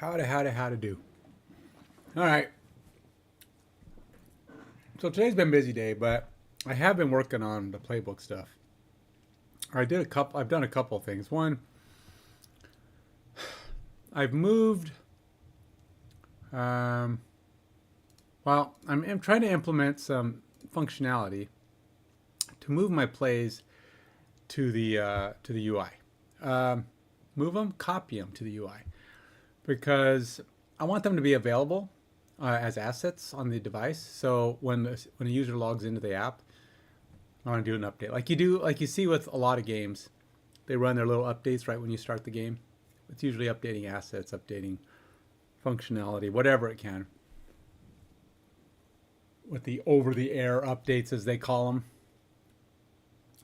How to do. All right. So today's been a busy day, but I have been working on the playbook stuff. I did a couple. I've done a couple of things. One, I've moved. Um, I'm trying to implement some functionality to move my plays to the UI. Move them, copy them to the UI, because I want them to be available as assets on the device. So when a user logs into the app, I want to do an update like you see with a lot of games. They run their little updates right when you start the game. It's usually updating assets, updating functionality, whatever it can. With the over-the-air updates, as they call them.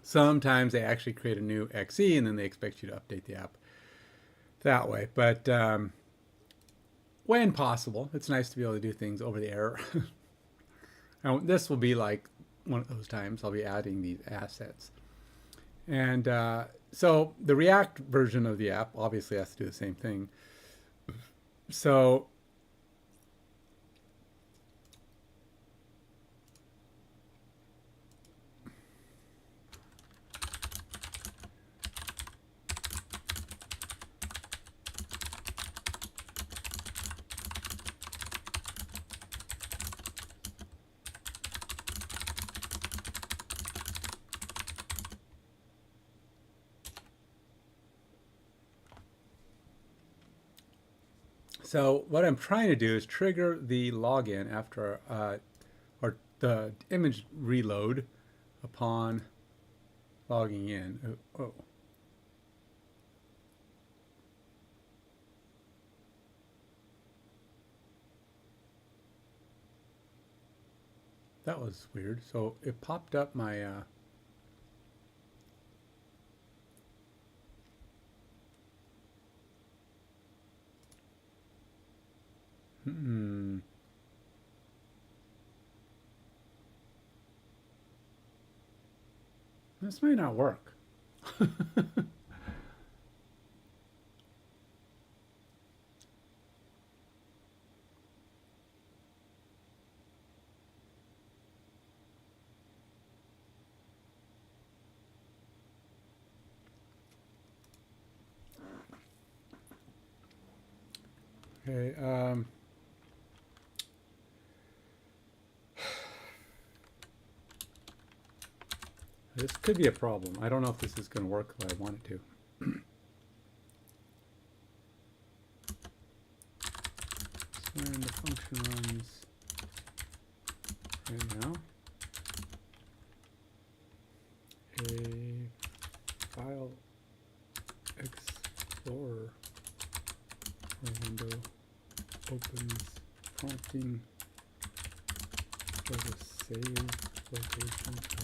Sometimes they actually create a new XE and then they expect you to update the app that way. But when possible, it's nice to be able to do things over the air. And this will be like one of those times I'll be adding these assets. And so the React version of the app obviously has to do the same thing. So So what I'm trying to do is trigger the login after, or the image reload upon logging in. Oh. That was weird. So it popped up my, this may not work. Okay. This could be a problem. I don't know if this is going to work the way I want it to. So when the function runs right now, a file explorer window opens, prompting for the save location of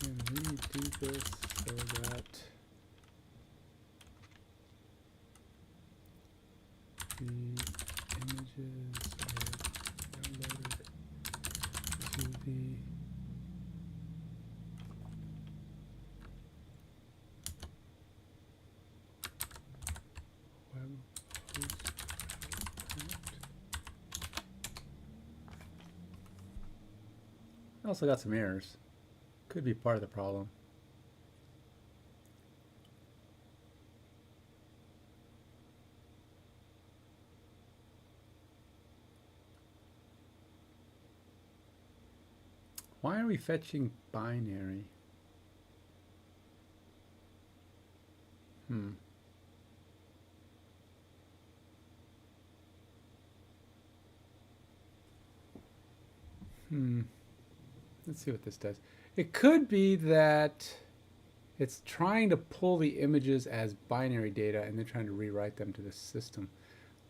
and redo this so that the images are downloaded to the web host. I also got some errors. Could be part of the problem. Why are we fetching binary? Let's see what this does. It could be that it's trying to pull the images as binary data and then trying to rewrite them to the system,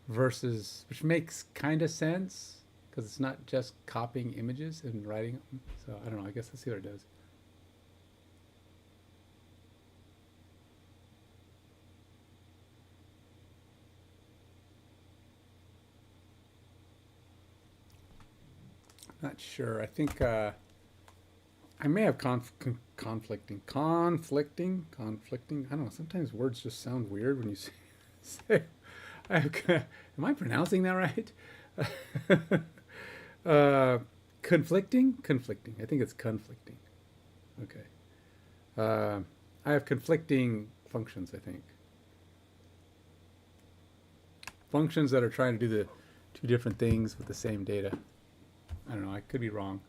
versus, which makes kind of sense because it's not just copying images and writing them. So I don't know. I guess let's see what it does. Not sure. I think I may have conflicting. I don't know. Sometimes words just sound weird when you say. Am I pronouncing that right? Conflicting? Conflicting. I think it's conflicting. Okay. I have conflicting functions, I think. Functions that are trying to do the two different things with the same data. I don't know. I could be wrong.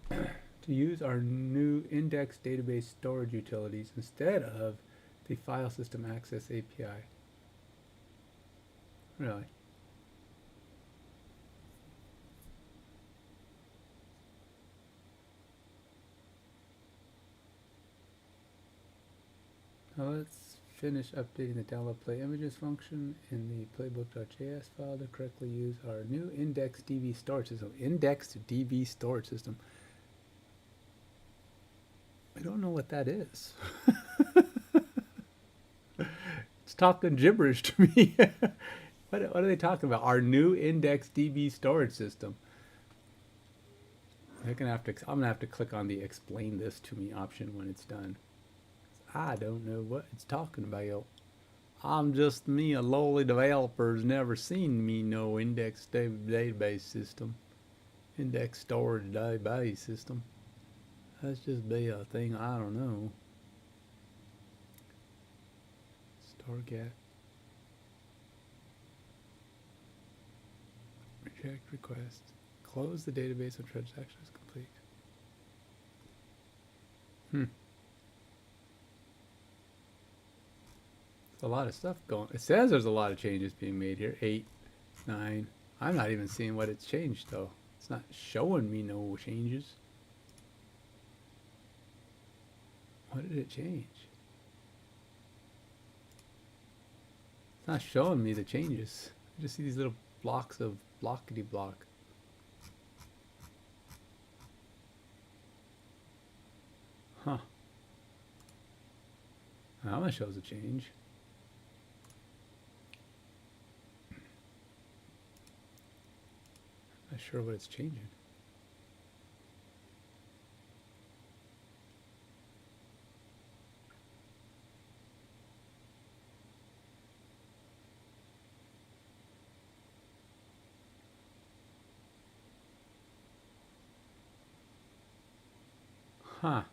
To use our new index database storage utilities instead of the file system access API. Really? Now let's finish updating the download play images function in the playbook.js file to correctly use our new index DB storage system. Index DB storage system. I don't know what that is. It's talking gibberish to me. What are they talking about? Our new index DB storage system. I'm gonna have to click on the explain this to me option when it's done. I don't know what it's talking about. I'm just me, a lowly developer's never seen me no index database system. Index storage database system. That's just be a thing I don't know. Store get. Reject request. Close the database when transaction is complete. There's a lot of stuff going. It says there's a lot of changes being made here. 8, 9. I'm not even seeing what it's changed though. It's not showing me no changes. What did it change? It's not showing me the changes. I just see these little blocks of blockity block. Huh. Now that shows a change. Not sure what it's changing. Huh.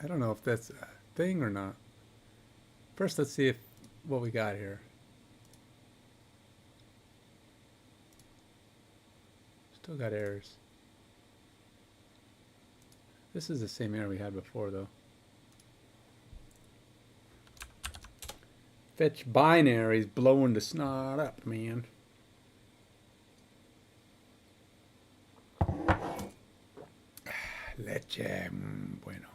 I don't know if that's a thing or not. First, let's see if what we got here. Still got errors. This is the same error we had before, though. Fetch binaries blowing the snot up, man. Leche, bueno.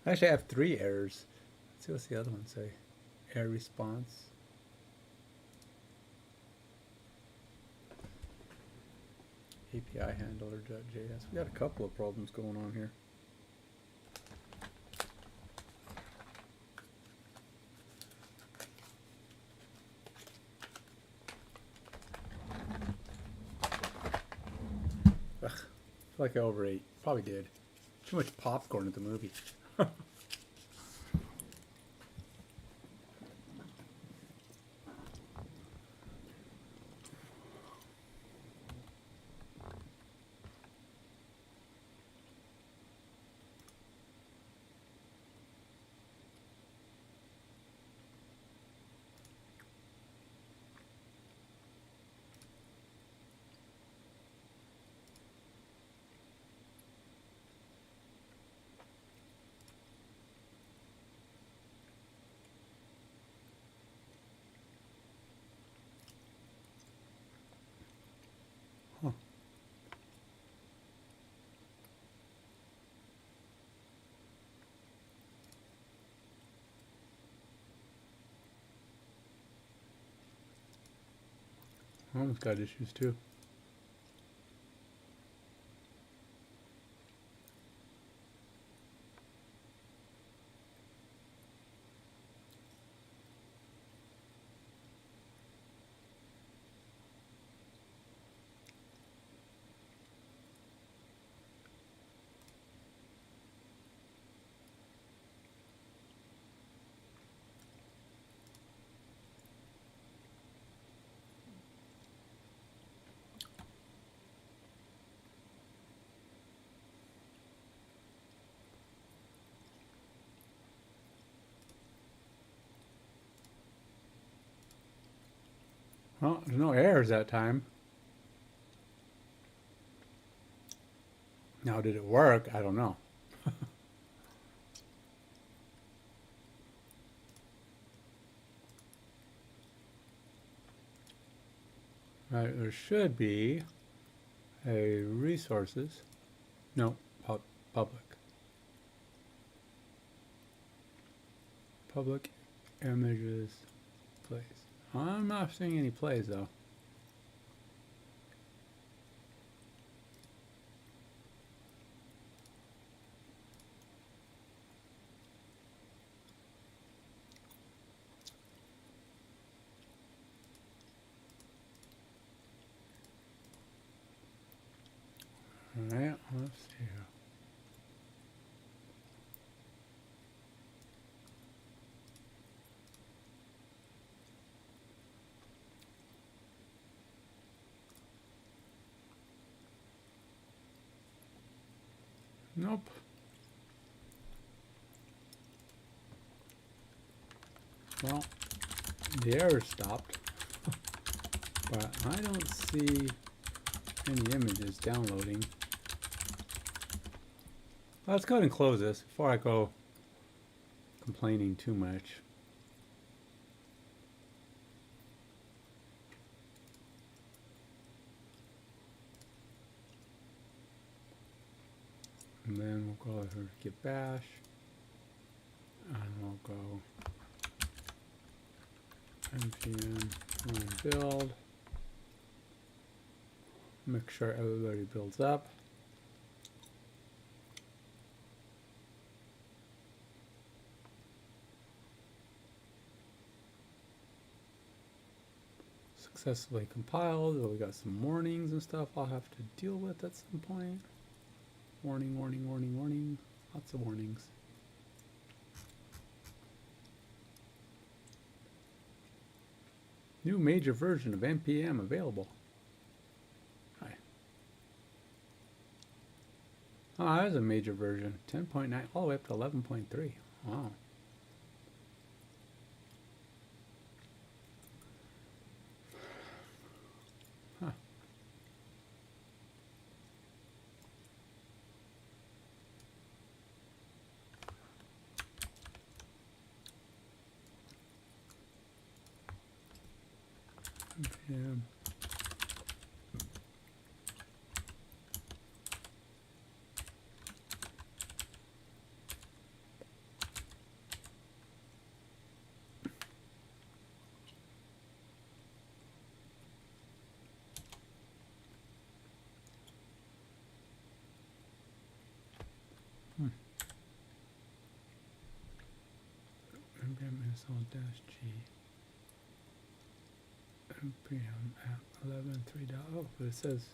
Actually, I have 3 errors. Let's see what's the other one say. Error response. API handler.js. We got a couple of problems going on here. Ugh, I feel like I overate. Probably did. Too much popcorn at the movie. Almost got issues too. Well, there's no errors that time. Now, did it work? I don't know. Right, there should be a resources. No, public. Public images plays. I'm not seeing any plays though. Alright, let's see here. Nope. Well, the error stopped, but I don't see any images downloading. Let's go ahead and close this before I go complaining too much. And then we'll go ahead and get bash, and we'll go npm run build. Make sure everybody builds up. Successfully compiled. We got some warnings and stuff I'll have to deal with at some point. Warning, warning, warning, warning. Lots of warnings. New major version of NPM available. Hi. Oh, that is a major version. 10.9 all the way up to 11.3. Wow. Huh. NPM. NPM install -g npm app 11.3.0, but it says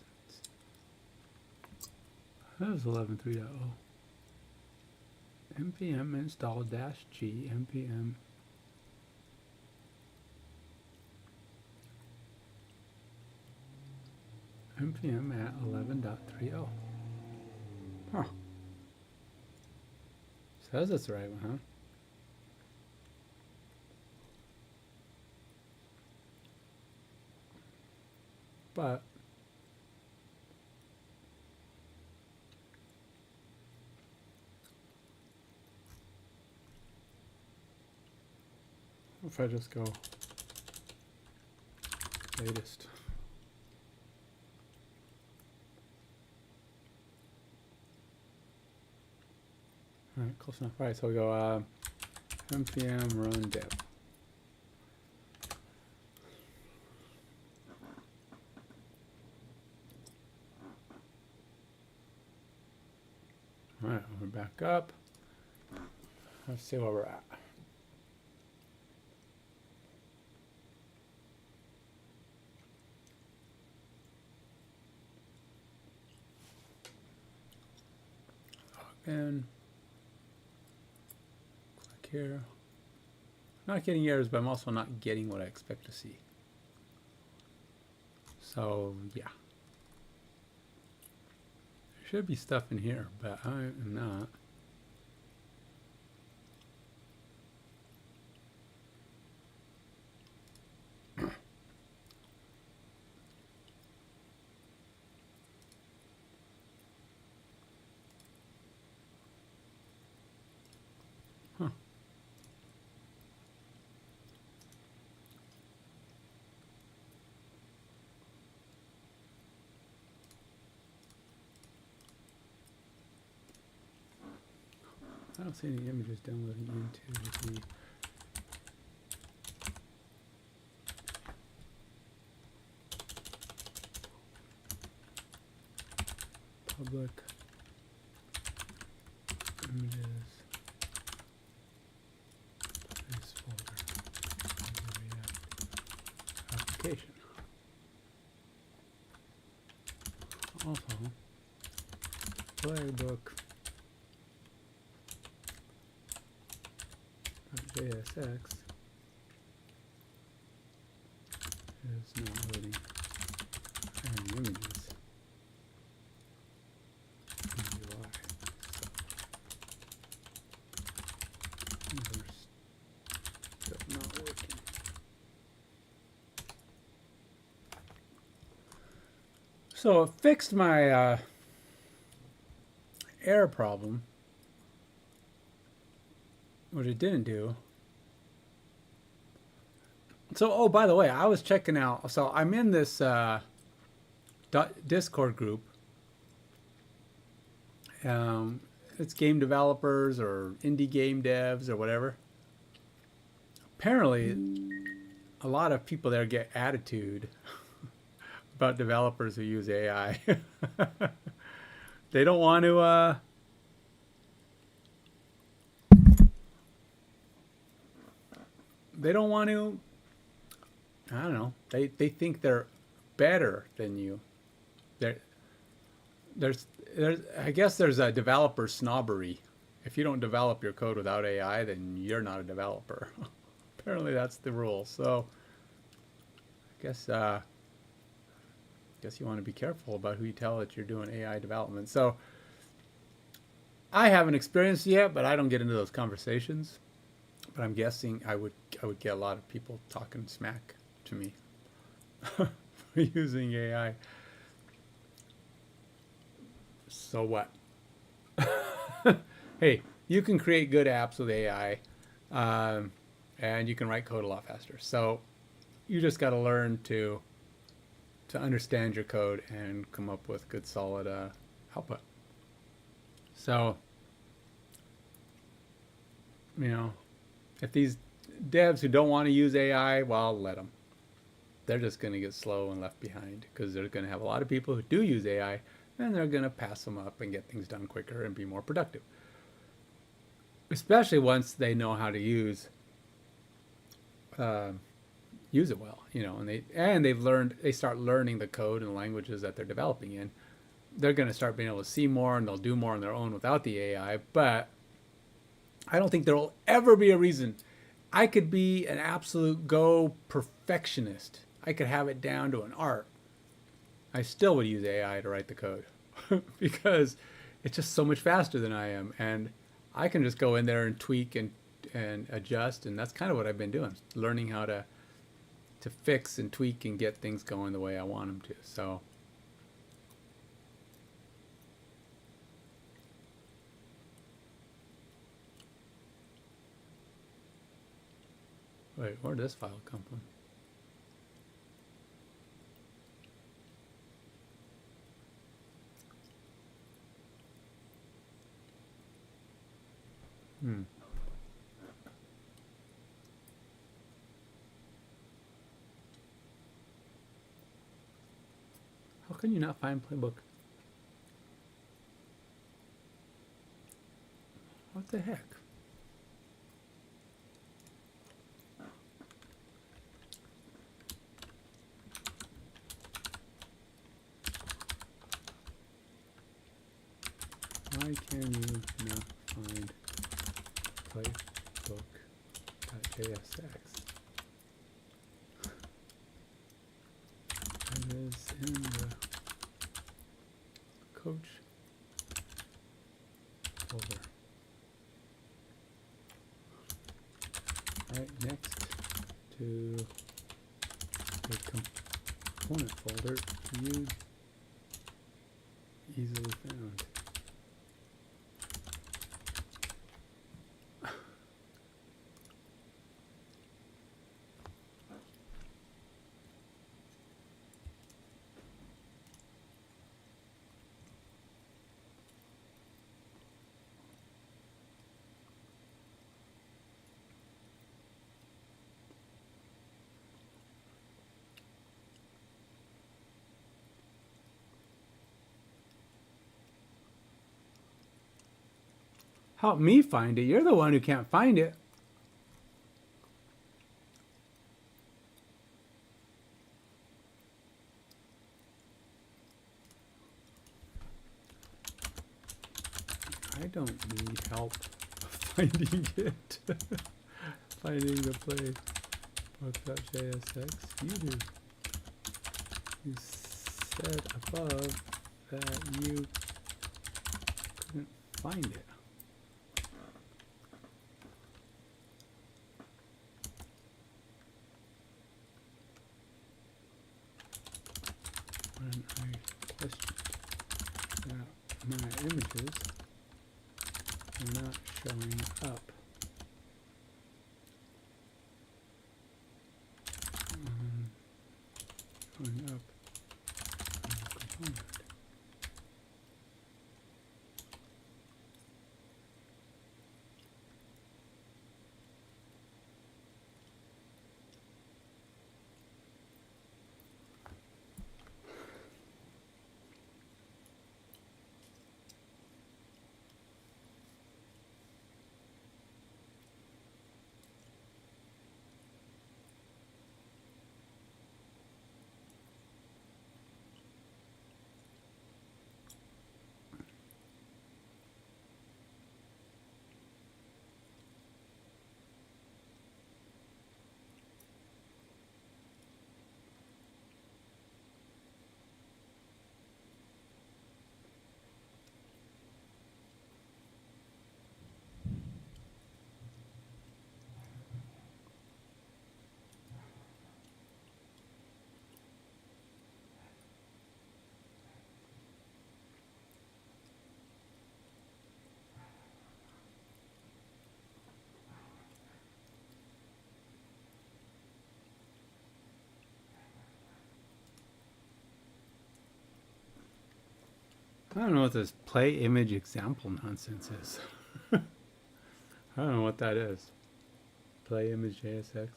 that was 11.3.0. npm install -g npm npm at 11.3.0. Huh. Says it's the right one, huh? But if I just go latest, all right, close enough. All right, so we go npm run dev. back up. Let's see where we're at. And click here. Not getting errors, but I'm also not getting what I expect to see. So yeah, there should be stuff in here, but I am not. Huh. I don't see any images downloading into the public images place folder application. Also, playbook JSX is not loading any images in the UI. So they're still not working. So it fixed my error problem. What it didn't do. So, oh, by the way, I was checking out. So I'm in this Discord group. It's game developers or indie game devs or whatever. Apparently, a lot of people there get attitude about developers who use AI. They don't want to. They don't want to. I don't know. They think they're better than you. There's I guess there's a developer snobbery. If you don't develop your code without AI, then you're not a developer. Apparently that's the rule. So I guess you want to be careful about who you tell that you're doing AI development. So I haven't experienced it yet, but I don't get into those conversations. But I'm guessing I would get a lot of people talking smack to me for using AI. So what? Hey, you can create good apps with AI, and you can write code a lot faster. So you just got to learn to understand your code and come up with good, solid output. So, you know, if these devs who don't want to use AI, well, let them. They're just going to get slow and left behind because they're going to have a lot of people who do use AI, and they're going to pass them up and get things done quicker and be more productive. Especially once they know how to use it well, you know, and they start learning the code and languages that they're developing in. They're going to start being able to see more, and they'll do more on their own without the AI. But I don't think there will ever be a reason. I could be an absolute Go perfectionist. I could have it down to an art. I still would use AI to write the code because it's just so much faster than I am, and I can just go in there and tweak and adjust, and that's kind of what I've been doing, learning how to fix and tweak and get things going the way I want them to. So wait, where did this file come from? How can you not find playbook? the heck? Why can you not find playbook.jsx? It is in the coach folder. Right next to a component folder, view easily found. Help me find it. You're the one who can't find it. I don't need help finding it. Finding the playbook.jsx. You do. You said above that you couldn't find it. When I questioned that my images are not showing up. Showing up in the component. I don't know what this play image example nonsense is. I don't know what that is. Play image JSX.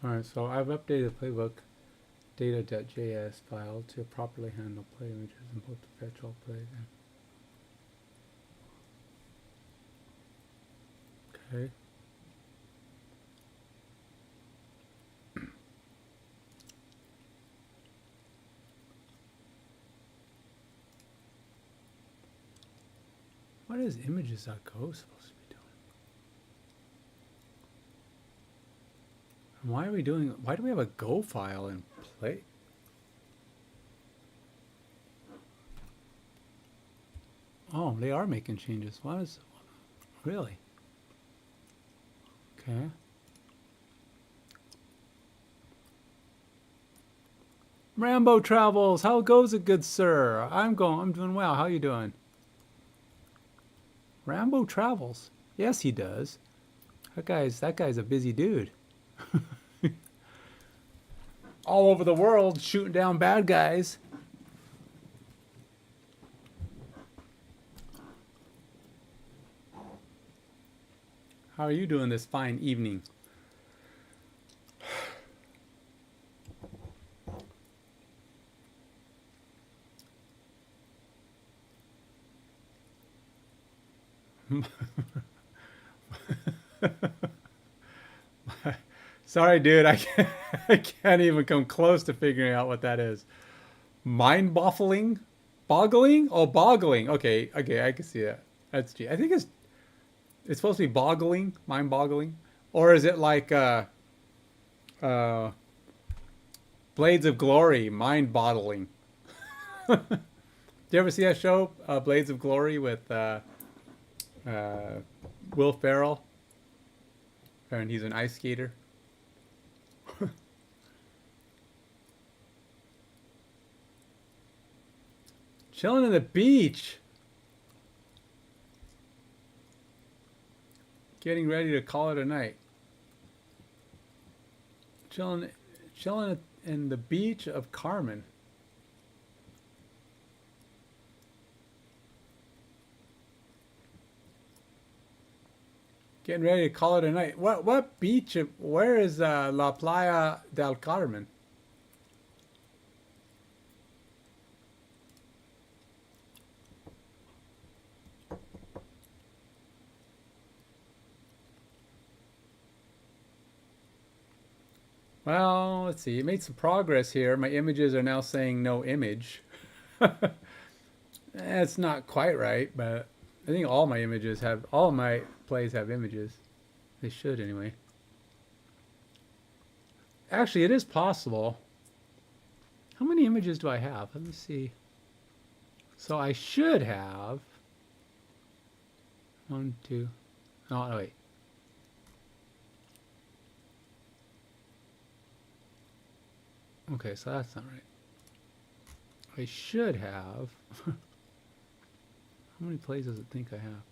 Alright, so I've updated playbook data.js file to properly handle play images in both the virtual play and okay. What is images.go supposed to be doing? And why are we doing, why do we have a Go file in play? Oh, they are making changes. What is, really? Okay. Rambo Travels, how goes it, good sir? I'm doing well. How you doing? Rambo Travels. Yes, he does. That guy's a busy dude. All over the world shooting down bad guys. How are you doing this fine evening? Sorry, dude. I can't even come close to figuring out what that is. Mind boggling? Boggling? Oh, boggling. Okay, okay, I can see that. That's G. I think it's supposed to be boggling, mind boggling, or is it like uh, Blades of Glory, mind boggling? Do you ever see that show, Blades of Glory, with Will Ferrell? And he's an ice skater. Chilling on the beach. Getting ready to call it a night. Chilling in the beach of Carmen. Getting ready to call it a night. What beach? Where is La Playa del Carmen? Well, let's see. You made some progress here. My images are now saying no image. It's not quite right, but I think all my images have, all my plays have images. They should anyway. Actually, it is possible. How many images do I have? Let me see. So I should have 1, 2. No, wait. Okay, so that's not right. I should have. How many plays does it think I have?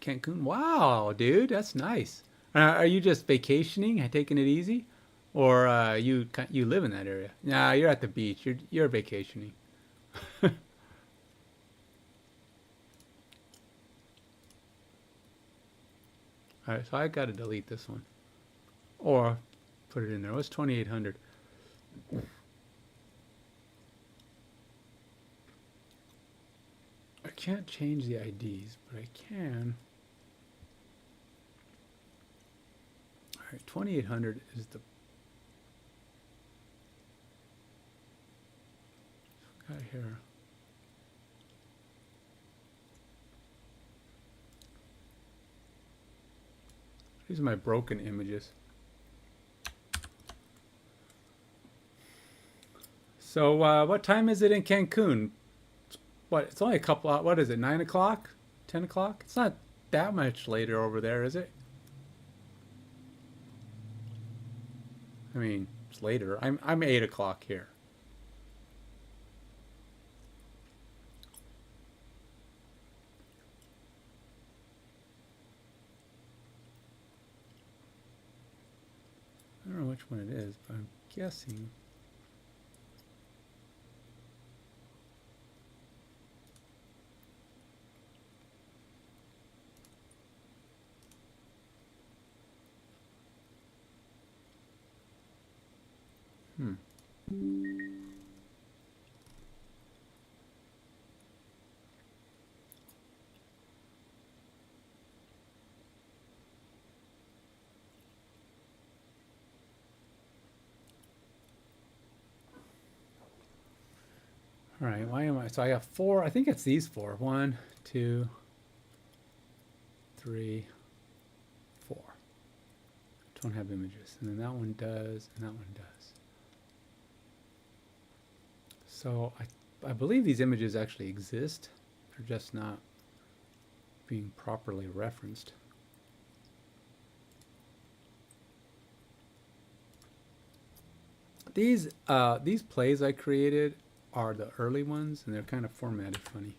Cancun. Wow, dude, that's nice. Are you just vacationing and taking it easy, or you live in that area? Nah, you're at the beach. You're vacationing. All right, so I got to delete this one, or put it in there. What's 2800? I can't change the IDs, but I can. All right, 2800 is the guy here. These are my broken images. So what time is it in Cancun? What? It's only a couple. What is it? 9 o'clock? 10 o'clock? It's not that much later over there, is it? I mean, it's later. I'm 8 o'clock here. I don't know which one it is, but I'm guessing. All right, why am I? So I have 4. I think it's these 4. 1, 2, 3, 4. Don't have images, and then that one does, and that one does. So I believe these images actually exist. They're just not being properly referenced. These plays I created are the early ones, and they're kind of formatted funny.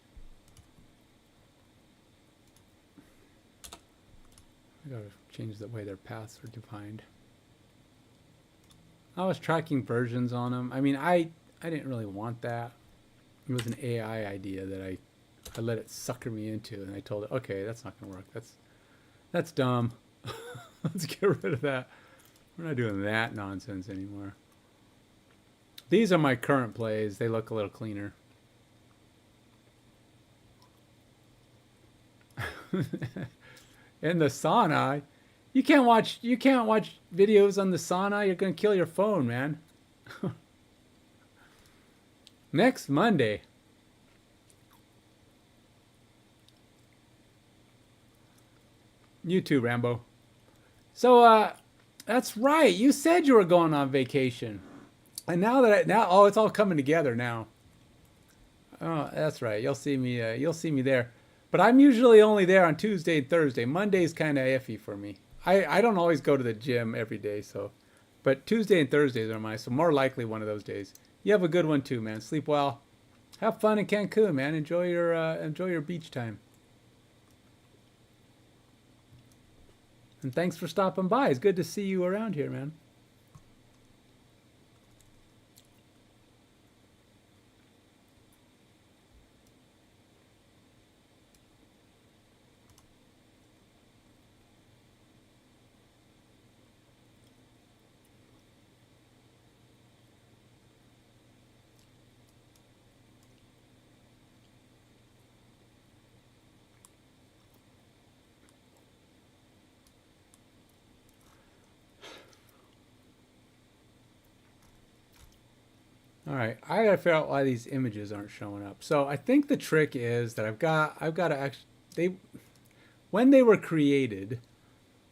I gotta change the way their paths are defined. I was tracking versions on them. I mean, I didn't really want that. It was an AI idea that I let it sucker me into, and I told it, okay, that's not gonna work. That's dumb. Let's get rid of that. We're not doing that nonsense anymore. These are my current plays. They look a little cleaner. In the sauna, you can't watch videos on the sauna. You're gonna kill your phone, man. Next Monday. You too, Rambo. So that's right. You said you were going on vacation. And now oh, it's all coming together now. Oh, that's right. You'll see me there. But I'm usually only there on Tuesday and Thursday. Monday's kind of iffy for me. I don't always go to the gym every day, so but Tuesday and Thursdays are mine, so more likely one of those days. You have a good one too, man. Sleep well. Have fun in Cancun, man. Enjoy your beach time. And thanks for stopping by. It's good to see you around here, man. All right, I gotta figure out why these images aren't showing up. So I think the trick is that I've got to actually when they were created,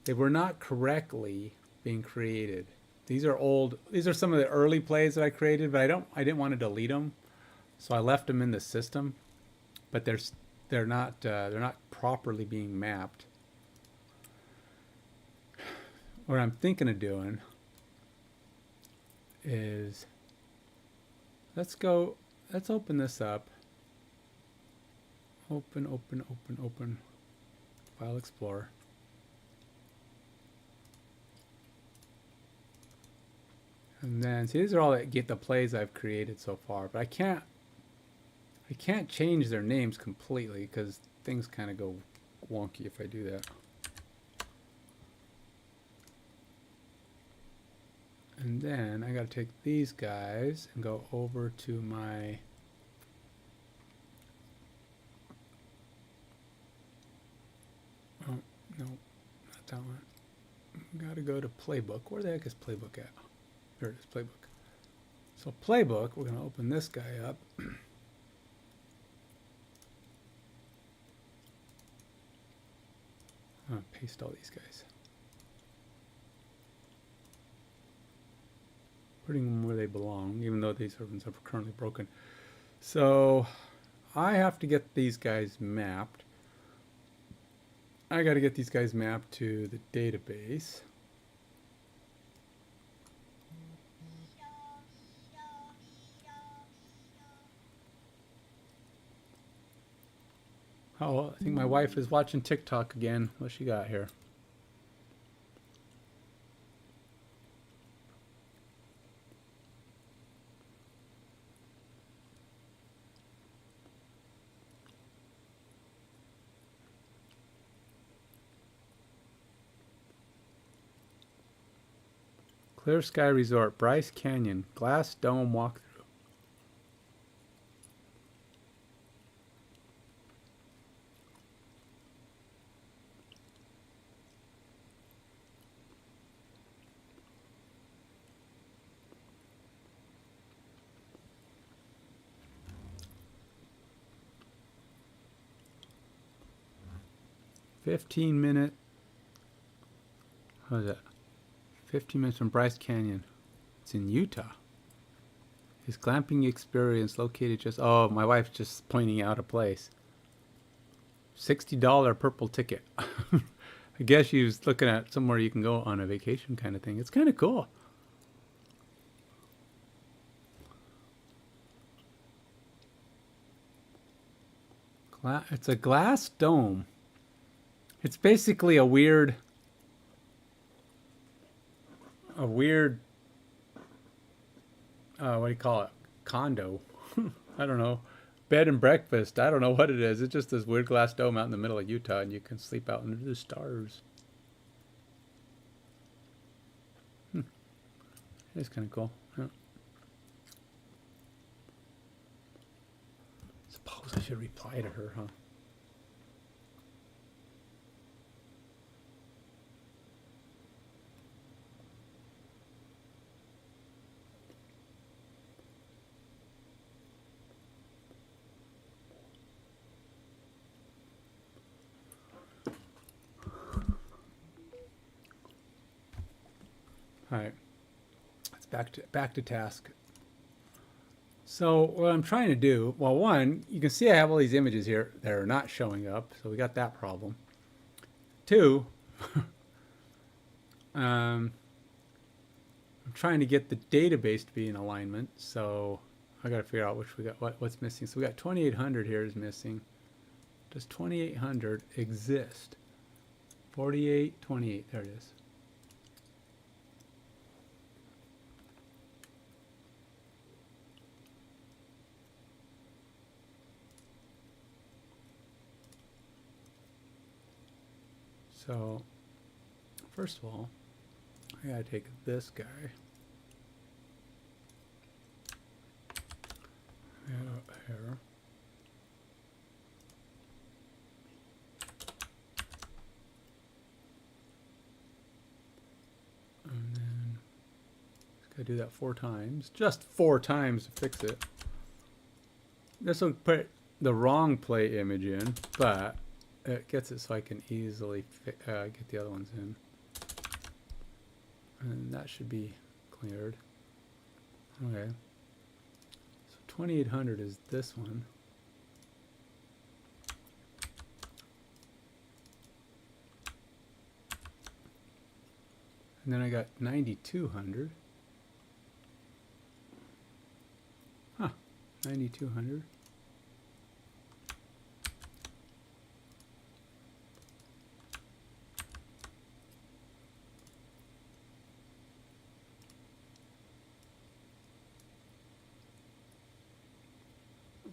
they were not correctly being created. These are old. These are some of the early plays that I created, but I didn't want to delete them, so I left them in the system. But they're not properly being mapped. What I'm thinking of doing is let's open this up. Open File Explorer. And then see, these are all that get the plays I've created so far, but I can't change their names completely because things kind of go wonky if I do that. And then I got to take these guys and go over to my oh no, not that one. Got to go to playbook. Where the heck is playbook at? There it is, playbook. So playbook, we're going to open this guy up. Paste all these guys. Putting them where they belong, even though these ones are currently broken. So I have to get these guys mapped. I got to get these guys mapped to the database. Oh, I think my wife is watching TikTok again. What she got here? Clear Sky Resort, Bryce Canyon, Glass Dome Walkthrough. $15-minute. How's that? 15 minutes from Bryce Canyon. It's in Utah. His glamping experience located just... Oh, my wife's just pointing out a place. $60 purple ticket. I guess she was looking at somewhere you can go on a vacation kind of thing. It's kind of cool. It's a glass dome. It's basically a weird what do you call it? Condo. I don't know. Bed and breakfast. I don't know what it is. It's just this weird glass dome out in the middle of Utah, and you can sleep out under the stars. It's kind of cool. Yeah. Suppose I should reply to her, huh? All right, let's back to task. So what I'm trying to do, well, one, you can see I have all these images here that are not showing up, so we got that problem. Two, I'm trying to get the database to be in alignment, so I got to figure out which we got what's missing. So we got 2800 here is missing. Does 2800 exist? 48, 28, there it is. So, first of all, I gotta take this guy. Here. And then, just gotta do that 4 times. Just 4 times to fix it. This will put the wrong play image in, but it gets it so I can easily get the other ones in. And that should be cleared. Okay. So 2800 is this one. And then I got 9200. Huh. 9200.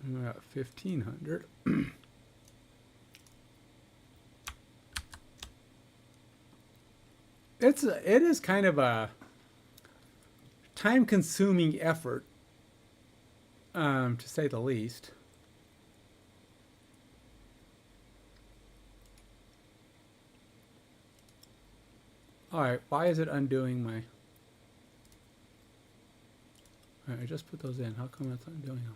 We got 1500. It is kind of a time-consuming effort, to say the least. All right, why is it undoing my? All right, I just put those in. How come it's undoing them?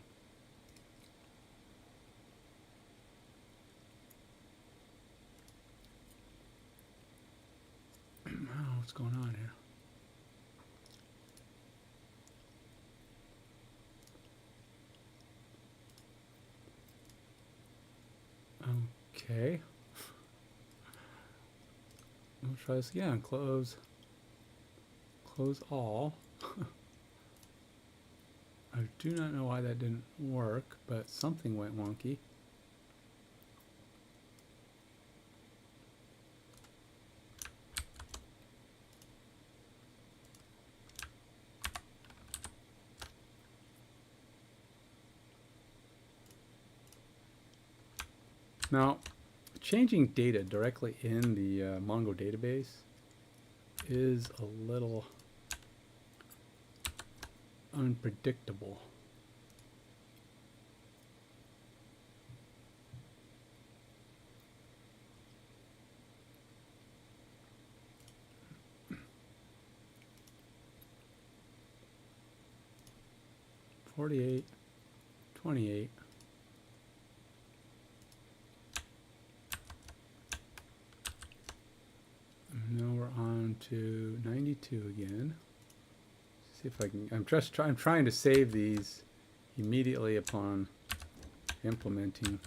What's going on here? Okay. We'll try this again. Close all. I do not know why that didn't work, but something went wonky. Now, changing data directly in the Mongo database is a little unpredictable. $48, $28. Now we're on to 92 again. See if I can. I'm trying to save these immediately upon implementing.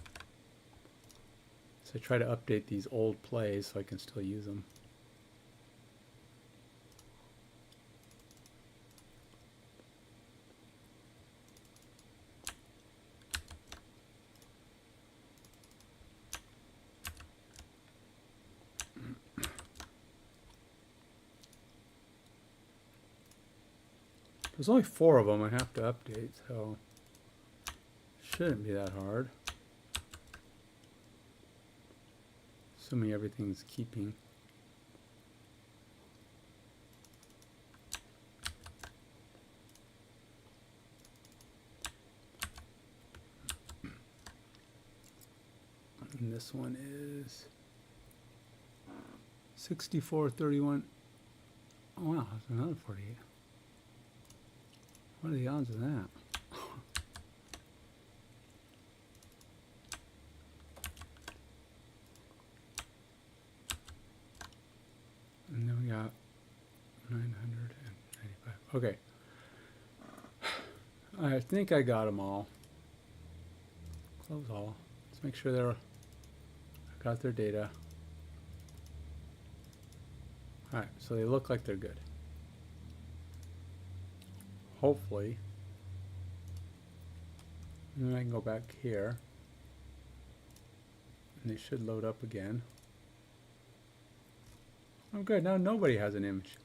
So I try to update these old plays so I can still use them. There's only 4 of them I have to update, so shouldn't be that hard. Assuming everything's keeping. And this one is 6431. Oh, wow, that's another 48. What are the odds of that? And then we got 995. Okay. I think I got them all. Close all. Let's make sure I got their data. Alright, so they look like they're good. Hopefully. And then I can go back here. And they should load up again. Oh good, now nobody has an image.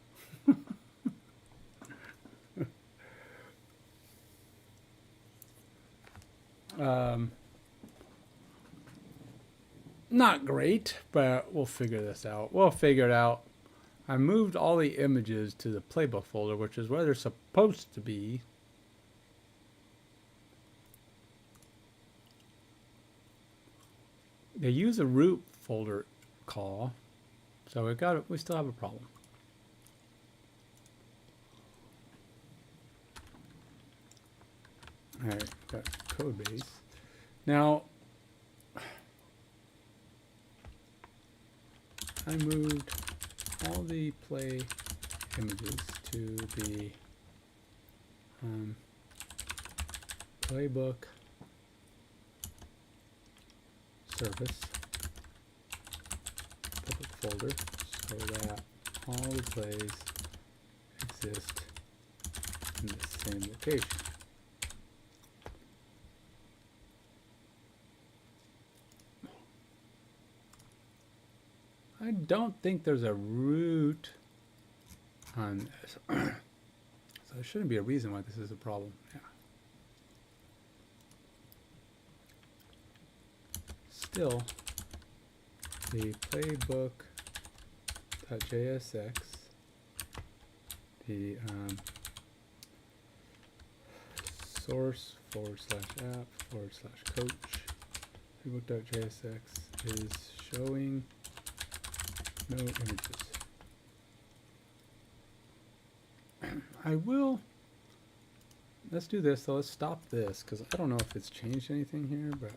Not great, but we'll figure this out. We'll figure it out. I moved all the images to the playbook folder, which is where they're supposed to be. They use a root folder call, so we still have a problem. All right, got code base. Now, I moved all the play images to the playbook service public folder so that all the plays exist in the same location. I don't think there's a root on this. So there shouldn't be a reason why this is a problem. Yeah. Still, the playbook.jsx, the source/app/coach playbook.jsx is showing no images. I will. Let's do this. So let's stop this because I don't know if it's changed anything here, but.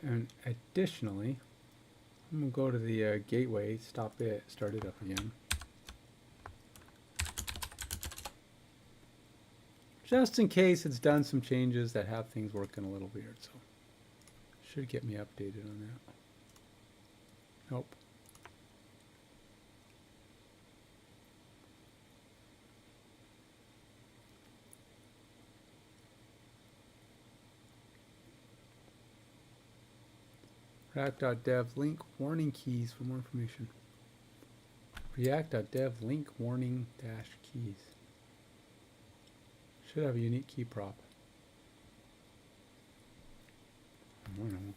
And additionally, I'm going to go to the gateway, stop it, start it up again. Just in case it's done some changes that have things working a little weird. So should get me updated on that. Nope. React.dev link warning keys for more information. React.dev link warning dash keys. Should have a unique key prop. I don't know.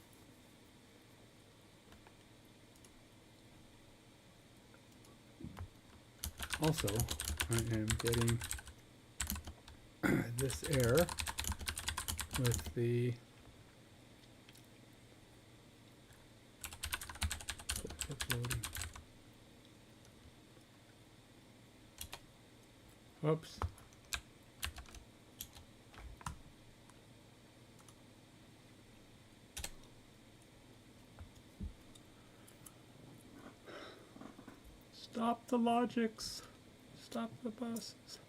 Also, I am getting this error with the loading. Whoops. Stop the logics. Stop the buses.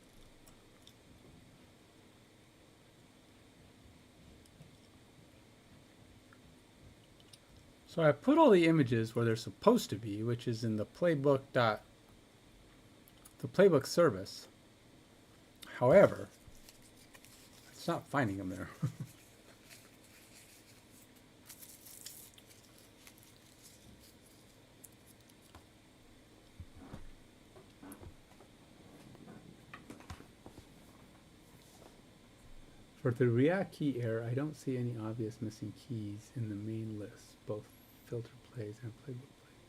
So I put all the images where they're supposed to be, which is in the playbook service. However, it's not finding them there. For the React key error, I don't see any obvious missing keys in the main list, both filter plays and playbook plays.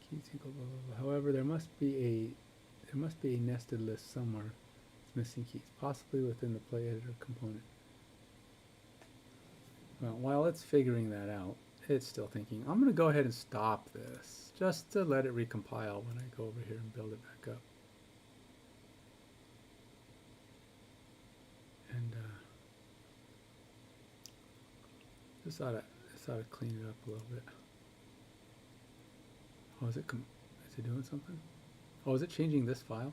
Keys equal blah, blah, blah. However, there must be a nested list somewhere with missing keys, possibly within the play editor component. Well, while it's figuring that out, it's still thinking, I'm going to go ahead and stop this just to let it recompile when I go over here and build it back up. And this ought to clean it up a little bit. Oh, is it doing something? Oh, is it changing this file?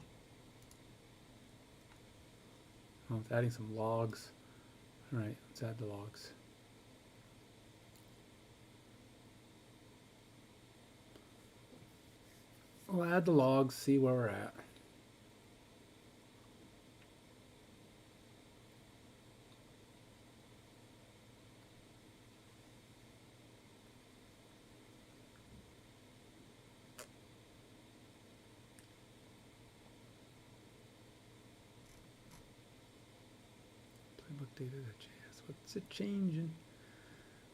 Oh, it's adding some logs. All right, let's add the logs. We'll add the logs, see where we're at. Playbook data.js. What's it changing?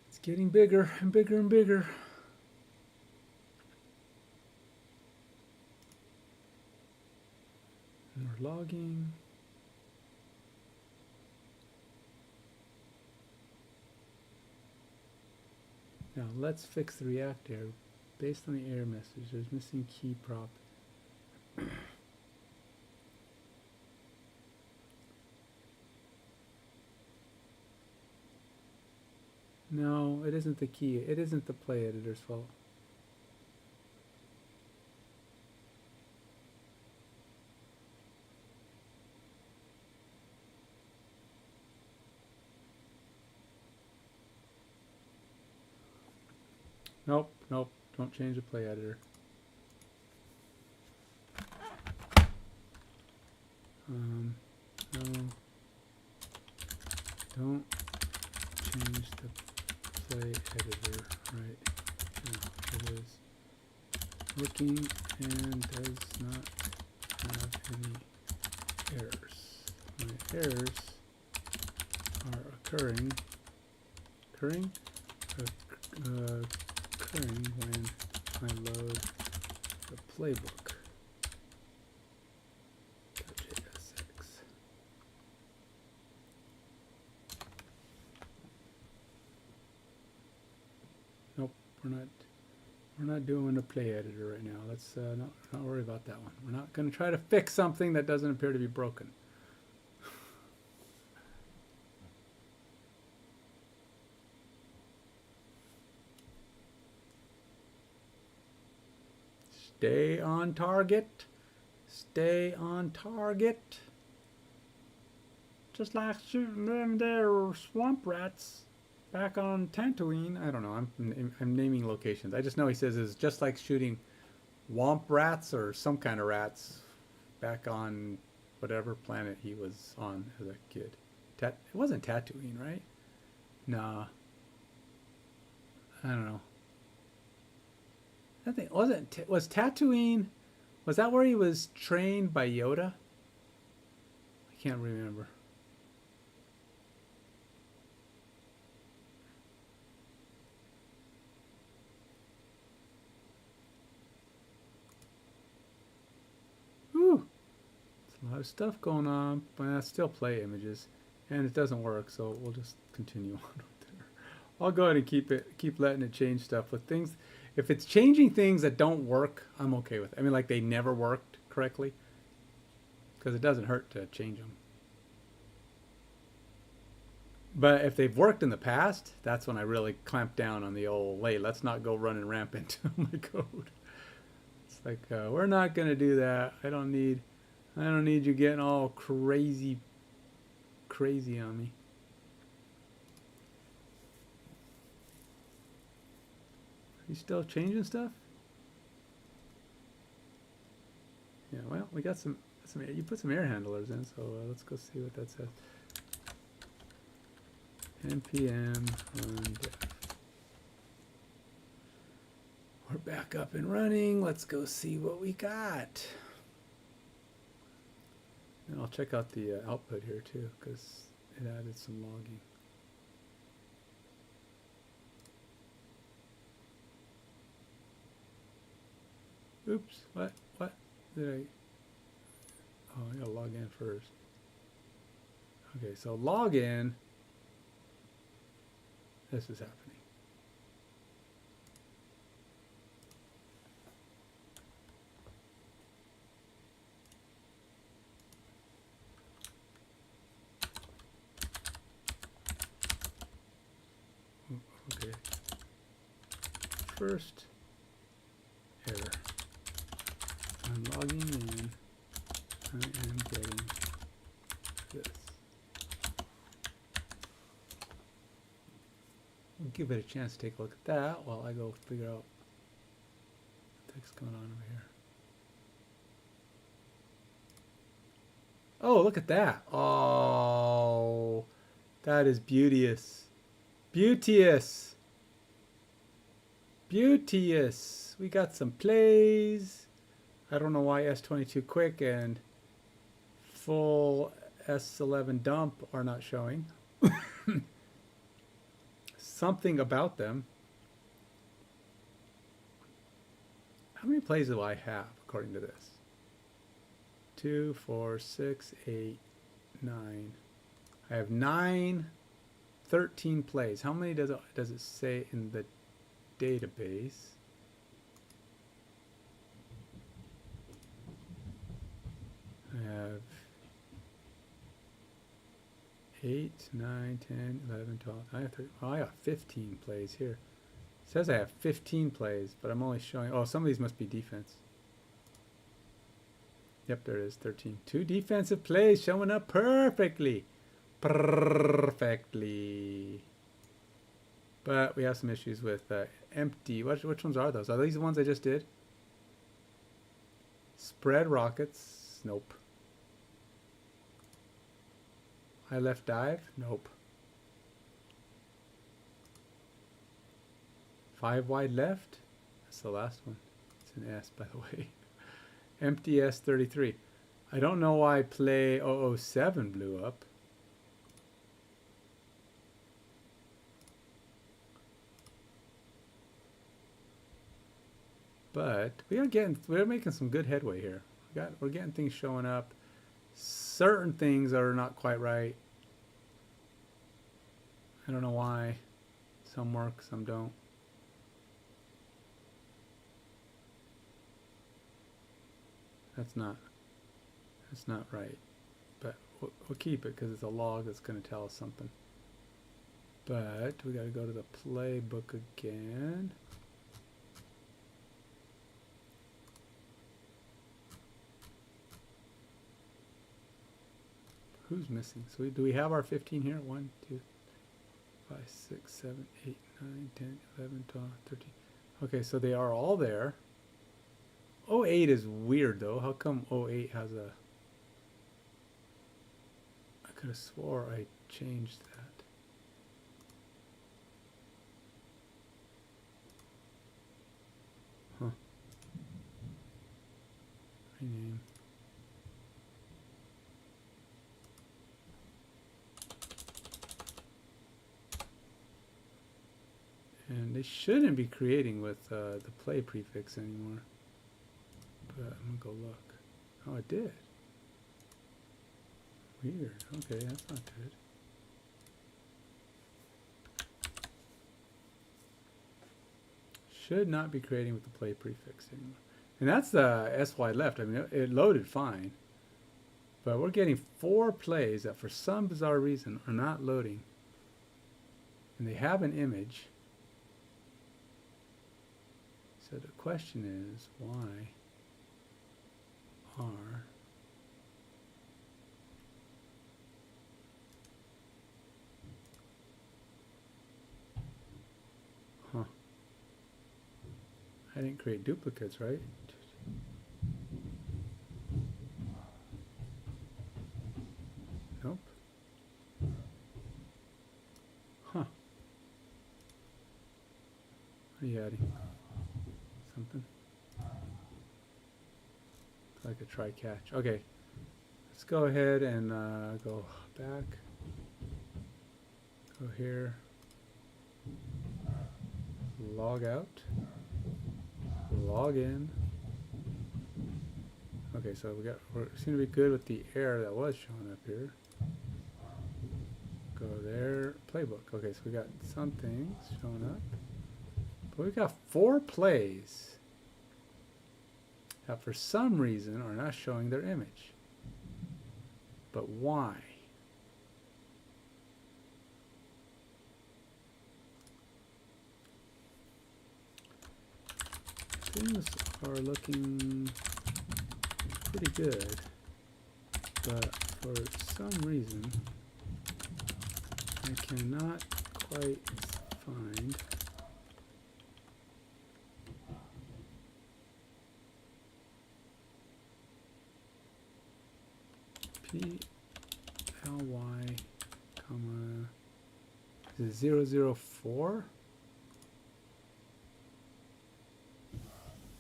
It's getting bigger and bigger and bigger. And we're logging. Now let's fix the React error. Based on the error message, there's missing key prop. No, it isn't the key. It isn't the play editor's fault. Nope, nope, don't change the play editor. No, don't change the play editor right now. It is working and does not have any errors. My errors are occurring when I load the playbook. .jsx. Nope, we're not doing a play editor right now. Let's not worry about that one. We're not going to try to fix something that doesn't appear to be broken. Stay on target. Stay on target. Just like shooting them there swamp rats back on Tatooine. I don't know. I'm naming locations. I just know he says it's just like shooting womp rats or some kind of rats back on whatever planet he was on as a kid. It wasn't Tatooine, right? Nah. I don't know. I think was Tatooine, was that where he was trained by Yoda? I can't remember. Whew. There's a lot of stuff going on, but I still play images, and it doesn't work, so we'll just continue on with there. I'll go ahead and keep letting it change stuff with things. If it's changing things that don't work, I'm okay with it. I mean, like they never worked correctly, because it doesn't hurt to change them. But if they've worked in the past, that's when I really clamp down on the old, hey, let's not go running rampant into my code. It's like, we're not going to do that. I don't need you getting all crazy on me. You still changing stuff? Yeah, well, we got some you put some air handlers in, so let's go see what that says. npm run dev. We're back up and running. Let's go see what we got. And I'll check out the output here too, because it added some logging. Oops, what did I? Oh, I gotta log in first. Okay, so log in. This is happening. Okay. First error. I'm logging in. I am getting this. We'll give it a chance to take a look at that while I go figure out what the heck's going on over here. Oh, look at that. Oh, that is beauteous. Beauteous. Beauteous. We got some plays. I don't know why S22 quick and full S11 dump are not showing. Something about them. How many plays do I have according to this? 2, 4, 6, 8, 9. I have 9, 13 plays. How many does it say in the database? I have 8, 9, 10, 11, 12. I have 30, oh, I got 15 plays here. It says I have 15 plays, but I'm only showing. Oh, some of these must be defense. Yep, there it is, 13. 2 defensive plays showing up perfectly. Perfectly. But we have some issues with empty. Which ones are those? Are these the ones I just did? Spread rockets. Nope. High left dive. Nope. 5 wide left. That's the last one. It's an S, by the way. Empty S33. I don't know why play 007 blew up. But we're making some good headway here. We're getting things showing up. Certain things are not quite right. I don't know why. Some work, some don't. That's not right. But we'll keep it because it's a log that's going to tell us something. But we got to go to the playbook again. Who's missing? So do we have our 15 here? 1, 2, 5, 6, 7, 8, 9, 10, 11, 12, 13. Okay, so they are all there. 08 is weird though. How come 08 has a... I could have swore I changed that. Huh. Rename. And they shouldn't be creating with the play prefix anymore. But I'm gonna go look. Oh, it did. Weird. Okay, that's not good. Should not be creating with the play prefix anymore. And that's the SY left. I mean, it loaded fine. But we're getting 4 plays that for some bizarre reason are not loading. And they have an image. So the question is, why are I didn't create duplicates, right? Nope. Huh. Are you adding something? Like a try catch. Okay. Let's go ahead and go back. So here, log out, log in. Okay, so we seem to be good with the error that was showing up here. Go there, playbook. Okay, so we got some things showing up. But we got 4 plays that for some reason are not showing their image. But why? Things are looking pretty good, but for some reason I cannot quite find PLY, comma, is it 004?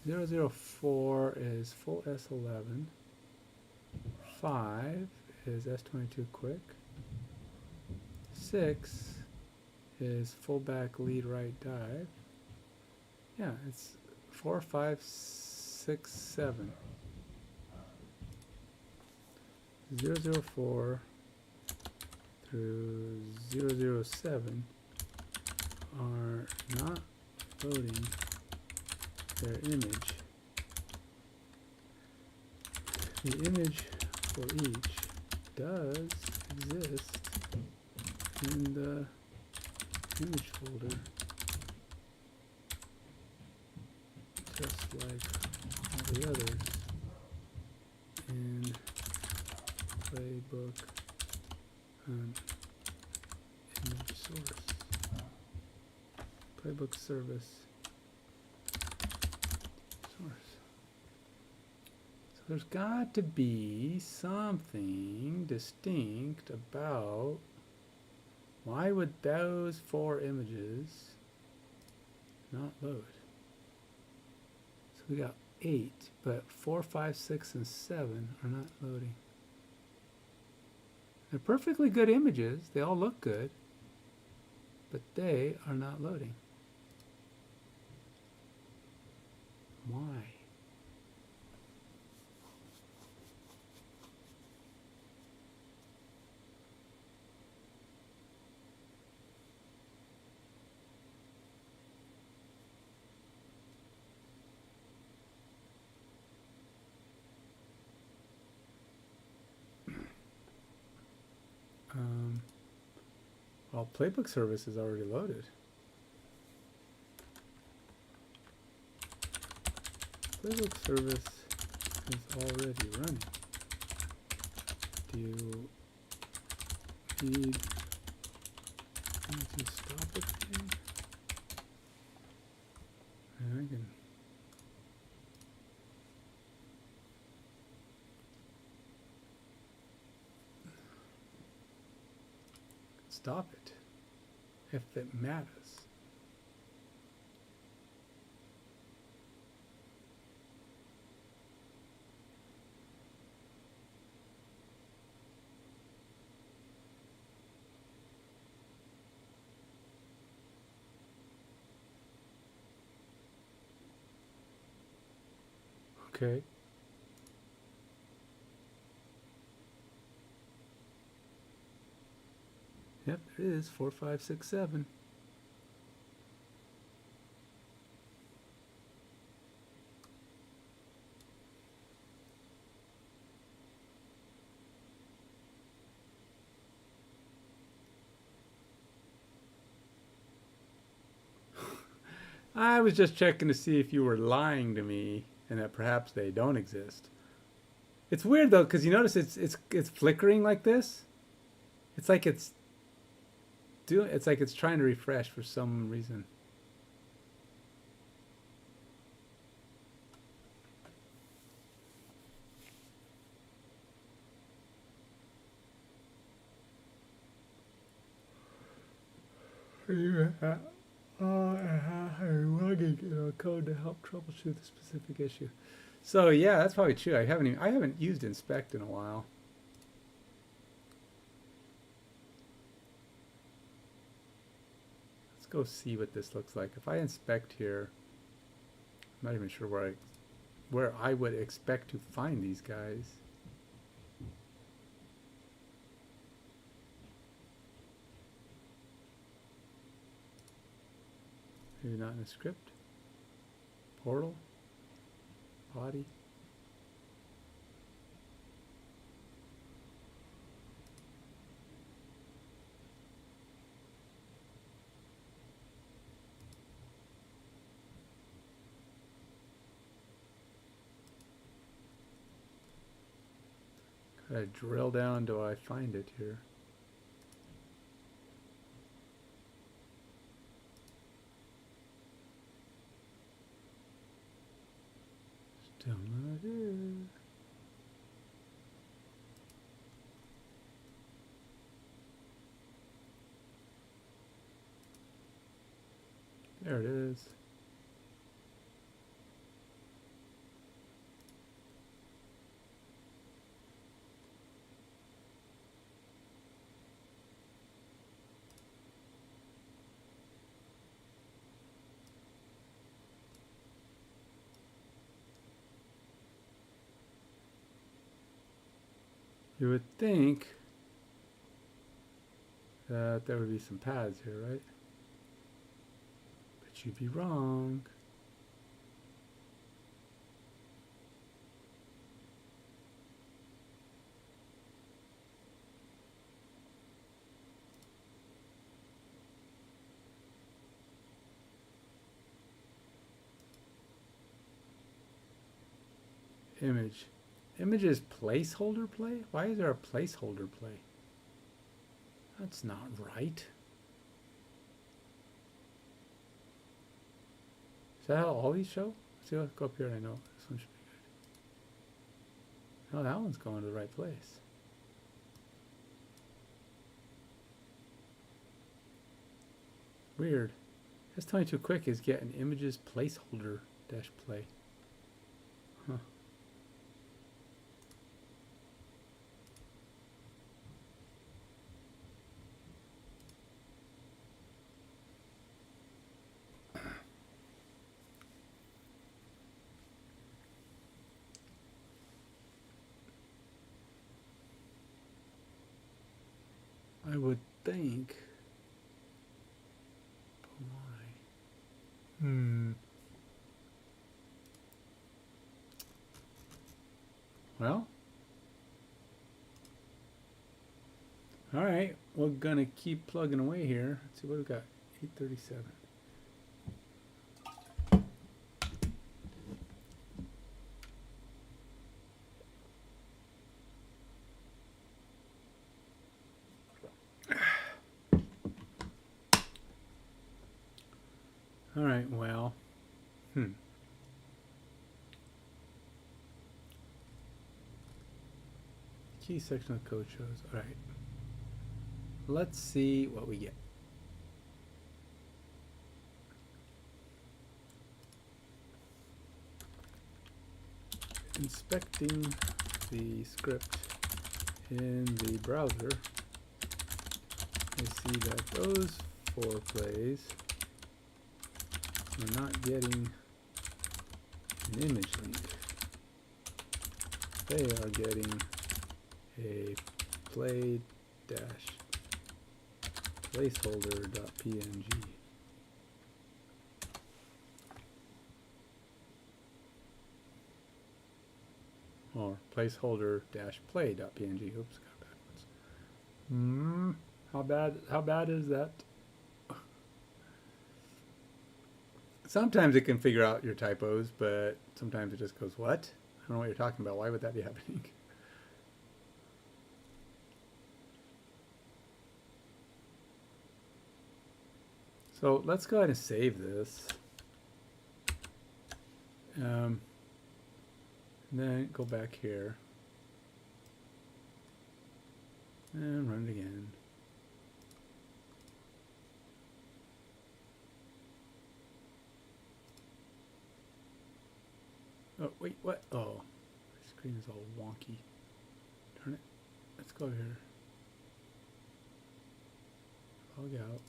004 is full S11. 5 is S22 quick. 6 is full back lead right dive. Yeah, it's 4, 5, 6, 7. 004 through 007 are not loading their image. The image for each does exist in the image folder, just like all the others in playbook and image source, playbook service source. So there's got to be something distinct about why would those 4 images not load. So we got 8, but 4, 5, 6, and 7 are not loading. They're perfectly good images. They all look good, but they are not loading. Why? Well, playbook service is already loaded. Playbook service is already running. Do you need to stop it again? And I can stop it if it matters. Okay. Yep, there it is. 4, 5, 6, 7. I was just checking to see if you were lying to me and that perhaps they don't exist. It's weird though, because you notice it's flickering like this. It's like it's trying to refresh for some reason. I'm logging code to help troubleshoot the specific issue. So yeah, that's probably true. I haven't used inspect in a while. Let's go see what this looks like. If I inspect here, I'm not even sure where I would expect to find these guys. Maybe not in the script. Portal. Body. Gotta drill down till I find it here. Still not here. There it is. You would think that there would be some paths here, right? But you'd be wrong. Image. Image is placeholder play? Why is there a placeholder play? That's not right. Is that how all these show? See, let's go up here. I know this one should be good. No, that one's going to the right place. Weird. S22 Quick is getting images placeholder dash play. Huh. I would think. But why? Well. All right. We're going to keep plugging away here. Let's see what we've got. 837. All right, well, Key section of code shows. All right. Let's see what we get. Inspecting the script in the browser, I see that those 4 plays are not getting an image link. They are getting a play dash placeholder.png. Or placeholder dash play.png. Oops, got backwards. How bad is that? Sometimes it can figure out your typos, but sometimes it just goes, what? I don't know what you're talking about. Why would that be happening? So let's go ahead and save this. And then go back here. And run it again. Oh, wait, what? Oh, my screen is all wonky. Darn it. Let's go here. Log out.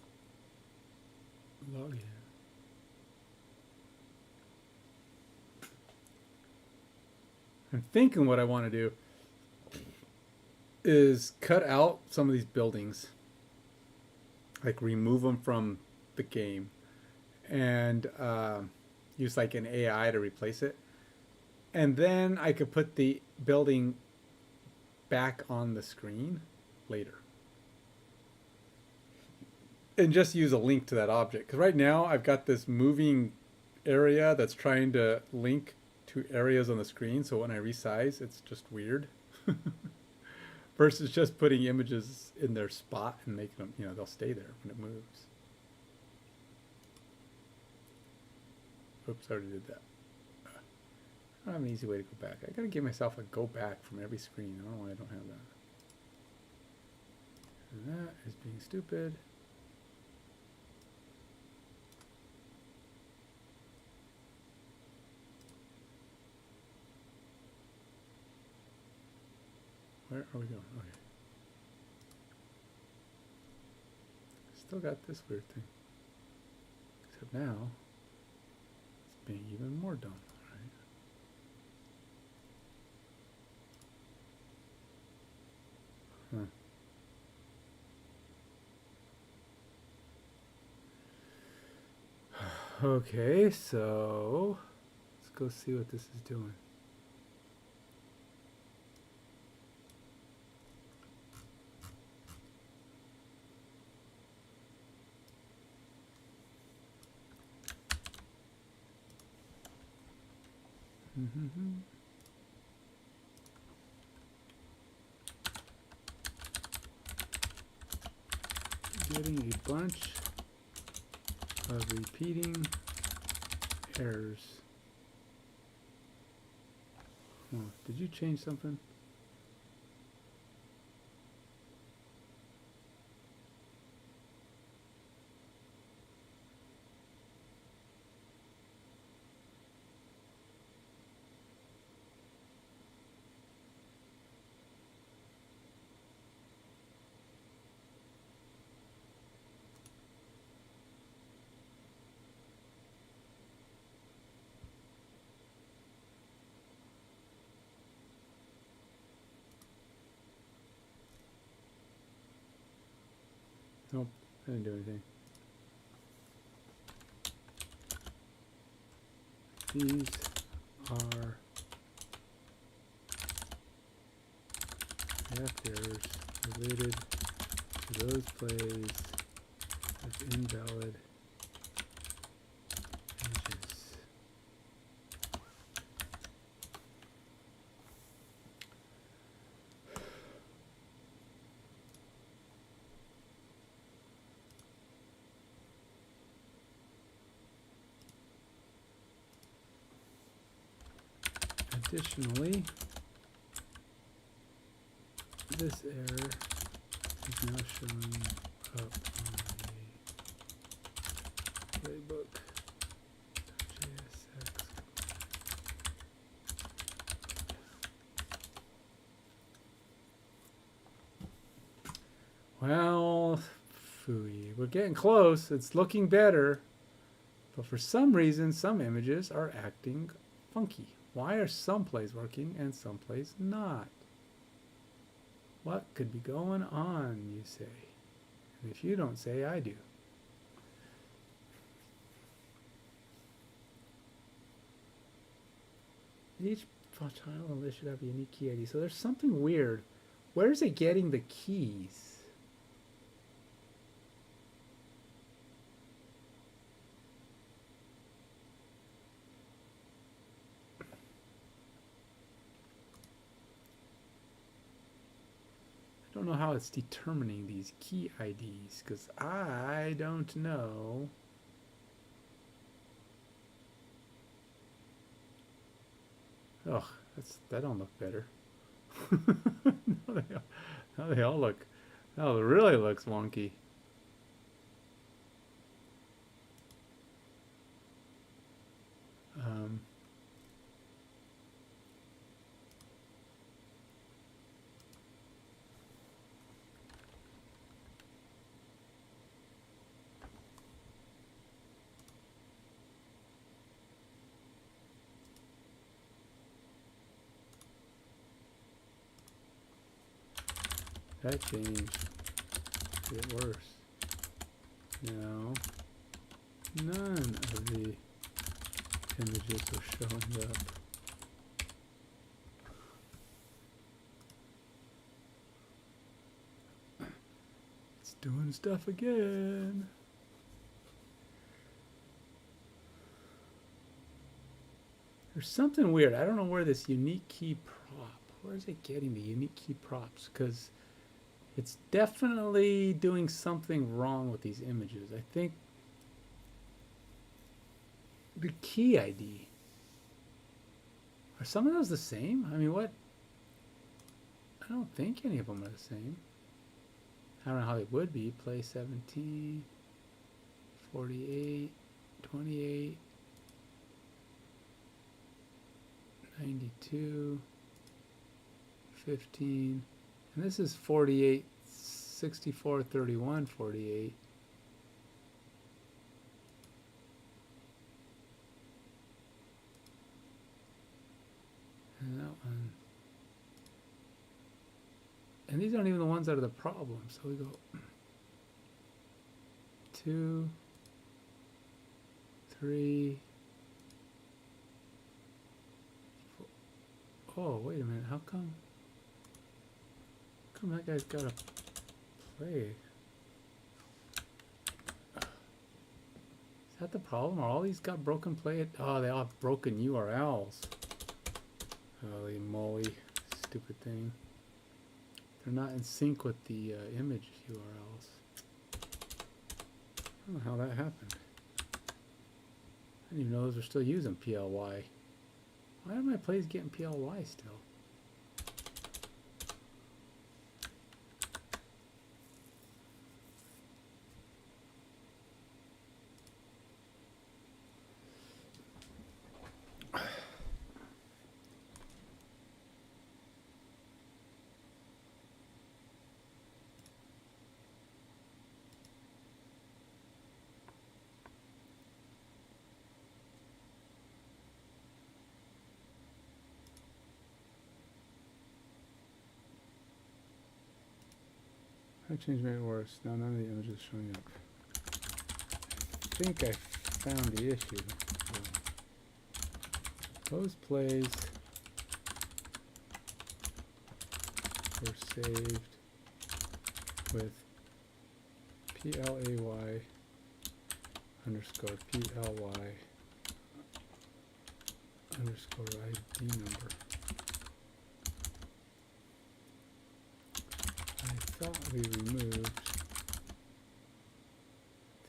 I'm thinking what I want to do is cut out some of these buildings, like remove them from the game, and use like an AI to replace it. And then I could put the building back on the screen later. And just use a link to that object. Because right now I've got this moving area that's trying to link to areas on the screen. So when I resize, it's just weird. Versus just putting images in their spot and making them, you know, they'll stay there when it moves. Oops, I already did that. I don't have an easy way to go back. I gotta give myself a go back from every screen. I don't know why I don't have that. And that is being stupid. Where are we going? Okay. Still got this weird thing. Except now, it's being even more dumb, right? Huh. Okay, so let's go see what this is doing. Getting a bunch of repeating errors. Oh, did you change something? Nope, I didn't do anything. These are F errors related to those plays with invalid images. Additionally, this error is now showing up on the playbook. JSX. Well, phooey. We're getting close. It's looking better. But for some reason, some images are acting funky. Why are some plays working and some plays not? What could be going on, you say? And if you don't say, I do. Each file on the list should have a unique key ID. So there's something weird. Where is it getting the keys? I don't know how it's determining these key IDs because I don't know. Ugh, that don't look better. Now they all look. Now it really looks wonky. That changed. Did it worse. Now, none of the images are showing up. It's doing stuff again. There's something weird. I don't know where this unique key prop, where is it getting the unique key props? Because it's definitely doing something wrong with these images. I think the key ID, are some of those the same? I mean, what? I don't think any of them are the same. I don't know how they would be. Play 17, 48, 28, 92, 15, and this is 48, 64, 31, 48. And that one. And these aren't even the ones that are the problem. So we go 2, 3, 4. Oh, wait a minute. How come that guy's got a play? Is that the problem? Are all these got broken play? Oh, they all have broken URLs. Holy moly. Stupid thing. They're not in sync with the image URLs. I don't know how that happened. I didn't even know those were still using PLY. Why are my plays getting PLY still? That change made it worse. Now none of the images showing up. I think I found the issue. So those plays were saved with PLAY underscore PLY underscore ID number. I thought we removed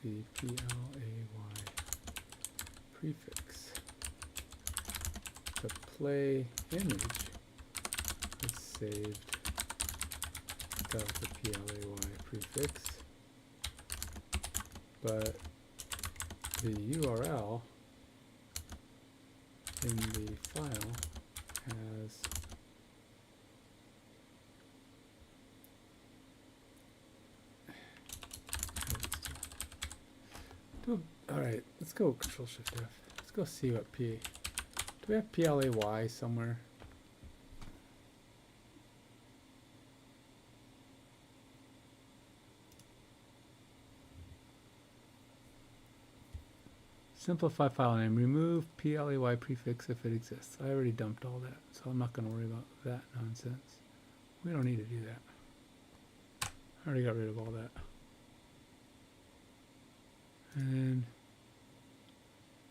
the PLAY prefix. The play image is saved without the PLAY prefix, but the URL in the file has alright, let's go Control Shift F. Let's go see what do we have PLAY somewhere? Simplify file name. Remove PLAY prefix if it exists. I already dumped all that, so I'm not going to worry about that nonsense. We don't need to do that. I already got rid of all that. And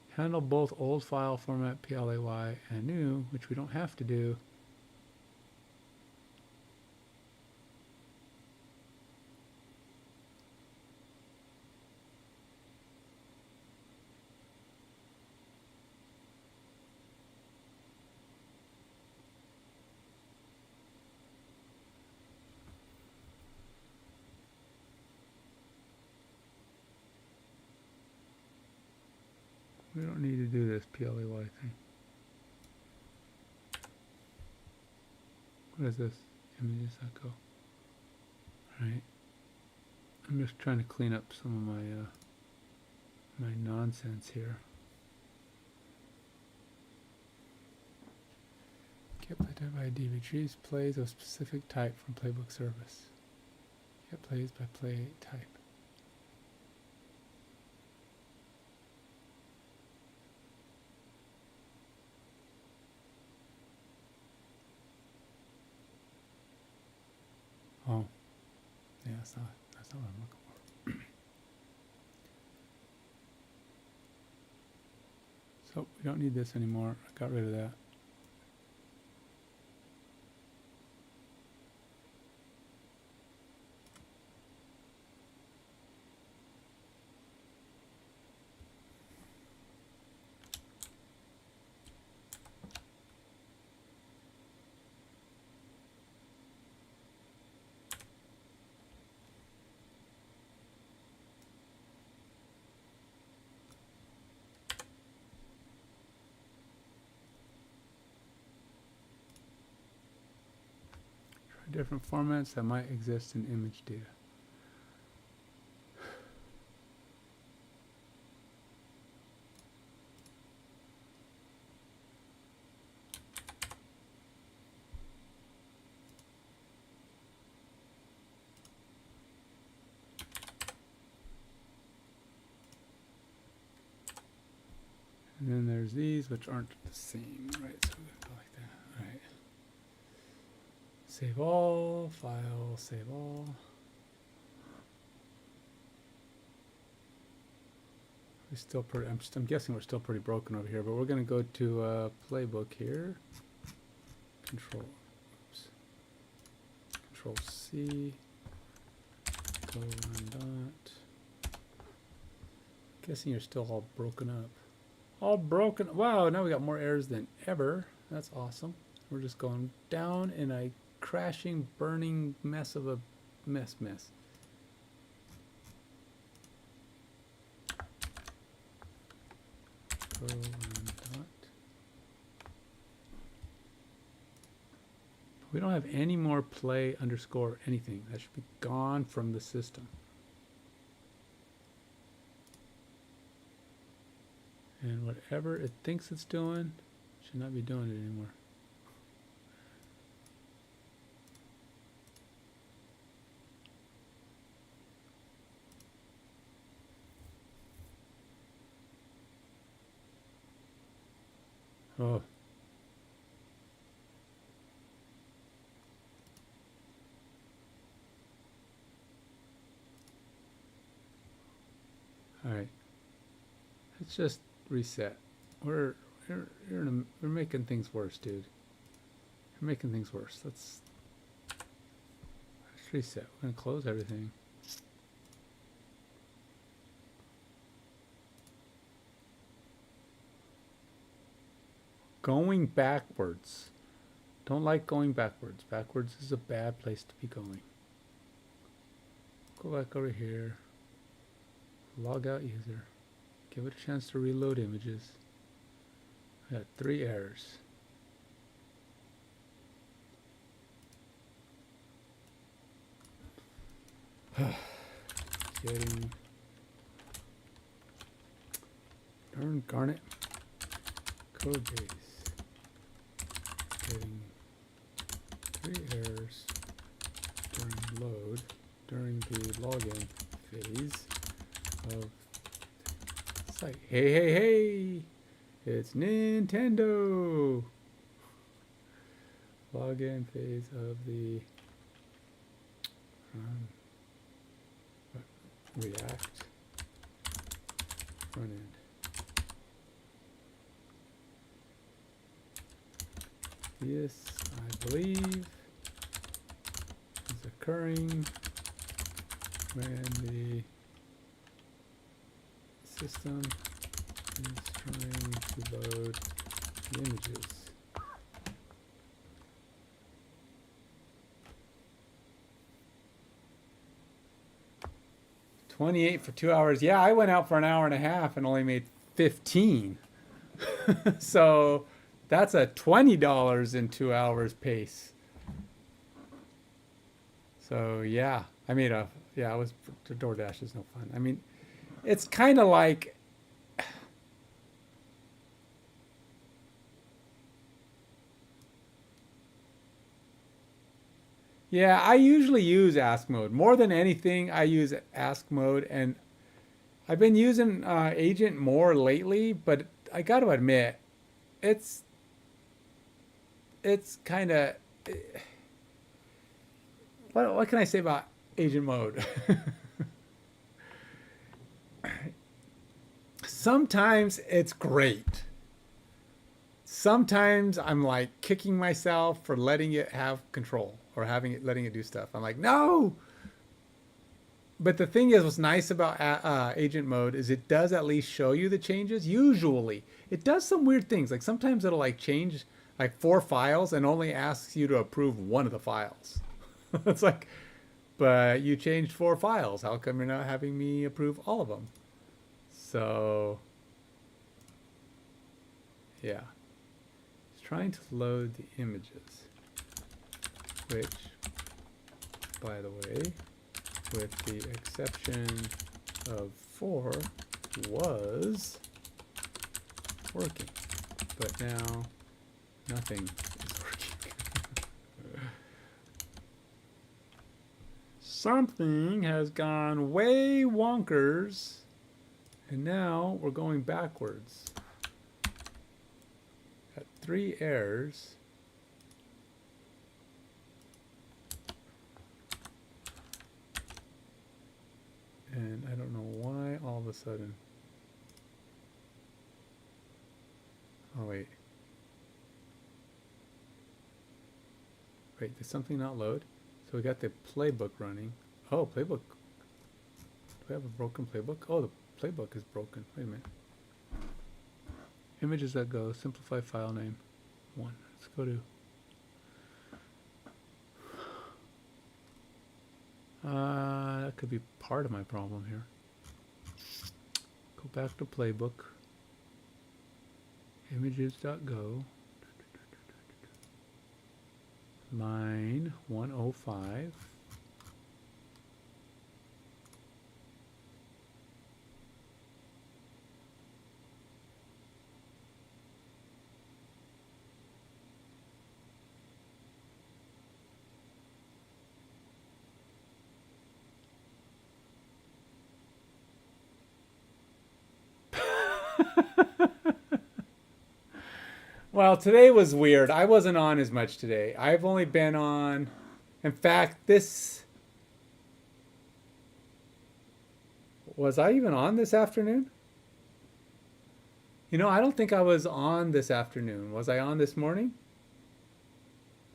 handle both old file format PLAY and new, which we don't have to do. We don't need to do this PLAY thing. What is this? Images echo. Alright. I'm just trying to clean up some of my nonsense here. Get play type ID retrieves plays of specific type from playbook service. Get plays by play type. Oh, yeah, that's not what I'm looking for. So we don't need this anymore. I got rid of that. Different formats that might exist in image data. And then there's these, which aren't the same, right? So we're gonna go like that. All right. Save all, file, save all. We're still pretty, I'm guessing we're still pretty broken over here, but we're going to go to playbook here. Control C. Go run dot. Guessing you're still all broken up. All broken. Wow, now we got more errors than ever. That's awesome. We're just going down in a crashing, burning mess of a mess. Go run dot. We don't have any more play underscore anything. That should be gone from the system. And whatever it thinks it's doing should not be doing it anymore. Oh. All right. Let's just reset. We're making things worse, dude. You're making things worse. Let's reset. We're gonna close everything. Going backwards. Don't like going backwards. Backwards is a bad place to be going. Go back over here. Log out user. Give it a chance to reload images. I got 3 errors. Getting darn garnet code base. Getting 3 errors during load during the login phase of site. Hey! It's Nintendo! Login phase of the React front end. This, I believe, is occurring when the system is trying to load the images. $28 for 2 hours. Yeah, I went out for an hour and a half and only made 15. So that's a $20 in 2 hours pace. So yeah, I made a, yeah, it was, DoorDash is no fun. I mean, it's kind of like, Yeah, I usually use ask mode. More than anything, I use ask mode, and I've been using agent more lately, but I got to admit, it's it's kind of what can I say about agent mode? Sometimes it's great. Sometimes I'm like kicking myself for letting it have control or letting it do stuff. I'm like, no. But the thing is, what's nice about agent mode is it does at least show you the changes. Usually, it does some weird things. Like sometimes it'll like change like 4 files and only asks you to approve one of the files. It's like, but you changed 4 files. How come you're not having me approve all of them? So, yeah. It's trying to load the images, which, by the way, with the exception of 4, was working. But now, nothing is working. Something has gone way wonkers, and now we're going backwards. Got 3 errors. And I don't know why all of a sudden. Oh, wait. Wait, did something not load? So we got the playbook running. Oh, playbook. Do we have a broken playbook? Oh, the playbook is broken. Wait a minute. Images that go. Simplify file name. 1. Let's go to. That could be part of my problem here. Go back to playbook. Images.go. Line 105. Well, today was weird. I wasn't on as much today. I've only been on. In fact, this. Was I even on this afternoon? You know, I don't think I was on this afternoon. Was I on this morning?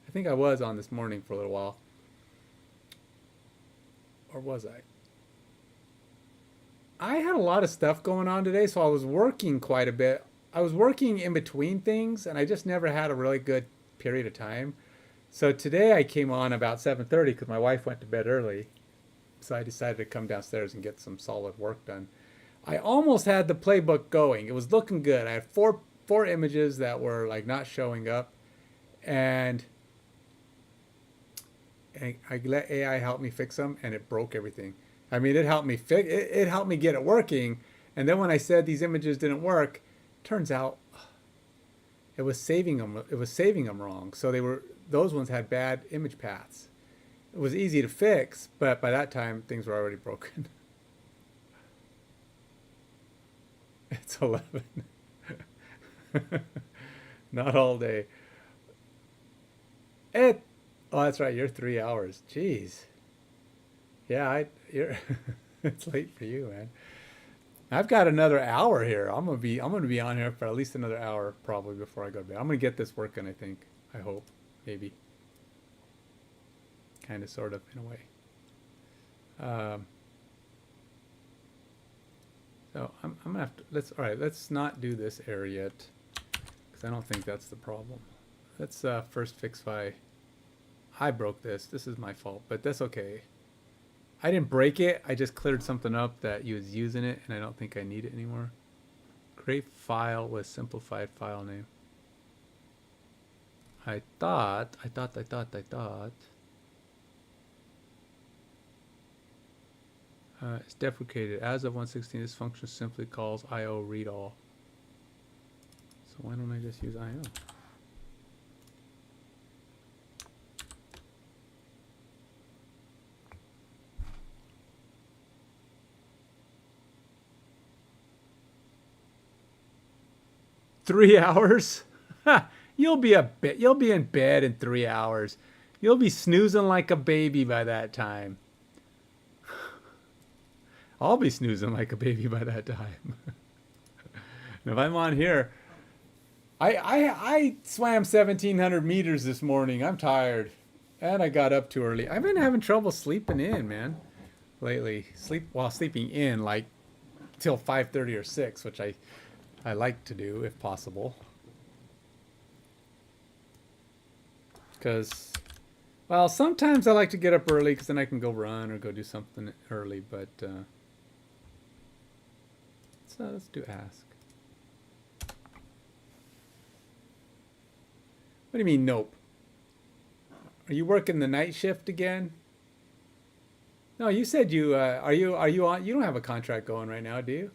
I think I was on this morning for a little while. Or was I? I had a lot of stuff going on today, so I was working quite a bit. I was working in between things, and I just never had a really good period of time. So today I came on about 7:30 because my wife went to bed early. So I decided to come downstairs and get some solid work done. I almost had the playbook going. It was looking good. I had four images that were like not showing up, and I let AI help me fix them, and it broke everything. I mean, it helped me it helped me get it working, and then when I said these images didn't work, turns out it was saving them. It was saving them wrong. So those ones had bad image paths. It was easy to fix, but by that time things were already broken. It's 11. Not all day. Oh, that's right. You're 3 hours. Jeez. Yeah, you're. It's late for you, man. I've got another hour here. I'm gonna be on here for at least another hour probably before I go to bed. I'm gonna get this working. I think. I hope. Maybe. Kind of, sort of, in a way. So I'm gonna have to. All right. Let's not do this error yet, because I don't think that's the problem. Let's first fix I broke this. This is my fault, but that's okay. I didn't break it. I just cleared something up that you was using it, and I don't think I need it anymore. Create file with simplified file name. I thought. It's deprecated. As of 116, this function simply calls IO read all. So why don't I just use IO? 3 hours? You'll be in bed in 3 hours. You'll be snoozing like a baby by that time. I'll be snoozing like a baby by that time. And if I'm on here, I swam 1,700 meters this morning. I'm tired. And I got up too early. I've been having trouble sleeping in, man, lately. Sleeping in, like, till 5:30 or 6, which I like to do if possible. Because, well, sometimes I like to get up early because then I can go run or go do something early. But let's do ask. What do you mean, nope? Are you working the night shift again? No, you said you are you on? You don't have a contract going right now, do you?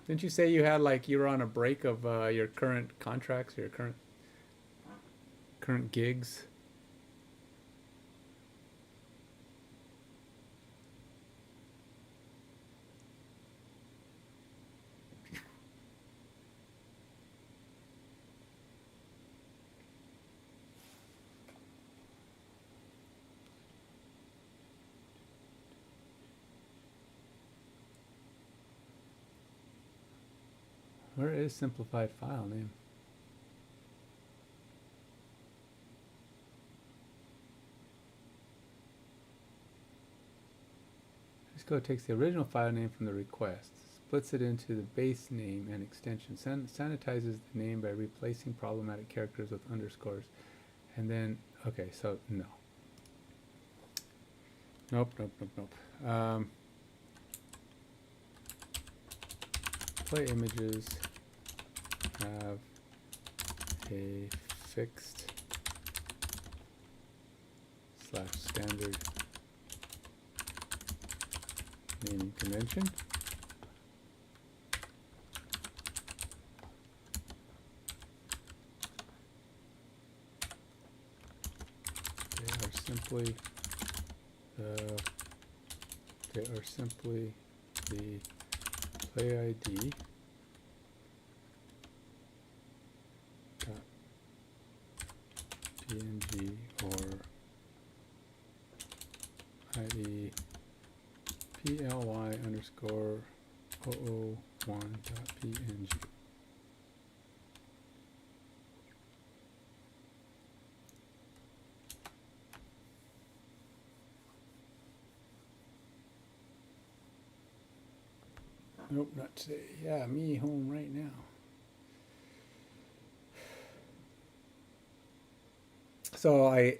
Didn't you say you had, like, you were on a break of your current contracts, your current gigs? Where is simplified file name? Xcode takes the original file name from the request, splits it into the base name and extension, sanitizes the name by replacing problematic characters with underscores, and then, okay, so no. Nope. Play images have a fixed / standard naming convention. They are simply the play ID .png or ID ply underscore 001.png. Nope, not today. Yeah, me home right now. So I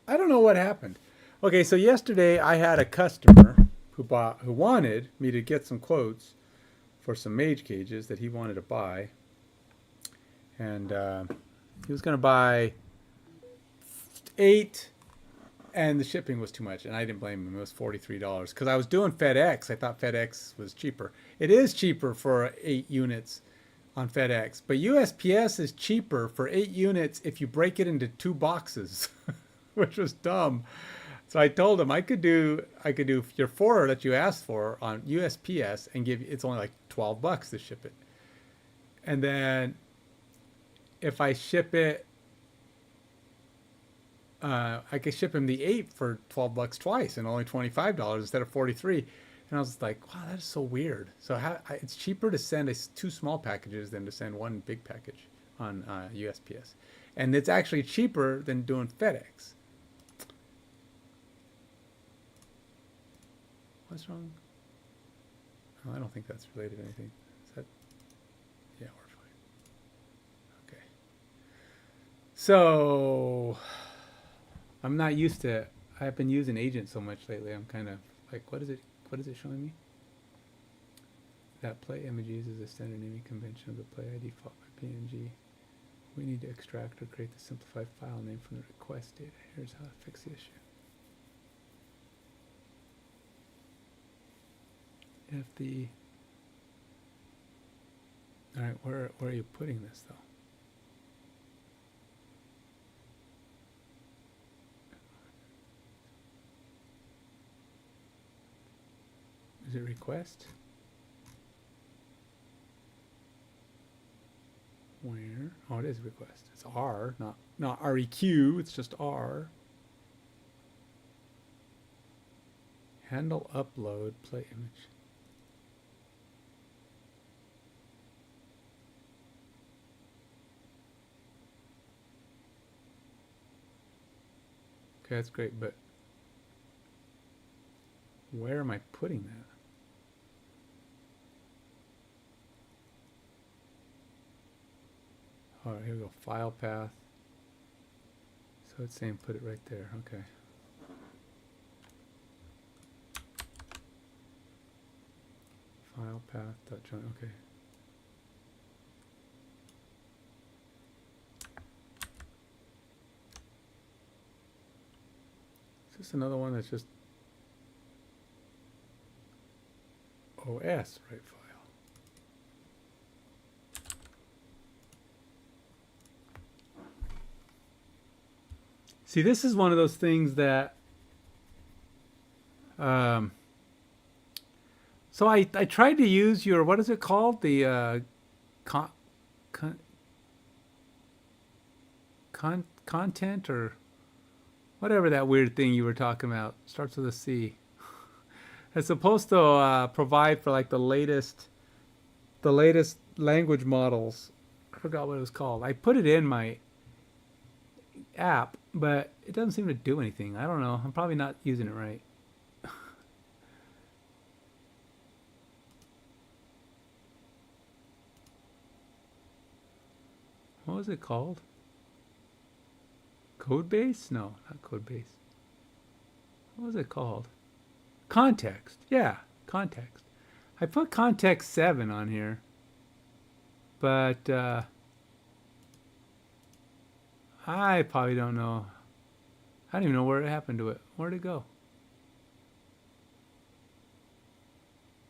don't know what happened. Okay, so yesterday I had a customer who wanted me to get some quotes for some mage cages that he wanted to buy, and he was going to buy 8, and the shipping was too much, and I didn't blame him. It was $43 because I was doing FedEx. I thought FedEx was cheaper. It is cheaper for 8 units on FedEx, but USPS is cheaper for 8 units if you break it into 2 boxes, which was dumb. So I told him I could do your 4 that you asked for on USPS and it's only like $12 to ship it. And then if I ship it, I could ship him the 8 for $12 twice and only $25 instead of $43. And I was like, wow, that is so weird. So it's cheaper to send 2 small packages than to send 1 big package on USPS. And it's actually cheaper than doing FedEx. What's wrong? Oh, I don't think that's related to anything. Is that? Yeah, we're fine. Okay. So I'm not used to. I've been using Agent so much lately. I'm kind of like, what is it showing me? That play image uses a standard naming convention of the play ID followed by PNG. We need to extract or create the simplified file name from the request data. Here's how to fix the issue. If the, all right, where are you putting this though? Is it request? Oh, it is request. It's R, not REQ. It's just R. Handle upload, play image. Okay, that's great, but where am I putting that? All right, here we go. File path. So it's saying put it right there. Okay. File path dot join. Okay. Is this another one that's just OS right file? See, this is one of those things that so I tried to use your, what is it called? The content or whatever that weird thing you were talking about. Starts with a C. It's supposed to provide for like the latest language models. I forgot what it was called. I put it in my app, but it doesn't seem to do anything. I don't know. I'm probably not using it right. What was it called? Codebase? No, not Codebase. What was it called? Context. Yeah, context. I put context 7 on here, but I probably don't know. I don't even know where it happened to it. Where'd it go?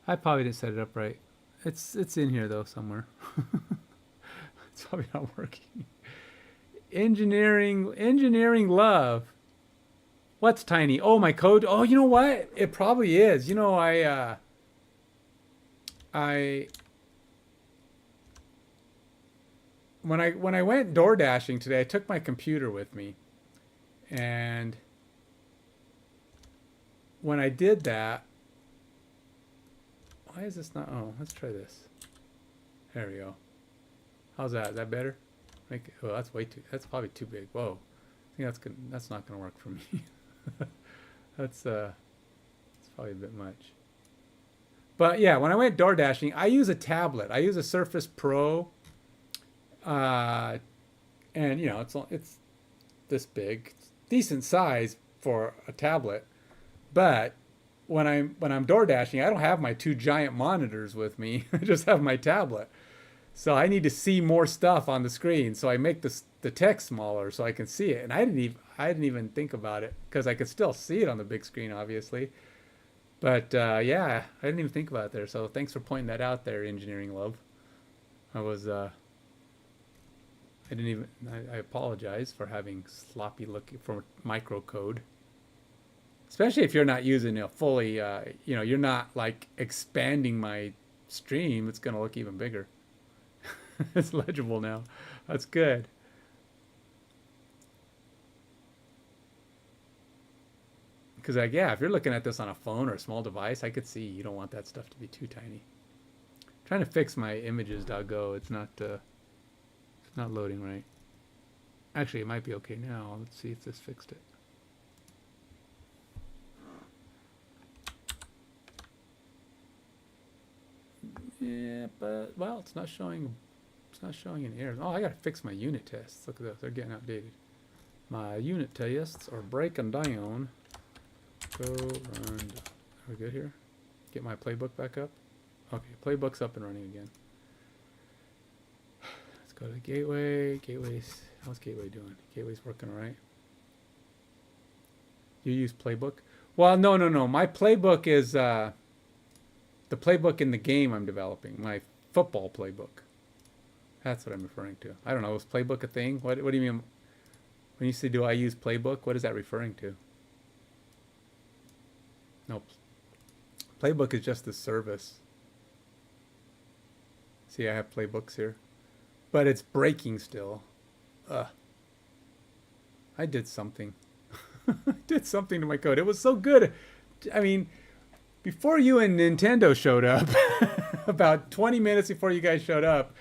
I probably didn't set it up right. It's in here though somewhere. It's probably not working. Engineering love. What's tiny? Oh, my code. Oh, you know what? It probably is. You know, when I went door dashing today, I took my computer with me, and when I did that, why is this not? Oh, let's try this. There we go. How's that? Is that better? Make it, oh, that's way too. That's probably too big. Whoa, I think that's good. That's not gonna work for me. That's probably a bit much. But yeah, when I went door dashing, I use a tablet. I use a Surface Pro. And you know, it's this big, it's decent size for a tablet. But when I'm door dashing, I don't have my two giant monitors with me. I just have my tablet. So I need to see more stuff on the screen. So I make the text smaller so I can see it. And I didn't even think about it because I could still see it on the big screen, obviously. But yeah, I didn't even think about it there. So thanks for pointing that out there, engineering love. I apologize for having sloppy looking for microcode. Especially if you're not using it fully, you know, you're not like expanding my stream. It's going to look even bigger. It's legible now. That's good. Because like, yeah, if you're looking at this on a phone or a small device, I could see you don't want that stuff to be too tiny. I'm trying to fix my images.go. It's not loading right. Actually, it might be okay now. Let's see if this fixed it. Yeah, but well, it's not showing. It's not showing any errors. Oh, I gotta fix my unit tests. Look at those; they're getting outdated. My unit tests are breaking down. Go run. Are we good here? Get my playbook back up. Okay, playbook's up and running again. Let's go to gateway. Gateway's, how's gateway doing? Gateway's working all right. You use playbook? Well, no. My playbook is the playbook in the game I'm developing. My football playbook. That's what I'm referring to. I don't know. Is playbook a thing? What do you mean when you say do I use playbook? What is that referring to? No. Playbook is just the service. See, I have playbooks here. but it's breaking still. Uh, I did something. I did something to my code. It was so good. I mean, before you and Nintendo showed up, about 20 minutes before you guys showed up,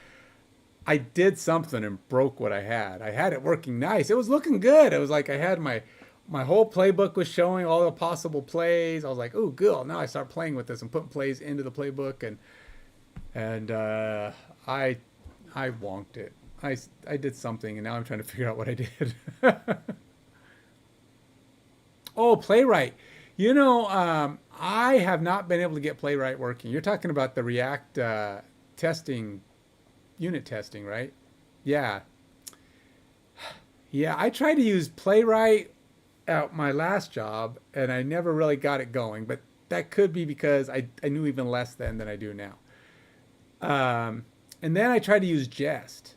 I did something and broke what I had. I had it working nice. It was looking good. It was like I had my whole playbook was showing all the possible plays. I was like, "Oh, good. Now I start playing with this and putting plays into the playbook." And I wonked it. I did something, and now I'm trying to figure out what I did. Oh, Playwright. I have not been able to get Playwright working. You're talking about the React testing, unit testing, right? Yeah. Yeah, I tried to use Playwright at my last job, and I never really got it going. But that could be because I knew even less then than I do now. And then I tried to use Jest.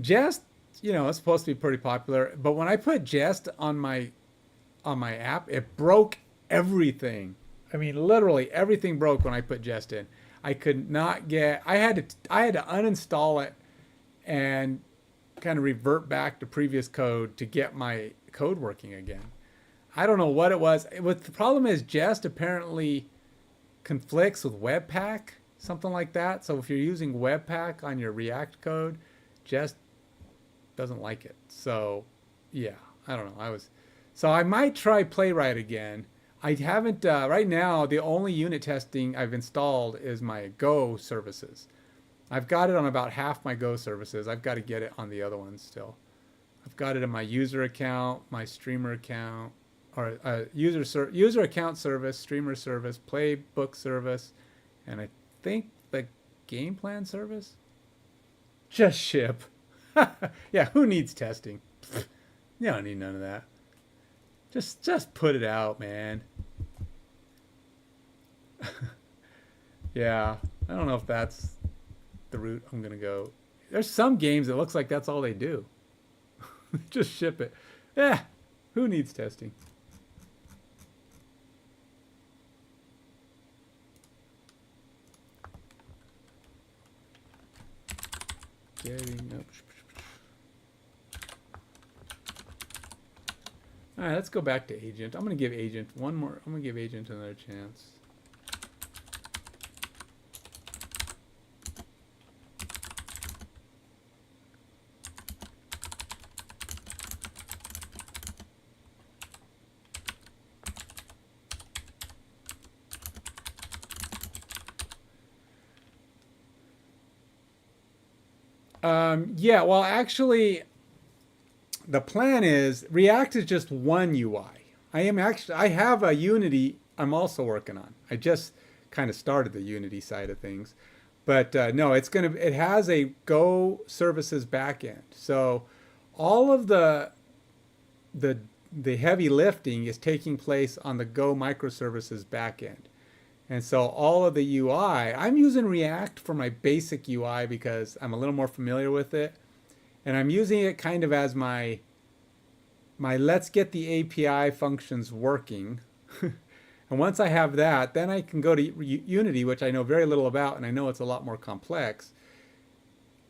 Jest, it's supposed to be pretty popular, but when I put Jest on my app, it broke everything. I mean, literally everything broke when I put Jest in. I could not get. I had to uninstall it and kind of revert back to previous code to get my code working again. I don't know what it was. What the problem is, Jest apparently conflicts with Webpack, something like that. So if you're using Webpack on your React code, Jest doesn't like it. So yeah, I don't know. So I might try Playwright again. I haven't, right now, the only unit testing I've installed is my Go services. I've got it on about half my Go services. I've got to get it on the other ones still. I've got it in my user account, my streamer account, or user account service, streamer service, playbook service, and I think the game plan service. Just ship. Yeah, who needs testing? You don't need none of that. Just put it out, man. Yeah, I don't know if that's the route I'm gonna go. There's some games that looks like that's all they do. Just ship it. Yeah, who needs testing? Getting up. All right, let's go back to Agent. I'm going to give Agent one more. I'm going to give Agent another chance. Yeah, well, actually, the plan is React is just one UI. I have a Unity I'm also working on. I just kind of started the Unity side of things, but no, it has a Go services backend. So all of the the heavy lifting is taking place on the Go microservices backend. And so all of the UI, I'm using React for my basic UI because I'm a little more familiar with it. And I'm using it kind of as my let's get the API functions working. And once I have that, then I can go to Unity, which I know very little about, and I know it's a lot more complex.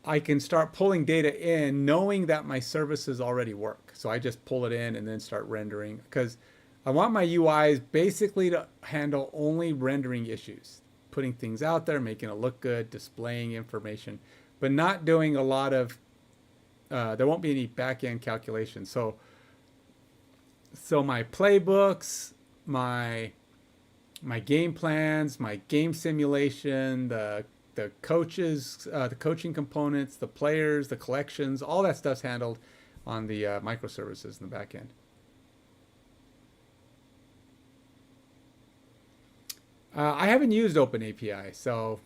I can start pulling data in knowing that my services already work. So I just pull it in and then start rendering, because I want my UIs basically to handle only rendering issues, putting things out there, making it look good, displaying information, but not doing a lot of, there won't be any back-end calculations. So my playbooks, my game plans, my game simulation, the coaches, the coaching components, the players, the collections, all that stuff's handled on the microservices in the back end. I haven't used OpenAPI, so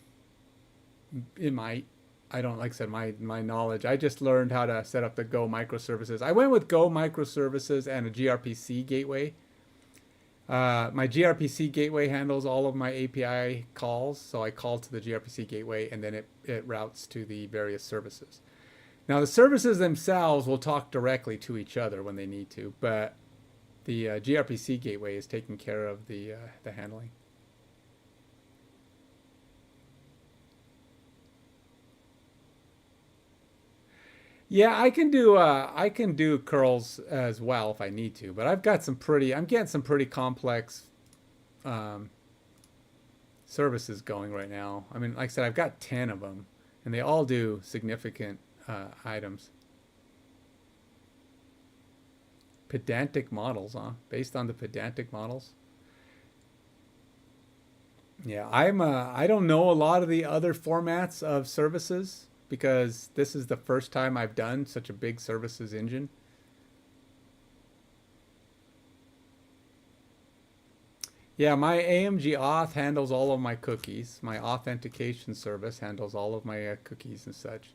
it might. I don't, like I said, my knowledge. I just learned how to set up the Go microservices. I went with Go microservices and a gRPC gateway. My gRPC gateway handles all of my API calls, so I call to the gRPC gateway, and then it routes to the various services. Now, the services themselves will talk directly to each other when they need to, but the gRPC gateway is taking care of the handling. Yeah, I can do curls as well if I need to, but I'm getting some pretty complex um, services going right now. I mean, like I said, I've got 10 of them, and they all do significant items. Pedantic models, huh? Based on the pedantic models. Yeah, I don't know a lot of the other formats of services because this is the first time I've done such a big services engine. Yeah, my AMG auth handles all of my cookies. My authentication service handles all of my cookies and such,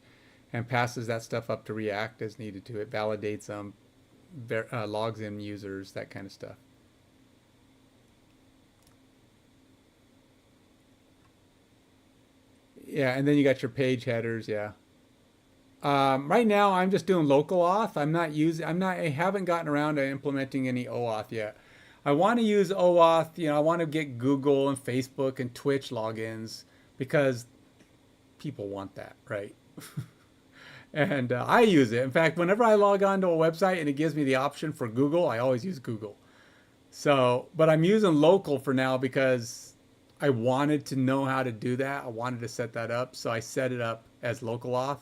and passes that stuff up to React as needed to. It validates them, logs in users, that kind of stuff. Yeah, and then you got your page headers. Yeah. Right now, I'm just doing local auth. I haven't gotten around to implementing any OAuth yet. I want to use OAuth. I want to get Google and Facebook and Twitch logins because people want that, right? And I use it. In fact, whenever I log on to a website and it gives me the option for Google, I always use Google. So, but I'm using local for now because I wanted to know how to do that. I wanted to set that up, so I set it up as local auth.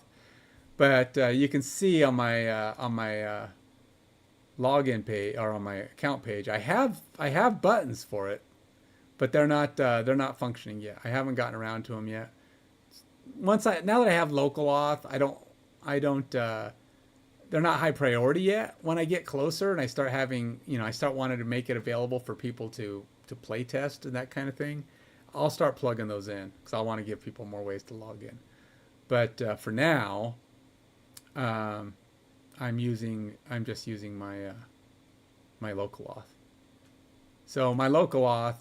But you can see on my login page or on my account page, I have buttons for it, but they're not functioning yet. I haven't gotten around to them yet. Now that I have local auth, I don't they're not high priority yet. When I get closer and I start having, I start wanting to make it available for people to play test and that kind of thing, I'll start plugging those in because I want to give people more ways to log in. But for now, um, I'm just using my local auth. So my local auth.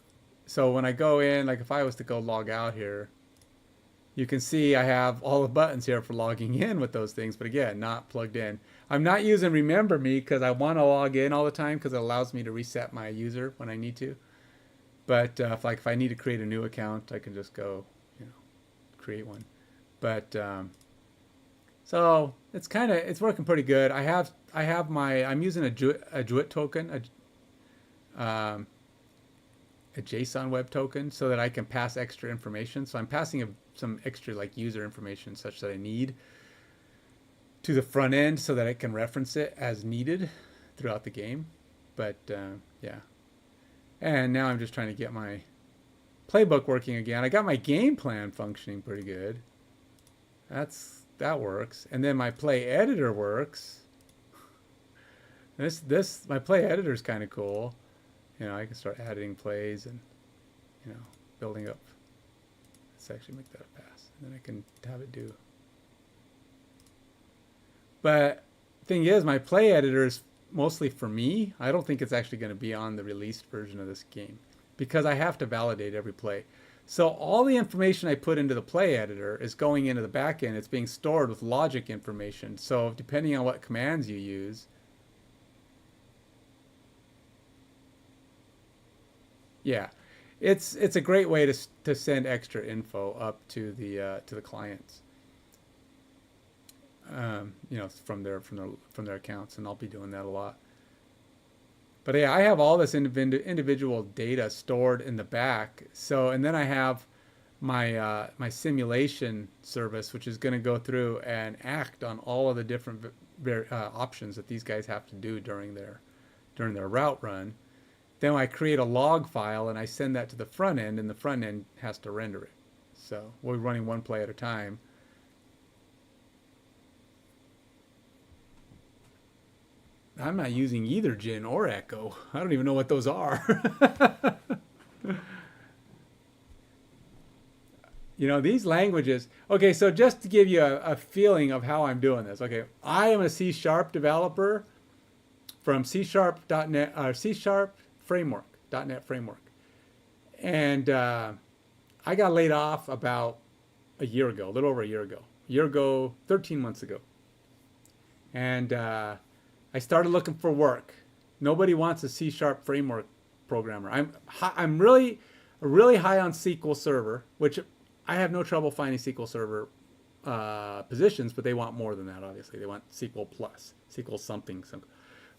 So when I go in, like if I was to go log out here, you can see I have all the buttons here for logging in with those things, but again, not plugged in. I'm not using Remember Me because I want to log in all the time because it allows me to reset my user when I need to. But if I need to create a new account, I can just go, create one. But so it's working pretty good. I'm using a JWT token, um, a JSON web token, so that I can pass extra information. So I'm passing some extra like user information such that I need to the front end so that I can reference it as needed throughout the game. But yeah, and now I'm just trying to get my playbook working again. I got my game plan functioning pretty good. That works, and then my play editor works. My play editor is kind of cool. I can start adding plays and building up. Let's actually make that a pass, and then I can have it do. But thing is, my play editor is mostly for me. I don't think it's actually going to be on the released version of this game because I have to validate every play. So all the information I put into the play editor is going into the back end. It's being stored with logic information. So depending on what commands you use, yeah, it's a great way to send extra info up to the clients, from their accounts, and I'll be doing that a lot. But yeah, I have all this individual data stored in the back. So, and then I have my simulation service, which is going to go through and act on all of the different options that these guys have to do during their route run. Then I create a log file and I send that to the front end, and the front end has to render it. So we're running one play at a time. I'm not using either Jin or Echo. I don't even know what those are. These languages. Okay, so just to give you a feeling of how I'm doing this. Okay, I am a C# developer from C# .NET, C# framework, .NET framework. And I got laid off about a year ago, a little over a year ago, 13 months ago. And I started looking for work. Nobody wants a C# framework programmer. I'm really high on SQL Server, which I have no trouble finding SQL Server positions, but they want more than that. Obviously, they want SQL plus, SQL something.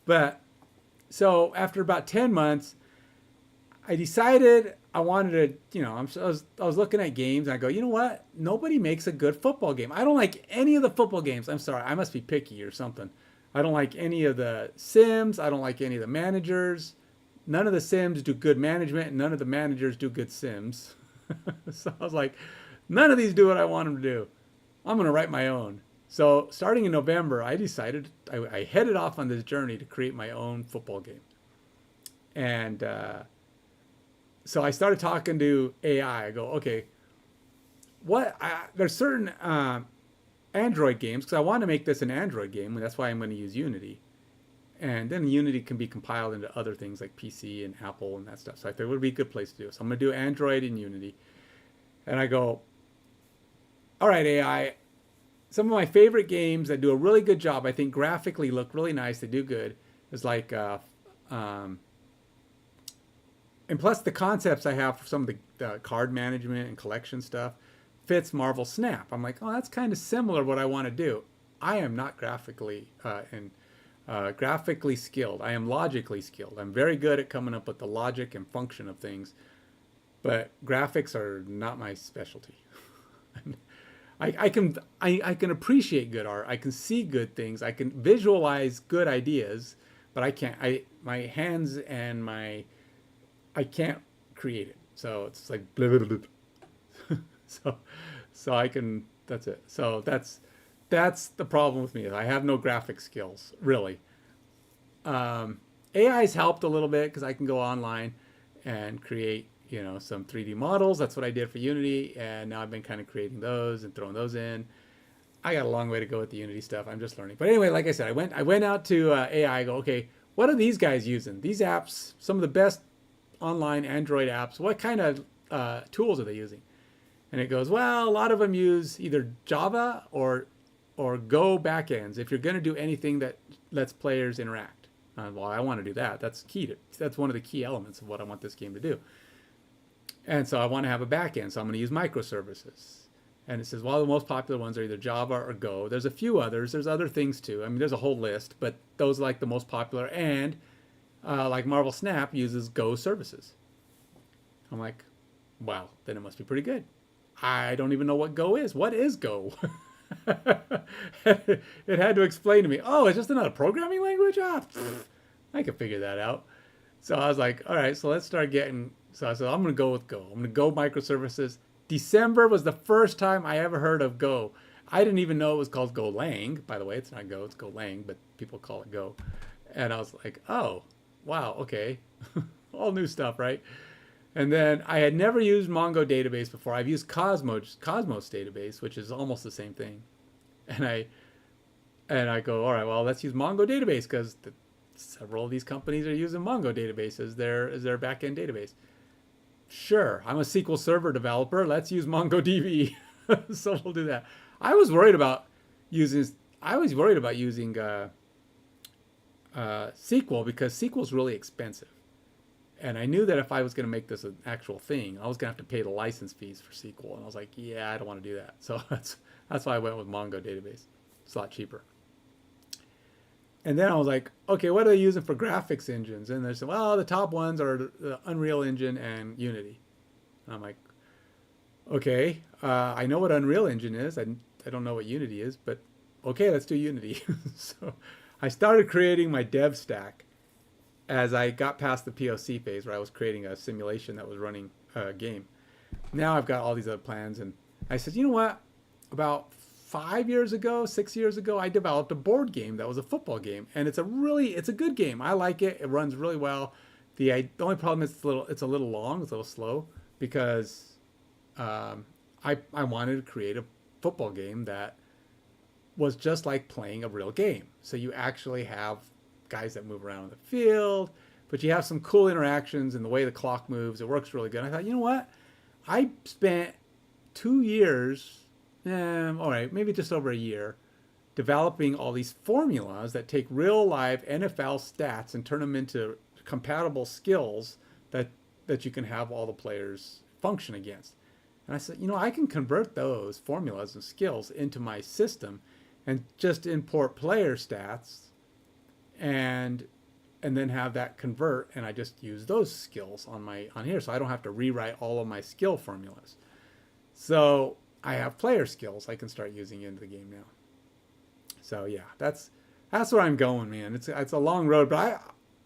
But so after about 10 months, I decided I wanted to, I was looking at games and I go, you know what? Nobody makes a good football game. I don't like any of the football games. I'm sorry, I must be picky or something. I don't like any of the Sims. I don't like any of the managers. None of the Sims do good management, and none of the managers do good Sims. So I was like, none of these do what I want them to do. I'm going to write my own. So starting in November, I decided, I headed off on this journey to create my own football game. And so I started talking to AI. I go, okay, there's certain Android games, because I want to make this an Android game, and that's why I'm going to use Unity. And then Unity can be compiled into other things like PC and Apple and that stuff. So I thought it would be a good place to do it. So I'm going to do Android and Unity. And I go, all right, AI, some of my favorite games that do a really good job, I think graphically look really nice, they do good, is like, and plus the concepts I have for some of the card management and collection stuff fits Marvel Snap. I'm like, oh, that's kind of similar what I want to do. I am not graphically graphically skilled. I am logically skilled. I'm very good at coming up with the logic and function of things, but graphics are not my specialty. I can appreciate good art. I can see good things. I can visualize good ideas, but I can't. My hands and I can't create it. So it's like blah, blah, blah, blah. so I can. That's it. So that's the problem with me. I have no graphic skills really. AI's helped a little bit because I can go online and create some 3D models. That's what I did for Unity, and now I've been kind of creating those and throwing those in. I got a long way to go with the Unity stuff. I'm just learning. But anyway, like I said, I went out to AI. I go, okay, what are these guys using? These apps, some of the best online Android apps. What kind of tools are they using? And it goes, well, a lot of them use either Java or Go backends if you're going to do anything that lets players interact. Well, I want to do that. That's one of the key elements of what I want this game to do. And so I want to have a backend, so I'm going to use microservices. And it says, well, the most popular ones are either Java or Go. There's a few others. There's other things too. I mean, there's a whole list, but those are like the most popular. And like Marvel Snap uses Go services. I'm like, wow, then it must be pretty good. I don't even know what Go is. What is Go? It had to explain to me, oh, it's just another programming language? I could figure that out. So I was like, all right, so let's start getting... So I said, I'm going to go with Go. I'm going to go microservices. December was the first time I ever heard of Go. I didn't even know it was called Golang. By the way, it's not Go, it's Golang, but people call it Go. And I was like, oh, wow, okay. All new stuff, right? And then I had never used Mongo database before. I've used Cosmos database, which is almost the same thing. And I go, all right, well, let's use Mongo database because several of these companies are using Mongo database as their backend database. Sure, I'm a SQL Server developer. Let's use MongoDB. So we'll do that. I was worried about using SQL because SQL is really expensive. And I knew that if I was going to make this an actual thing, I was going to have to pay the license fees for SQL. And I was like, yeah, I don't want to do that. So that's why I went with Mongo database. It's a lot cheaper. And then I was like, okay, what are they using for graphics engines? And they said, well, the top ones are the Unreal Engine and Unity. And I'm like, okay, I know what Unreal Engine is. I don't know what Unity is, but okay, let's do Unity. So I started creating my dev stack as I got past the POC phase where I was creating a simulation that was running a game. Now I've got all these other plans, and I said, you know what? About 6 years ago, I developed a board game that was a football game, and it's a good game. I like it. It runs really well. The only problem is it's a little long, it's a little slow because I wanted to create a football game that was just like playing a real game. So you actually have guys that move around the field, but you have some cool interactions and the way the clock moves. It works really good. And I thought, you know what? I spent 2 years, all right, maybe just over a year, developing all these formulas that take real live NFL stats and turn them into compatible skills that you can have all the players function against. And I said, you know, I can convert those formulas and skills into my system and just import player stats and then have that convert, and I just use those skills on here, so I don't have to rewrite all of my skill formulas. So I have player skills I can start using into the game now. So yeah, that's where I'm going, man. It's a long road, but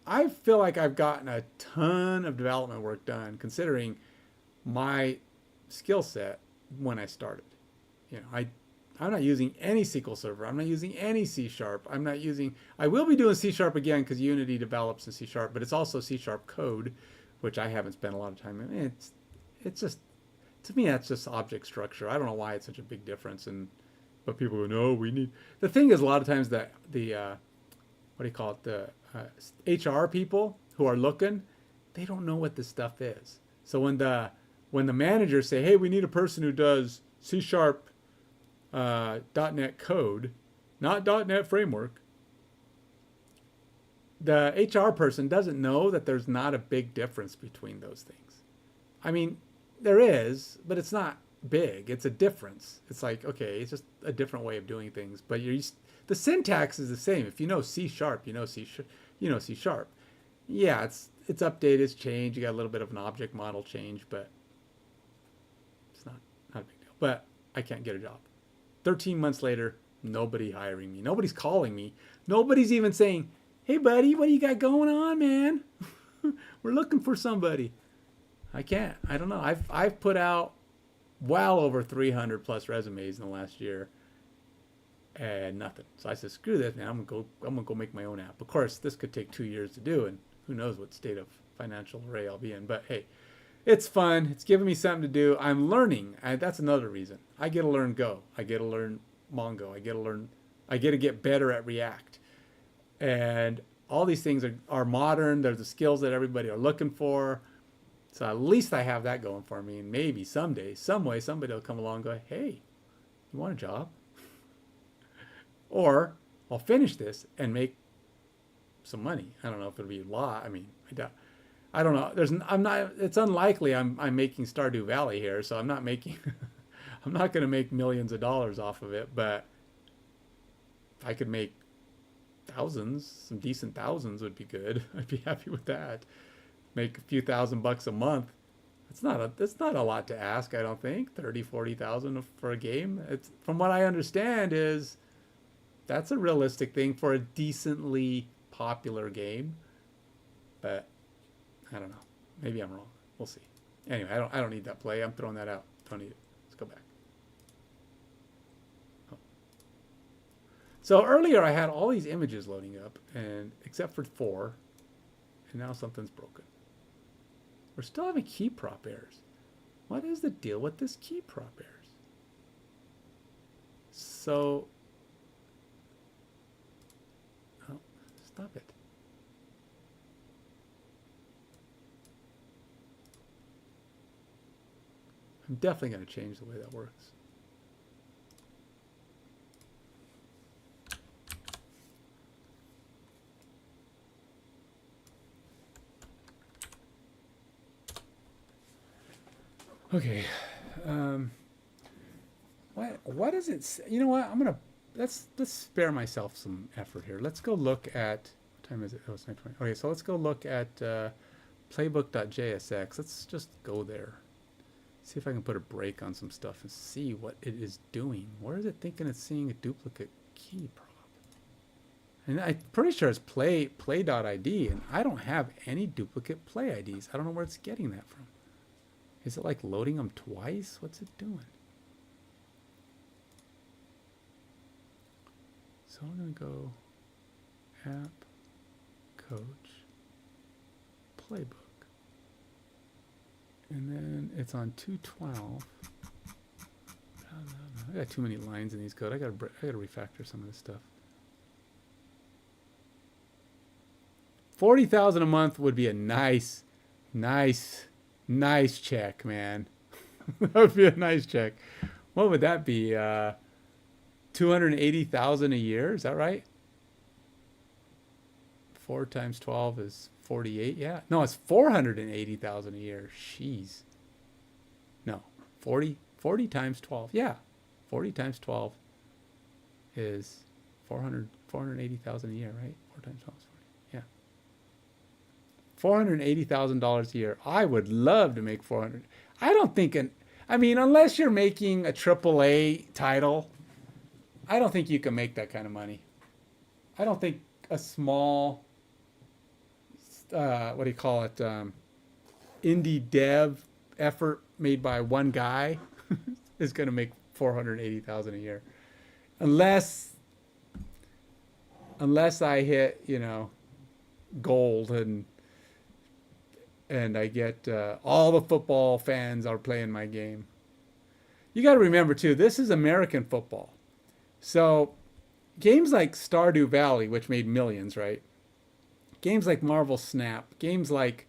I feel like I've gotten a ton of development work done considering my skill set when I started. You know, I'm not using any SQL Server. I'm not using any C Sharp. I will be doing C Sharp again because Unity develops in C Sharp, but it's also C Sharp code, which I haven't spent a lot of time in. It's just, to me, that's just object structure. I don't know why it's such a big difference. But people go, no, we need. The thing is, a lot of times that what do you call it? The HR people who are looking, they don't know what this stuff is. So when the managers say, hey, we need a person who does C Sharp .NET code, not .NET framework, the HR person doesn't know that there's not a big difference between those things. I mean, there is, but it's not big. It's a difference. It's like, okay, it's just a different way of doing things, but the syntax is the same. If you know C Sharp, you know C Sharp. Yeah, it's updated, it's changed. You got a little bit of an object model change, but it's not a big deal. But I can't get a job. 13 months later, nobody hiring me. Nobody's calling me. Nobody's even saying, hey, buddy, what do you got going on, man? We're looking for somebody. I can't. I don't know. I've put out well over 300 plus resumes in the last year and nothing. So I said, screw this, man. I'm gonna go make my own app. Of course, this could take 2 years to do, and who knows what state of financial array I'll be in. But hey, it's fun. It's giving me something to do. I'm learning. That's another reason. I get to learn Go. I get to learn Mongo. I get to get better at React. And all these things are modern. They're the skills that everybody are looking for. So at least I have that going for me. And maybe someday, some way, somebody will come along and go, hey, you want a job? Or I'll finish this and make some money. I don't know if it'll be a lot. I mean, I don't know. It's unlikely I'm making Stardew Valley here, so I'm not making, I'm not going to make millions of dollars off of it, but if I could make thousands, some decent thousands would be good. I'd be happy with that. Make a few $1,000 a month. That's not a lot to ask, I don't think. 30, 40,000 for a game. It's, from what I understand, is that's a realistic thing for a decently popular game. But I don't know. Maybe I'm wrong. We'll see. Anyway, I don't need that play. I'm throwing that out. Don't need it. Let's go back. Oh. So earlier I had all these images loading up, and except for 4, and now something's broken. We're still having key prop errors. What is the deal with this key prop errors? So, oh, stop it. I'm definitely going to change the way that works. Okay. What does it say? You know what? Let's spare myself some effort here. Let's go look at, what time is it? Oh, it's 9:20. Okay, so let's go look at playbook.jsx. Let's just go there. See if I can put a break on some stuff and see what it is doing. Where is it thinking it's seeing a duplicate key prop? And I'm pretty sure it's play.id, and I don't have any duplicate play IDs. I don't know where it's getting that from. Is it like loading them twice? What's it doing? So I'm going to go app, coach, playbook. And then it's on 212. I got too many lines in these code. I got to refactor some of this stuff. 40,000 a month would be a nice check, man. That would be a nice check. What would that be? 280,000 a year, is that right? 4 times 12 is 48. Yeah. No, it's 480,000 a year. Jeez. No. 40 times 12. Yeah. 40 times 12 is 480,000 a year, right? 4 times 12 is 40. Yeah. $480,000 a year. I would love to make 400. I don't think I mean, unless you're making a AAA title, I don't think you can make that kind of money. I don't think a small, what do you call it, indie dev effort made by one guy is going to make 480,000 a year, unless I hit, gold and I get all the football fans are playing my game. You got to remember too, this is American football, so games like Stardew Valley, which made millions, right? Games like Marvel Snap, games like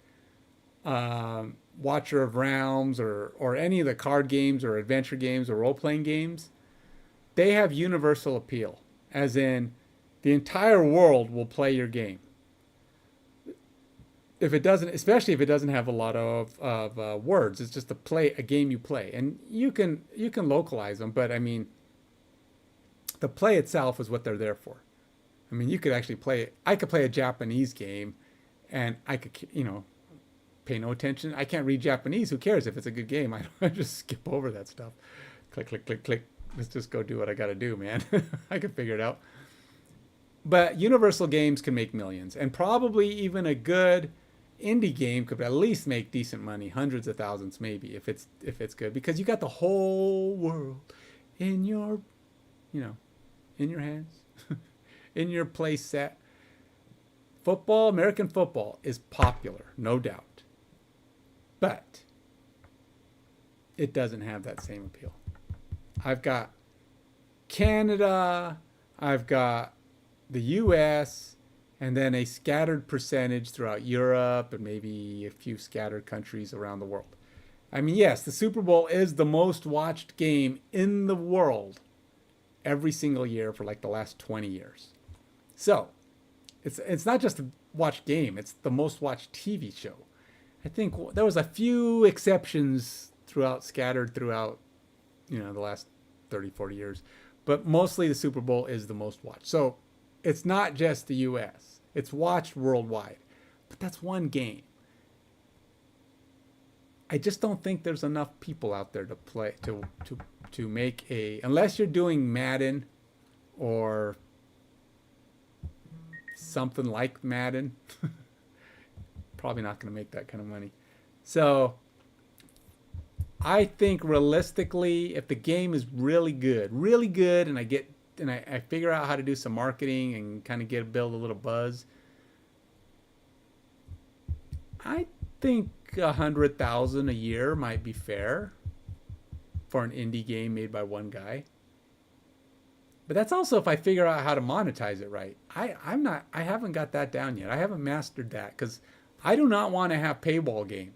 Watcher of Realms, or any of the card games or adventure games or role-playing games, they have universal appeal, as in the entire world will play your game. If it doesn't, especially if it doesn't have a lot of words, it's just a game you play, and you can localize them, but I mean, the play itself is what they're there for. I mean, you could actually play. I could play a Japanese game, and I could, pay no attention. I can't read Japanese. Who cares if it's a good game? I just skip over that stuff. Click, click, click, click. Let's just go do what I got to do, man. I can figure it out. But universal games can make millions, and probably even a good indie game could at least make decent money, hundreds of thousands maybe, if it's good, because you got the whole world in your, in your hands, in your play set. Football, American football, is popular, no doubt, but it doesn't have that same appeal. I've got Canada, I've got the US, and then a scattered percentage throughout Europe and maybe a few scattered countries around the world. I mean, yes, the Super Bowl is the most watched game in the world every single year for like the last 20 years. So it's not just a watched game, it's the most watched TV show. I think there was a few exceptions scattered throughout, the last 30, 40 years, but mostly the Super Bowl is the most watched. So it's not just the US, it's watched worldwide, but that's one game. I just don't think there's enough people out there to play, to make unless you're doing Madden or something like Madden, probably not going to make that kind of money. So I think realistically, if the game is really good, and I figure out how to do some marketing and kind of build a little buzz, I think 100,000 a year might be fair for an indie game made by one guy. But that's also if I figure out how to monetize it right. I haven't got that down yet. I haven't mastered that, because I do not want to have paywall game,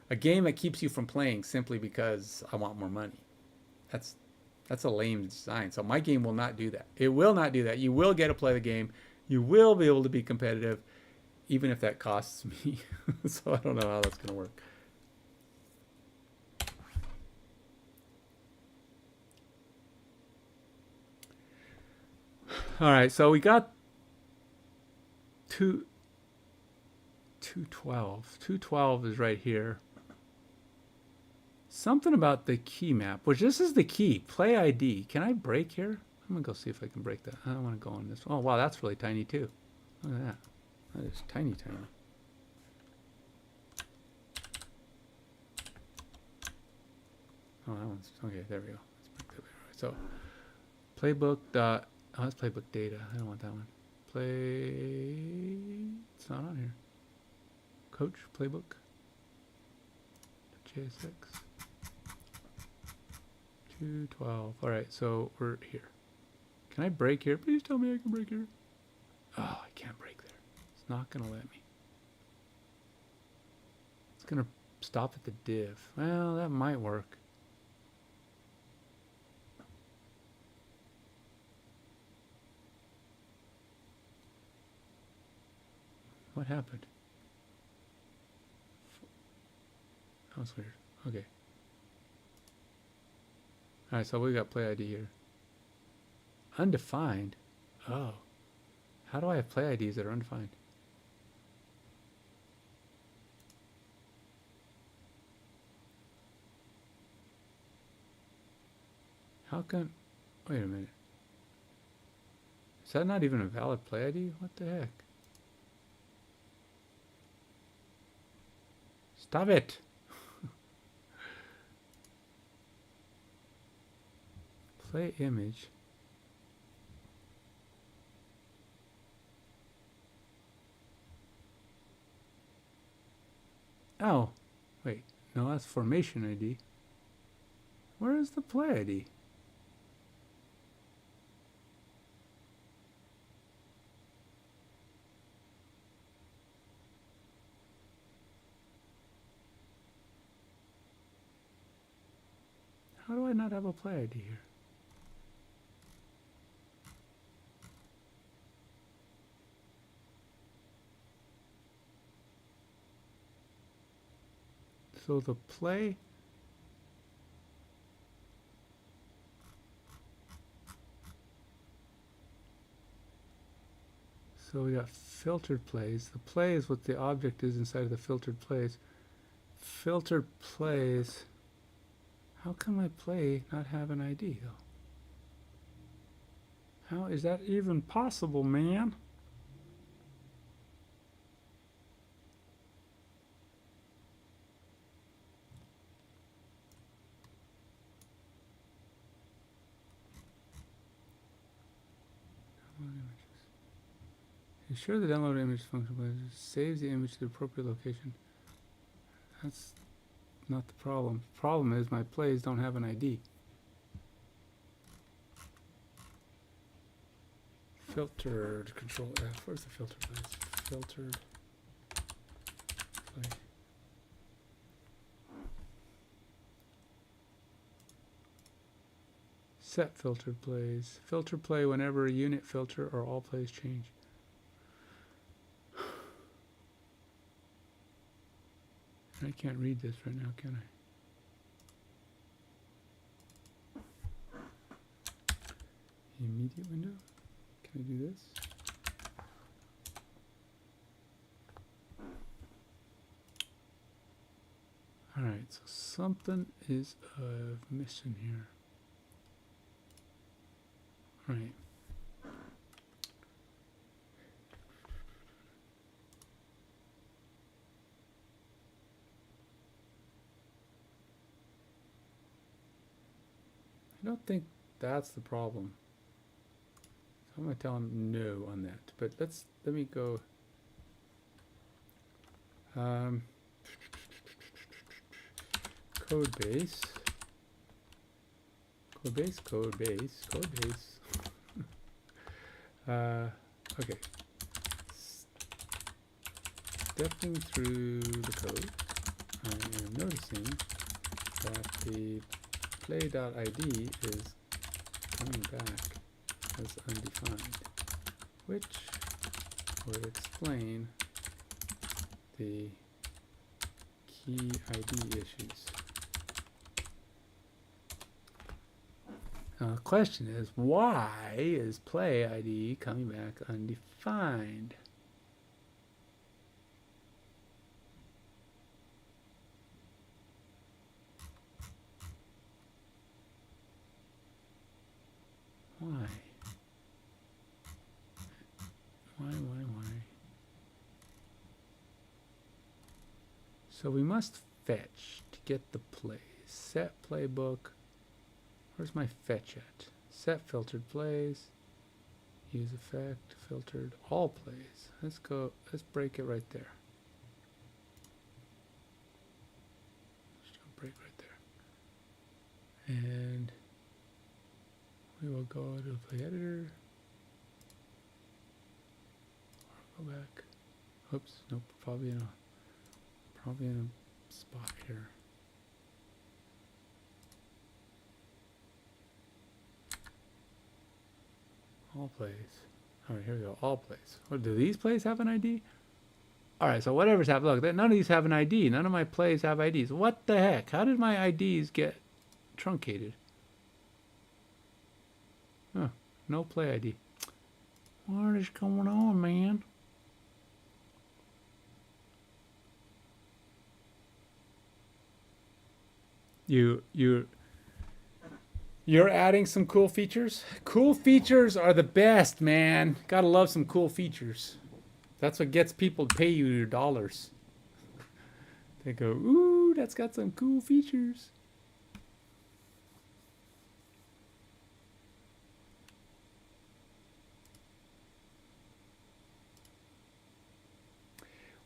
a game that keeps you from playing simply because I want more money. That's a lame design. So my game will not do that. It will not do that. You will get to play the game. You will be able to be competitive, even if that costs me. So I don't know how that's going to work. All right, so we got 212. 212 is right here. Something about the key map, which this is the key. Play ID. Can I break here? I'm going to go see if I can break that. I don't want to go on this. Oh, wow, that's really tiny too. Look at that. That is tiny, tiny. Oh, that one's... Okay, there we go. Let's break that. So, playbook dot... Oh, that's playbook data. I don't want that one. It's not on here. Coach, playbook. JSX. 212. All right, so we're here. Can I break here? Please tell me I can break here. Oh, I can't break there. It's not going to let me. It's going to stop at the div. Well, that might work. What happened? That was weird. Okay. All right, so we got play ID here. Undefined. Oh. How do I have play IDs that are undefined? How come? Wait a minute. Is that not even a valid play ID? What the heck? Stop it! Play image. Oh, wait. No, that's formation ID. Where is the play ID? How do I not have a play ID here? So the play. So we got filtered plays. The play is what the object is inside of the filtered plays. Filtered plays. How can my play not have an ID though? How is that even possible, man? You sure the download image function saves the image to the appropriate location? That's not the problem. The problem is my plays don't have an ID. Filtered control F. Where's the filter plays? Filtered play. Set filtered plays. Filter play whenever a unit filter or all plays change. I can't read this right now, can I? Immediate window. Can I do this? All right, so something is missing here. All right. I don't think that's the problem. So I'm going to tell him no on that. But let me go. Code base. Okay. Stepping through the code, I am noticing that the play.id is coming back as undefined, which would explain the key ID issues. Now the question is, why is play ID coming back undefined? Why? So we must fetch to get the plays. Set playbook. Where's my fetch at? Set filtered plays. Use effect, filtered, all plays. Let's go, let's break it right there. Just gonna break right there. And we will go to the play editor. Or go back. Oops, nope, probably in a spot here. All plays. All right, here we go. All plays. What, do these plays have an ID? All right, so whatever's happened. Look, none of these have an ID. None of my plays have IDs. What the heck? How did my IDs get truncated? Huh. No play ID. What is going on, man? You're adding some cool features? Cool features are the best, man. Gotta love some cool features. That's what gets people to pay you your dollars. They go, ooh, that's got some cool features.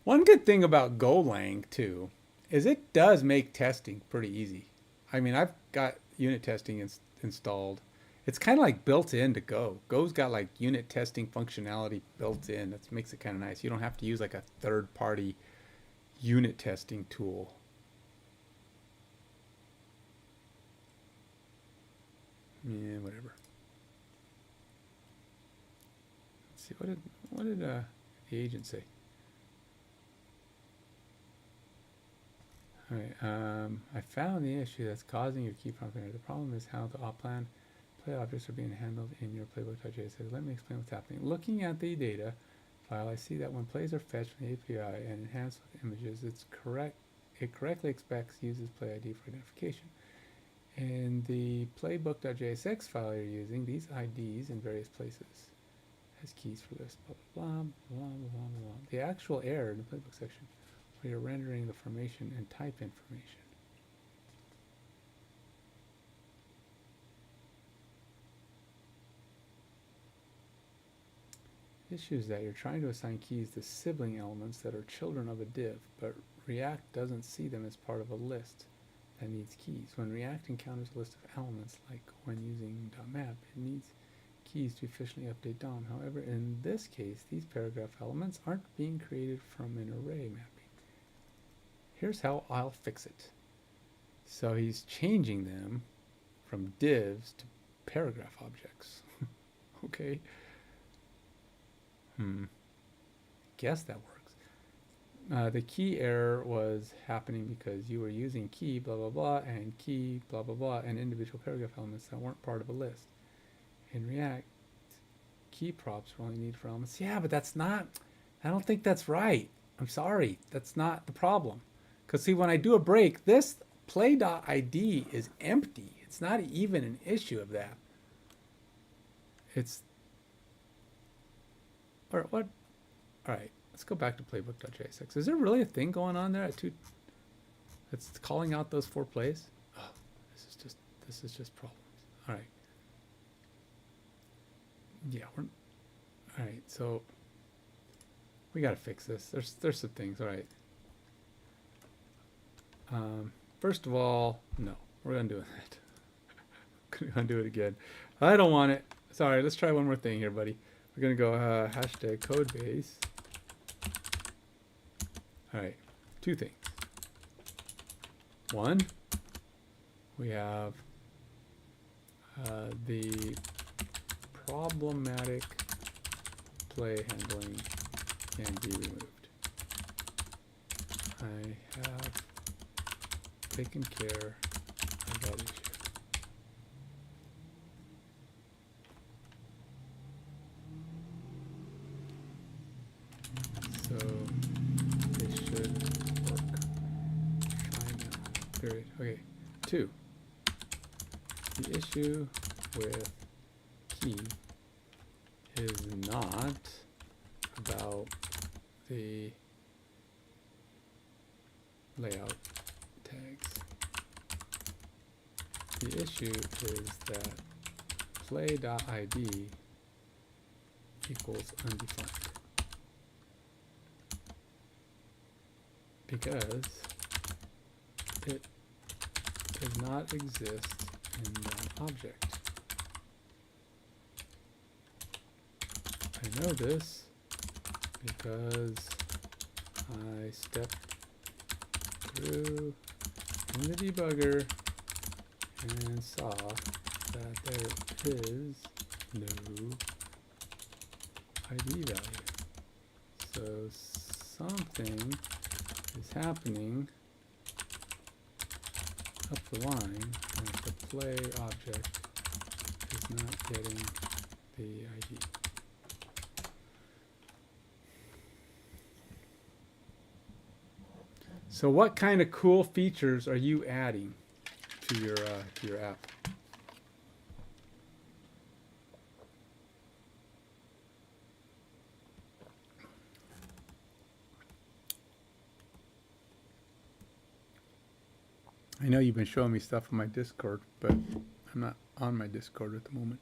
One good thing about Golang, too, is it does make testing pretty easy. I mean, I've got unit testing installed. It's kind of like built in to Go. Go's got like unit testing functionality built in. That makes it kind of nice. You don't have to use like a third-party unit testing tool. Yeah, whatever. Let's see, what did the agent say? All right, I found the issue that's causing your key prompt error. The problem is how the plan play objects are being handled in your playbook.js. Let me explain what's happening. Looking at the data file, I see that when plays are fetched from the API and enhanced with images, it correctly expects uses play ID for identification. In the playbook.jsx file you're using, these IDs in various places as keys for this, blah, blah, blah, blah, blah, blah, blah. The actual error in the playbook section where you're rendering the formation and type information. The issue is that you're trying to assign keys to sibling elements that are children of a div, but React doesn't see them as part of a list that needs keys. When React encounters a list of elements, like when using .map, it needs keys to efficiently update DOM. However, in this case, these paragraph elements aren't being created from an array mapping. Here's how I'll fix it. So he's changing them from divs to paragraph objects. Okay. Guess that works. The key error was happening because you were using key blah blah blah and key blah blah blah and individual paragraph elements that weren't part of a list. In React, key props are only needed for elements. Yeah, but that's not, I don't think that's right. I'm sorry, that's not the problem. Because see, when I do a break, this play.id is empty. It's not even an issue of that. It's, or what? All right, let's go back to playbook.jsx. Is there really a thing going on there that's calling out those 4 plays? Oh, this is just problems. All right. Yeah, all right, so we got to fix this. There's some things. All right. First of all, no, we're gonna do that. We're gonna do it again. I don't want it. Sorry, let's try one more thing here, buddy. We're gonna go hashtag codebase. All right, 2 things. One, we have the problematic play handling can be removed. I have taken care of that issue. So this should work. Try now. Period. Okay. 2. The issue with key is not about the layout tags. The issue is that play.id equals undefined because it does not exist in that object. I know this because I stepped through in the debugger and saw that there is no ID value. So something is happening up the line and the play object is not getting the ID. So what kind of cool features are you adding to your app? I know you've been showing me stuff on my Discord, but I'm not on my Discord at the moment.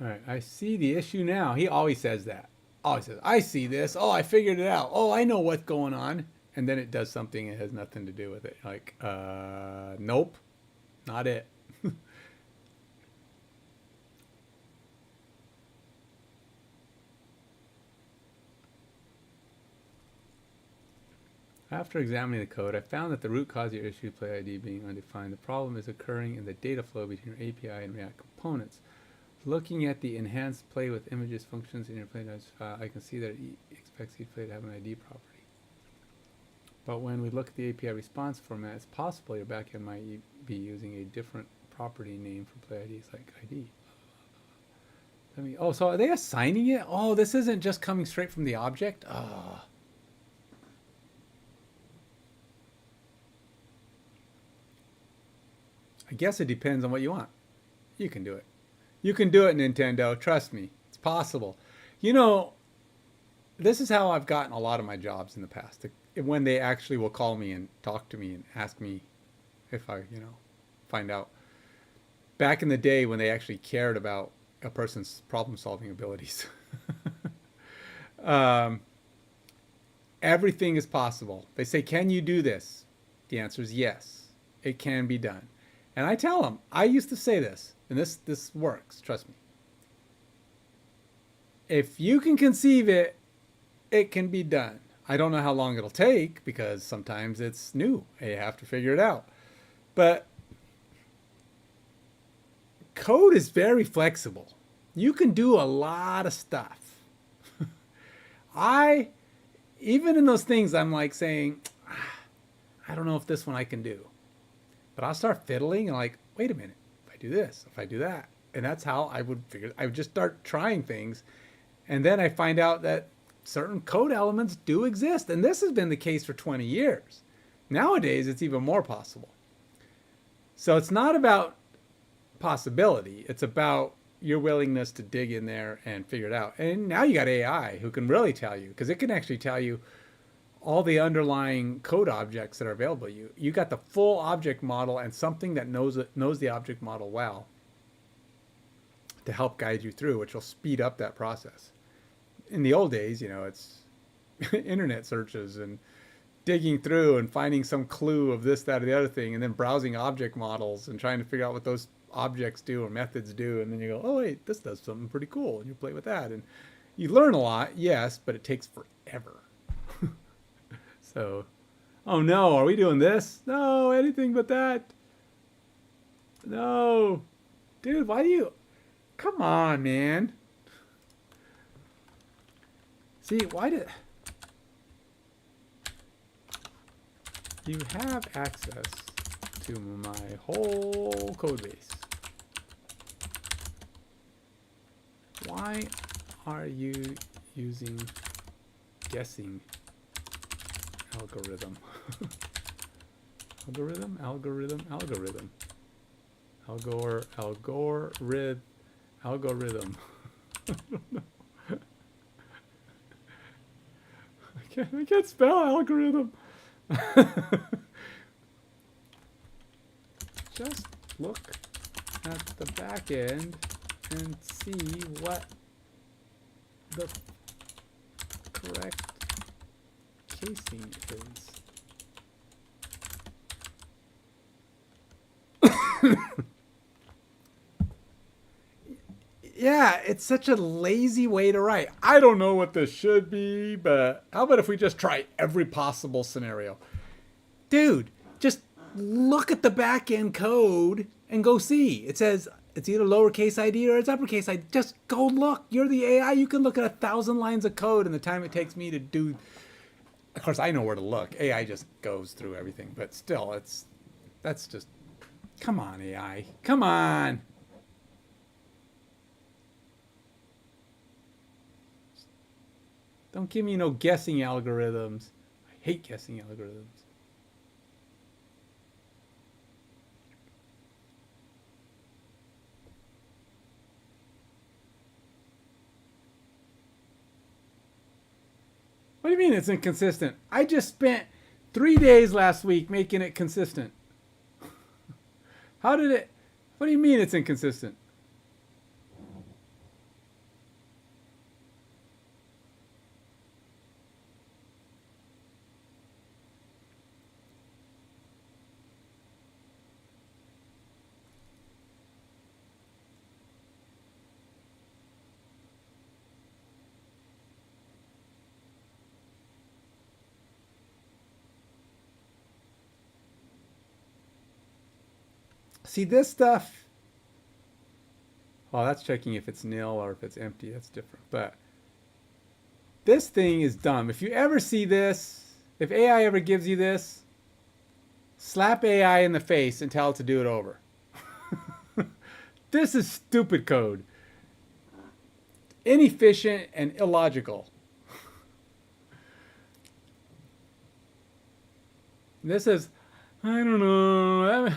All right, I see the issue now. He always says that. Always says, I see this. Oh, I figured it out. Oh, I know what's going on. And then it does something that has nothing to do with it. Like, nope, not it. After examining the code, I found that the root cause of your issue, play ID being undefined, the problem is occurring in the data flow between your API and React components. Looking at the enhanced play with images functions in your play notes, I can see that it expects each play to have an ID property. But when we look at the API response format, it's possible your backend might be using a different property name for play IDs like ID. Oh, so are they assigning it? Oh, this isn't just coming straight from the object? Oh. I guess it depends on what you want. You can do it. You can do it, Nintendo. Trust me. It's possible. You know, this is how I've gotten a lot of my jobs in the past. When they actually will call me and talk to me and ask me if I, find out. Back in the day when they actually cared about a person's problem-solving abilities. Everything is possible. They say, can you do this? The answer is yes. It can be done. And I tell them, I used to say this, and this works, trust me. If you can conceive it, it can be done. I don't know how long it'll take because sometimes it's new. You have to figure it out. But code is very flexible. You can do a lot of stuff. Even in those things, I'm like saying, I don't know if this one I can do. But I'll start fiddling and like, wait a minute, if I do this, if I do that. And that's how I would figure. I would just start trying things. And then I find out that certain code elements do exist. And this has been the case for 20 years. Nowadays, it's even more possible. So it's not about possibility. It's about your willingness to dig in there and figure it out. And now you got AI who can really tell you, because it can actually tell you all the underlying code objects that are available to you. You got the full object model and something that knows the object model well to help guide you through, which will speed up that process. In the old days, it's internet searches and digging through and finding some clue of this, that, or the other thing, and then browsing object models and trying to figure out what those objects do or methods do. And then you go, oh, wait, this does something pretty cool. And you play with that. And you learn a lot, yes, but it takes forever. So, oh no, are we doing this? No, anything but that. No. Dude, why do you... Come on, man. See, why did... You have access to my whole code base. Why are you using guessing algorithm? Algorithm. I don't know. I can't spell algorithm. Just look at the back end and see what the correct casing is. Yeah, it's such a lazy way to write. I don't know what this should be, but how about if we just try every possible scenario? Dude, just look at the back end code and go see. It says It's either lowercase ID or it's uppercase ID. Just go look. You're the AI. You can look at 1,000 lines of code in the time it takes me to do. Of course, I know where to look. AI just goes through everything, but still, that's just. Come on, AI. Come on. Don't give me no guessing algorithms. I hate guessing algorithms. What do you mean it's inconsistent? I just spent 3 days last week making it consistent. How did it? What do you mean it's inconsistent? See this stuff? Well, that's checking if it's nil or if it's empty. That's different. But this thing is dumb. If you ever see this, if AI ever gives you this, slap AI in the face and tell it to do it over. This is stupid code. Inefficient and illogical. This is, I don't know.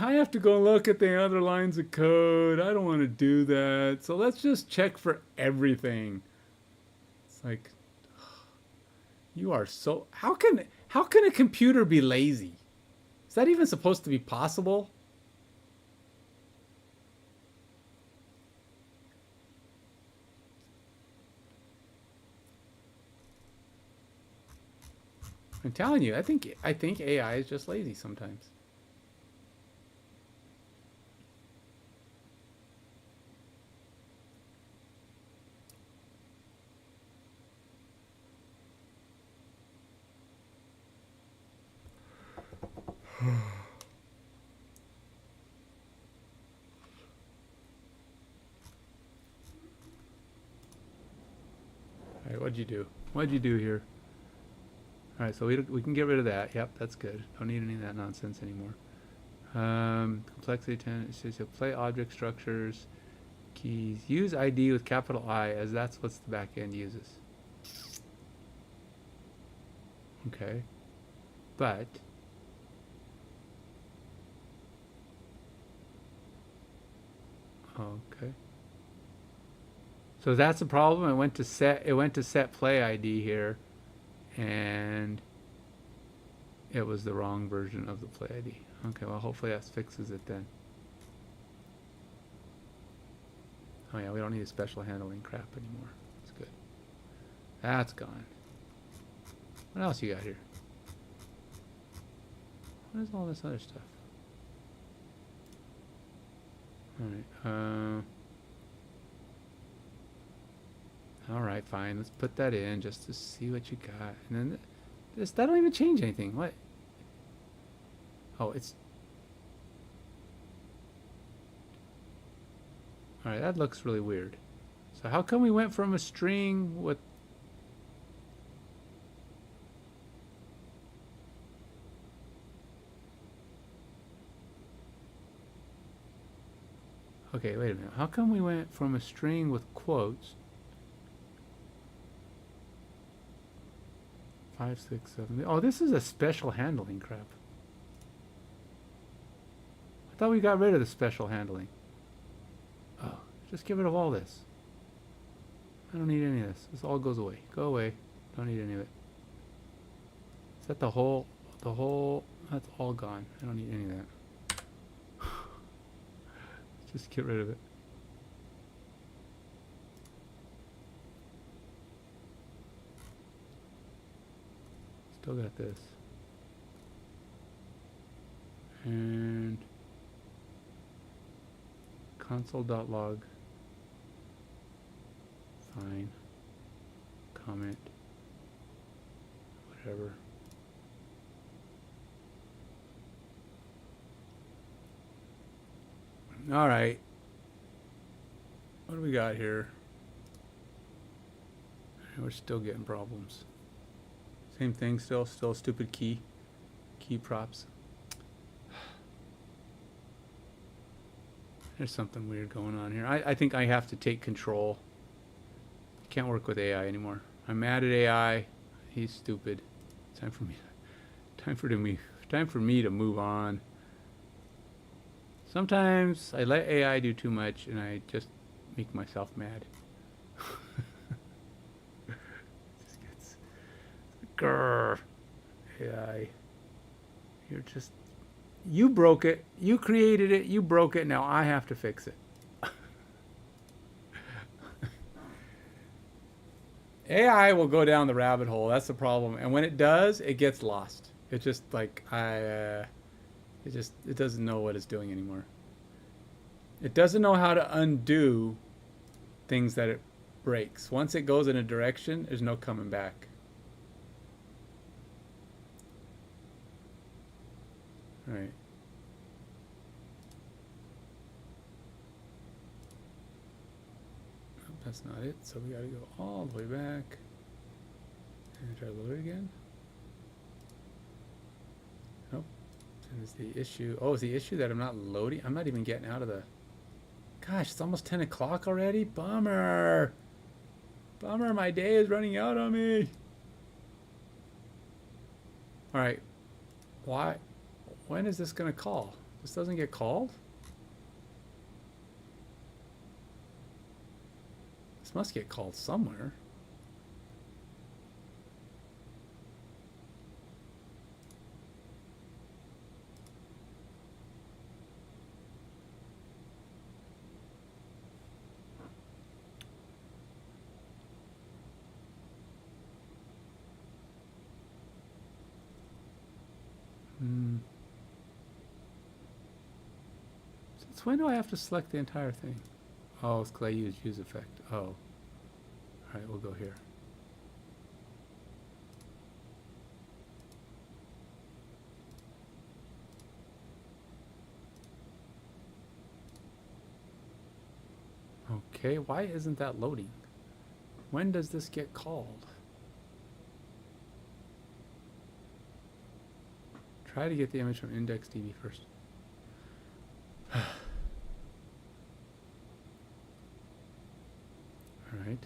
I have to go look at the other lines of code. I don't want to do that. So let's just check for everything. It's like, you are so. How can a computer be lazy? Is that even supposed to be possible? I'm telling you, I think AI is just lazy sometimes. All right, what'd you do? What'd you do here? All right, so we can get rid of that. Yep, that's good. Don't need any of that nonsense anymore. Complexity 10. It says play object structures, keys. Use ID with capital I, as that's what the back end uses. Okay, but okay. So that's the problem. It went to set play ID here, and it was the wrong version of the play ID. Okay, well hopefully that fixes it then. Oh yeah, we don't need a special handling crap anymore. That's good. That's gone. What else you got here? What is all this other stuff? Alright, alright, fine. Let's put that in just to see what you got. And then that don't even change anything. What? Oh, it's... Alright, that looks really weird. So how come we went from a string with... Okay, wait a minute. How come we went from a string with quotes 5, 6, 7. Oh, this is a special handling crap. I thought we got rid of the special handling. Oh, just get rid of all this. I don't need any of this. This all goes away. Go away. Don't need any of it. Is that the whole, that's all gone. I don't need any of that. Just get rid of it. Still got this. And console.log. Fine. Comment. Whatever. All right. What do we got here? We're still getting problems. Same thing, still stupid key props. There's something weird going on here. I think I have to take control. Can't work with AI anymore. I'm mad at AI. He's stupid. Time for me to move on. Sometimes I let AI do too much and I just make myself mad. Just gets grrr. AI. You're just, you broke it. You created it. You broke it. Now I have to fix it. AI will go down the rabbit hole. That's the problem. And when it does, it gets lost. It's just like it doesn't know what it's doing anymore. It doesn't know how to undo things that it breaks. Once it goes in a direction, there's no coming back. All right. That's not it, so we gotta go all the way back and try to load it again. Nope. And is the issue, oh, is the issue that I'm not loading? I'm not even getting out of the, gosh, it's almost 10 o'clock already? Bummer. Bummer, my day is running out on me. All right, why, when is this gonna call? This doesn't get called? Must get called somewhere. Since when do I have to select the entire thing? Oh, it's because I use effect. Oh. Alright, we'll go here. Okay, why isn't that loading? When does this get called? Try to get the image from IndexedDB first. Alright.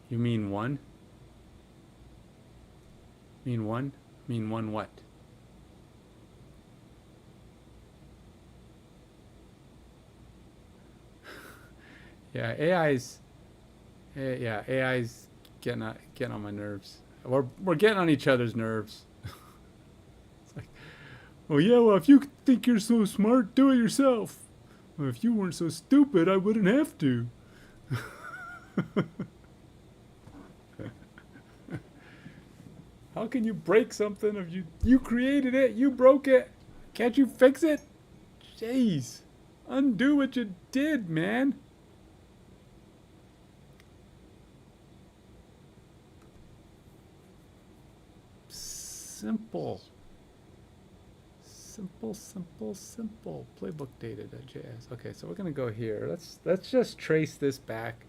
You mean one? Mean one? Mean one what? Yeah, AI's getting on my nerves. We're getting on each other's nerves. It's like, oh yeah, well if you think you're so smart, do it yourself. Well, if you weren't so stupid, I wouldn't have to. How can you break something if you created it, you broke it? Can't you fix it? Jeez. Undo what you did, man. Simple. Simple. Playbook data.js. Okay, so we're gonna go here. Let's just trace this back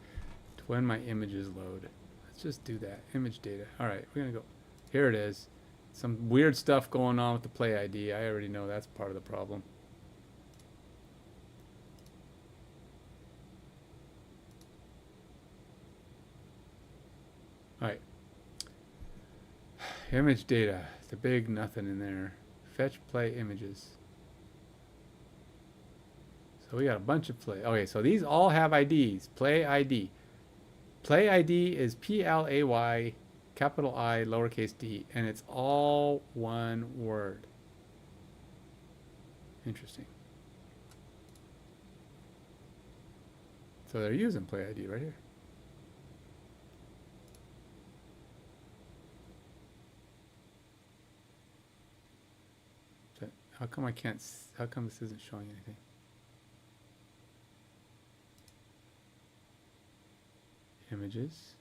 to when my images load. Let's just do that. Image data. Alright, we're gonna go. Here it is. Some weird stuff going on with the play ID. I already know that's part of the problem. Alright. Image data. The big nothing in there. Fetch play images. So we got a bunch of play. Okay, so these all have IDs. Play ID. Play ID is PLAY, capital I, lowercase d, and it's all one word. Interesting. So they're using play ID right here. How come I can't, how come this isn't showing anything? Images.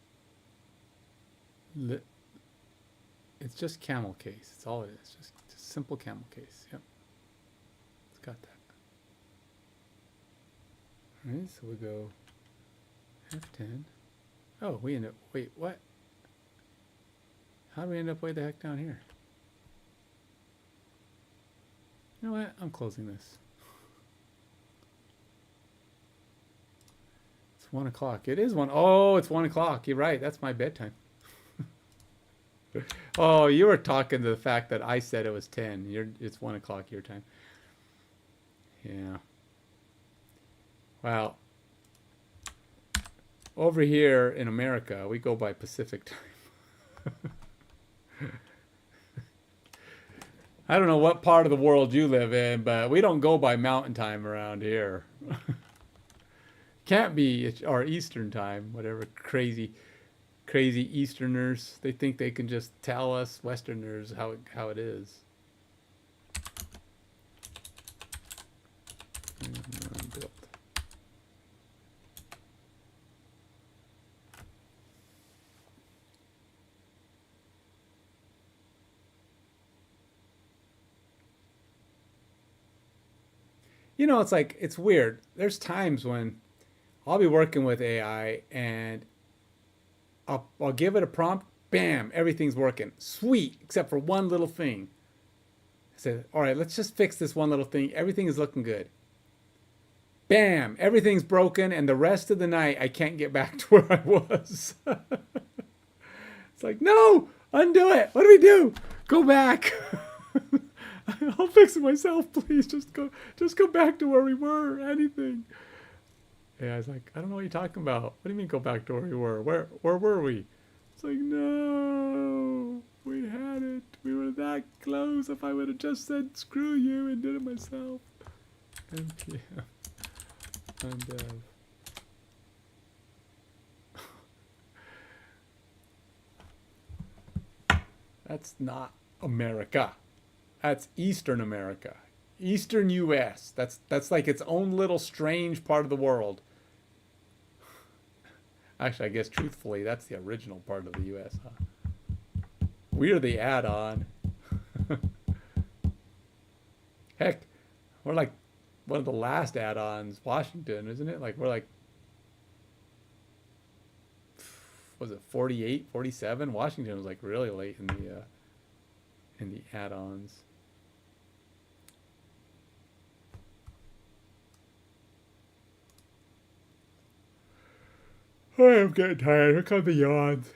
It's just camel case. That's all it is. Just simple camel case. Yep. It's got that. Alright, so we go F10. Oh, we end up, wait, what? How do we end up way the heck down here? You know what? I'm closing this. It's 1 o'clock. It is 1. Oh, it's 1 o'clock. You're right. That's my bedtime. Oh, you were talking to the fact that I said it was 10. It's 1 o'clock your time. Yeah. Well, over here in America, we go by Pacific time. I don't know what part of the world you live in, but we don't go by mountain time around here. Can't be, or Eastern time, whatever crazy Easterners. They think they can just tell us Westerners how it is. You know, it's like, it's weird. There's times when I'll be working with AI and I'll give it a prompt, bam, everything's working. Sweet, except for one little thing. I said, all right, let's just fix this one little thing. Everything is looking good. Bam, everything's broken, and the rest of the night I can't get back to where I was. It's like, no, undo it. What do we do? Go back. I'll fix it myself, please. Just go back to where we were. Anything. Yeah, I was like, I don't know what you're talking about. What do you mean go back to where we were? Where were we? It's like, no, we had it. We were that close. If I would have just said screw you and did it myself. NPM. Undev. That's not America. That's Eastern America. Eastern US. That's like its own little strange part of the world. Actually, I guess truthfully, that's the original part of the US, huh? We're the add-on. Heck, we're like one of the last add-ons, Washington, isn't it? Like, we're like, was it 48, 47? Washington was like really late in the add-ons. Oh, I'm getting tired. Here come the yawns.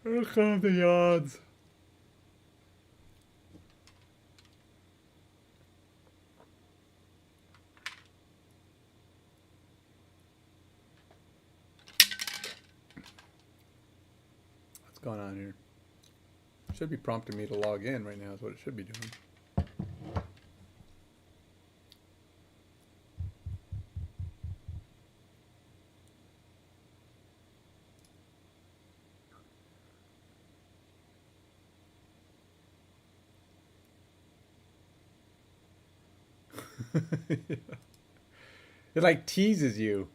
Here come the yawns. What's going on here? It should be prompting me to log in right now is what it should be doing. It like teases you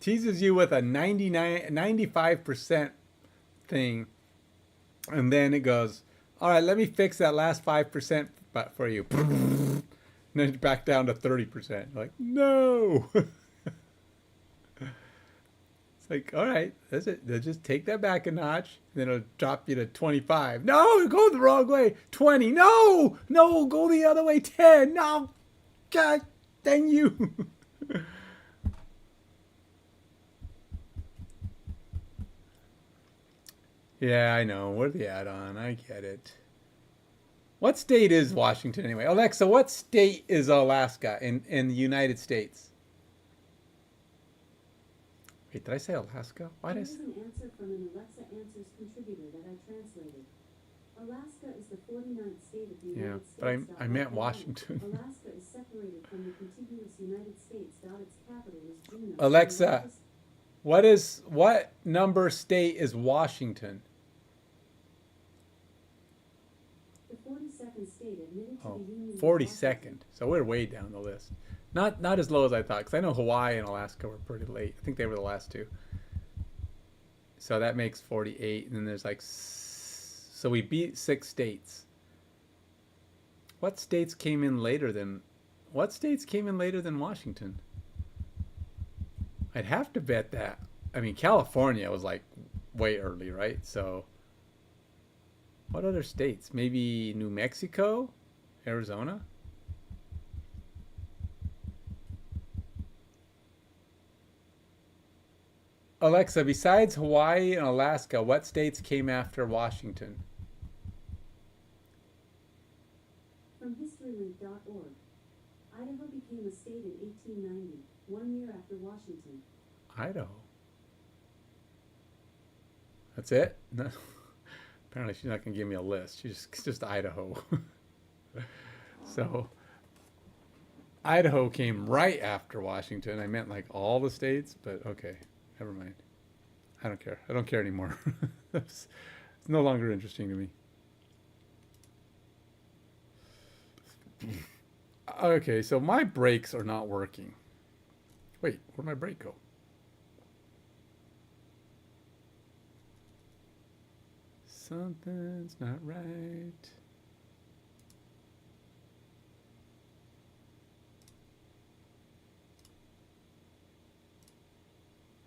with a 95% thing, and then it goes, all right, let me fix that last 5% for you. And then it's back down to 30%. Like, no. It's like, all right, that's it. They'll just take that back a notch, and then it'll drop you to 25. No, go the wrong way. 20. No, go the other way. 10. No, God, dang you. Yeah, I know. We're the add-on. I get it. What state is Washington anyway? Alexa, what state is Alaska in the United States? Wait, did I say Alaska? Why did I say? Here's an answer from an Alexa Answers contributor that I translated. Alaska is the 49th state of the United States. Yeah, but I meant Washington. Alaska is separated from the contiguous United States. Its capital is Juneau. Alexa, what number state is Washington? The 42nd state admitted to the Union. 42nd. So we're way down the list. Not as low as I thought, because I know Hawaii and Alaska were pretty late. I think they were the last two. So that makes 48, and then there's like, so we beat 6 states. What states came in later than Washington? I'd have to bet that. I mean, California was like way early, right? So, what other states? Maybe New Mexico, Arizona. Alexa, besides Hawaii and Alaska, what states came after Washington? From historylink.org. Idaho became a state in 1890, 1 year after Washington. Idaho. That's it? No. Apparently she's not going to give me a list. She's just Idaho. So Idaho came right after Washington. I meant like all the states, but okay. Never mind. I don't care. I don't care anymore. It's no longer interesting to me. Okay, so my brakes are not working. Wait, where'd my brake go? Something's not right.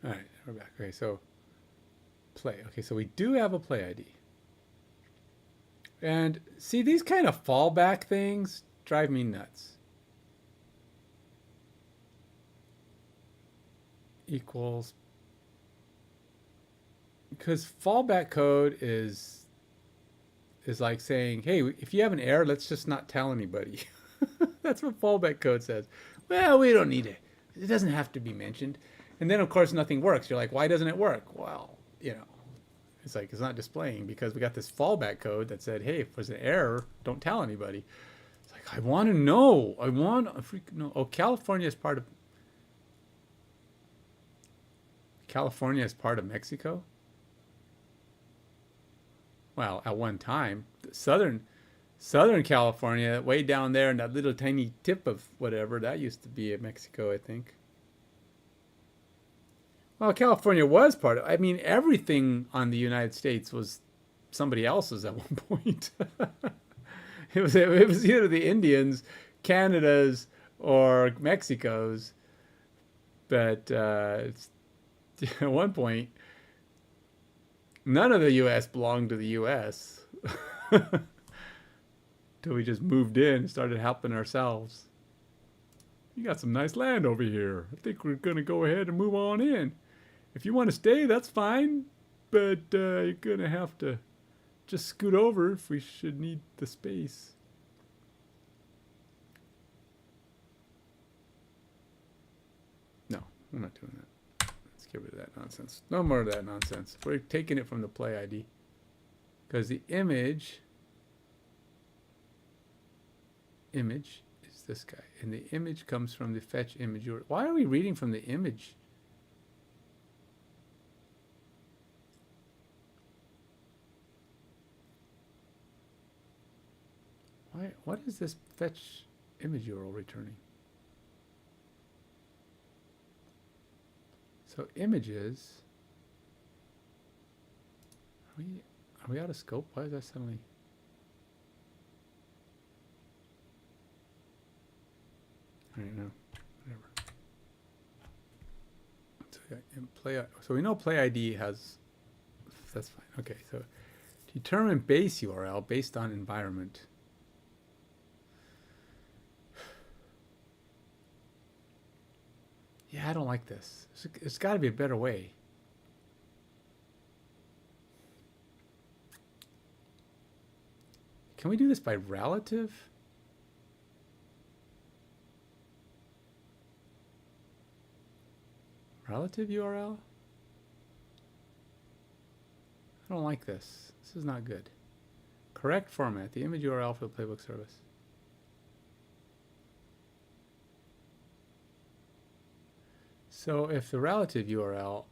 All right, we're back. Okay, so play. Okay, so we do have a play ID. And see, these kind of fallback things drive me nuts. Equals. Because fallback code is like saying, hey, if you have an error, let's just not tell anybody. That's what fallback code says. Well, we don't need it. It doesn't have to be mentioned. And then, of course, nothing works. You're like, why doesn't it work? Well, it's like it's not displaying because we got this fallback code that said, hey, if there's an error, don't tell anybody. It's like, I want to know. I want to freaking know. Oh, California is part of Mexico? Well, at one time, Southern California, way down there in that little tiny tip of whatever, that used to be Mexico, I think. Well, California was part of. I mean, everything on the United States was somebody else's at one point. It was either the Indians, Canada's, or Mexico's. But at one point, none of the U.S. belonged to the U.S. Till we just moved in and started helping ourselves. You got some nice land over here. I think we're going to go ahead and move on in. If you want to stay, that's fine. But you're going to have to just scoot over if we should need the space. No, I'm not doing that. Let's get rid of that nonsense. No more of that nonsense. We're taking it from the play ID. Because the image is this guy. And the image comes from the fetch image. Why are we reading from the image? What is this fetch image URL returning? So images. Are we out of scope? Why is that suddenly? I don't know. Whatever. So we know play ID has. That's fine. Okay. So determine base URL based on environment. Yeah, I don't like this. There's got to be a better way. Can we do this by relative? Relative URL? I don't like this. This is not good. Correct format, the image URL for the playbook service. So if the relative URL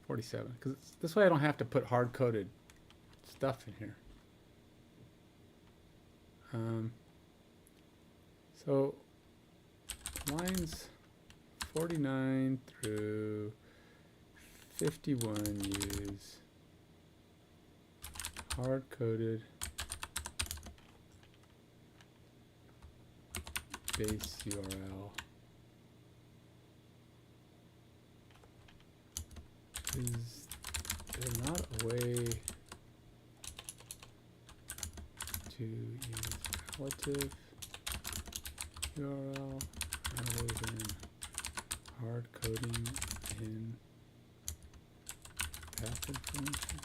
47, because this way I don't have to put hard-coded stuff in here. So lines 49 through 51 use hard-coded base URL Is there not a way to use relative URL rather than hard coding in path information?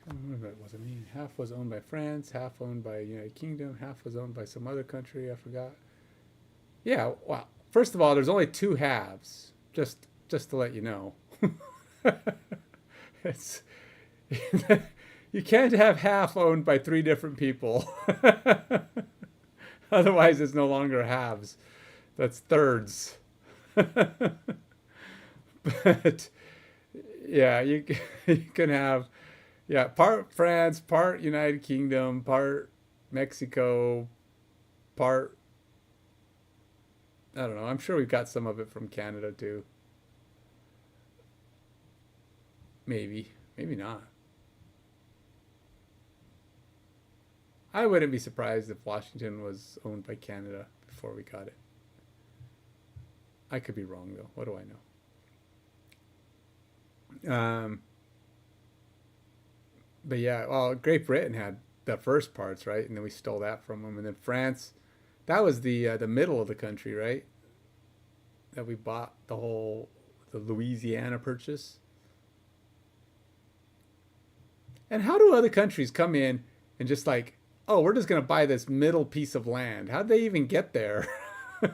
Can't remember what it was. I mean, half was owned by France, half owned by United Kingdom, half was owned by some other country. I forgot. Yeah, well, first of all, there's only two halves. Just to let you know. It's you can't have half owned by three different people. Otherwise, it's no longer halves. That's thirds. But yeah, you can have part France, part United Kingdom, part Mexico, part I don't know. I'm sure we've got some of it from Canada too. Maybe not. I wouldn't be surprised if Washington was owned by Canada before we got it. I could be wrong though. What do I know? But yeah, well, Great Britain had the first parts, right? And then we stole that from them. And then France, that was the middle of the country, right? That we bought the Louisiana purchase. And how do other countries come in and just like, oh, we're just going to buy this middle piece of land? How'd they even get there? We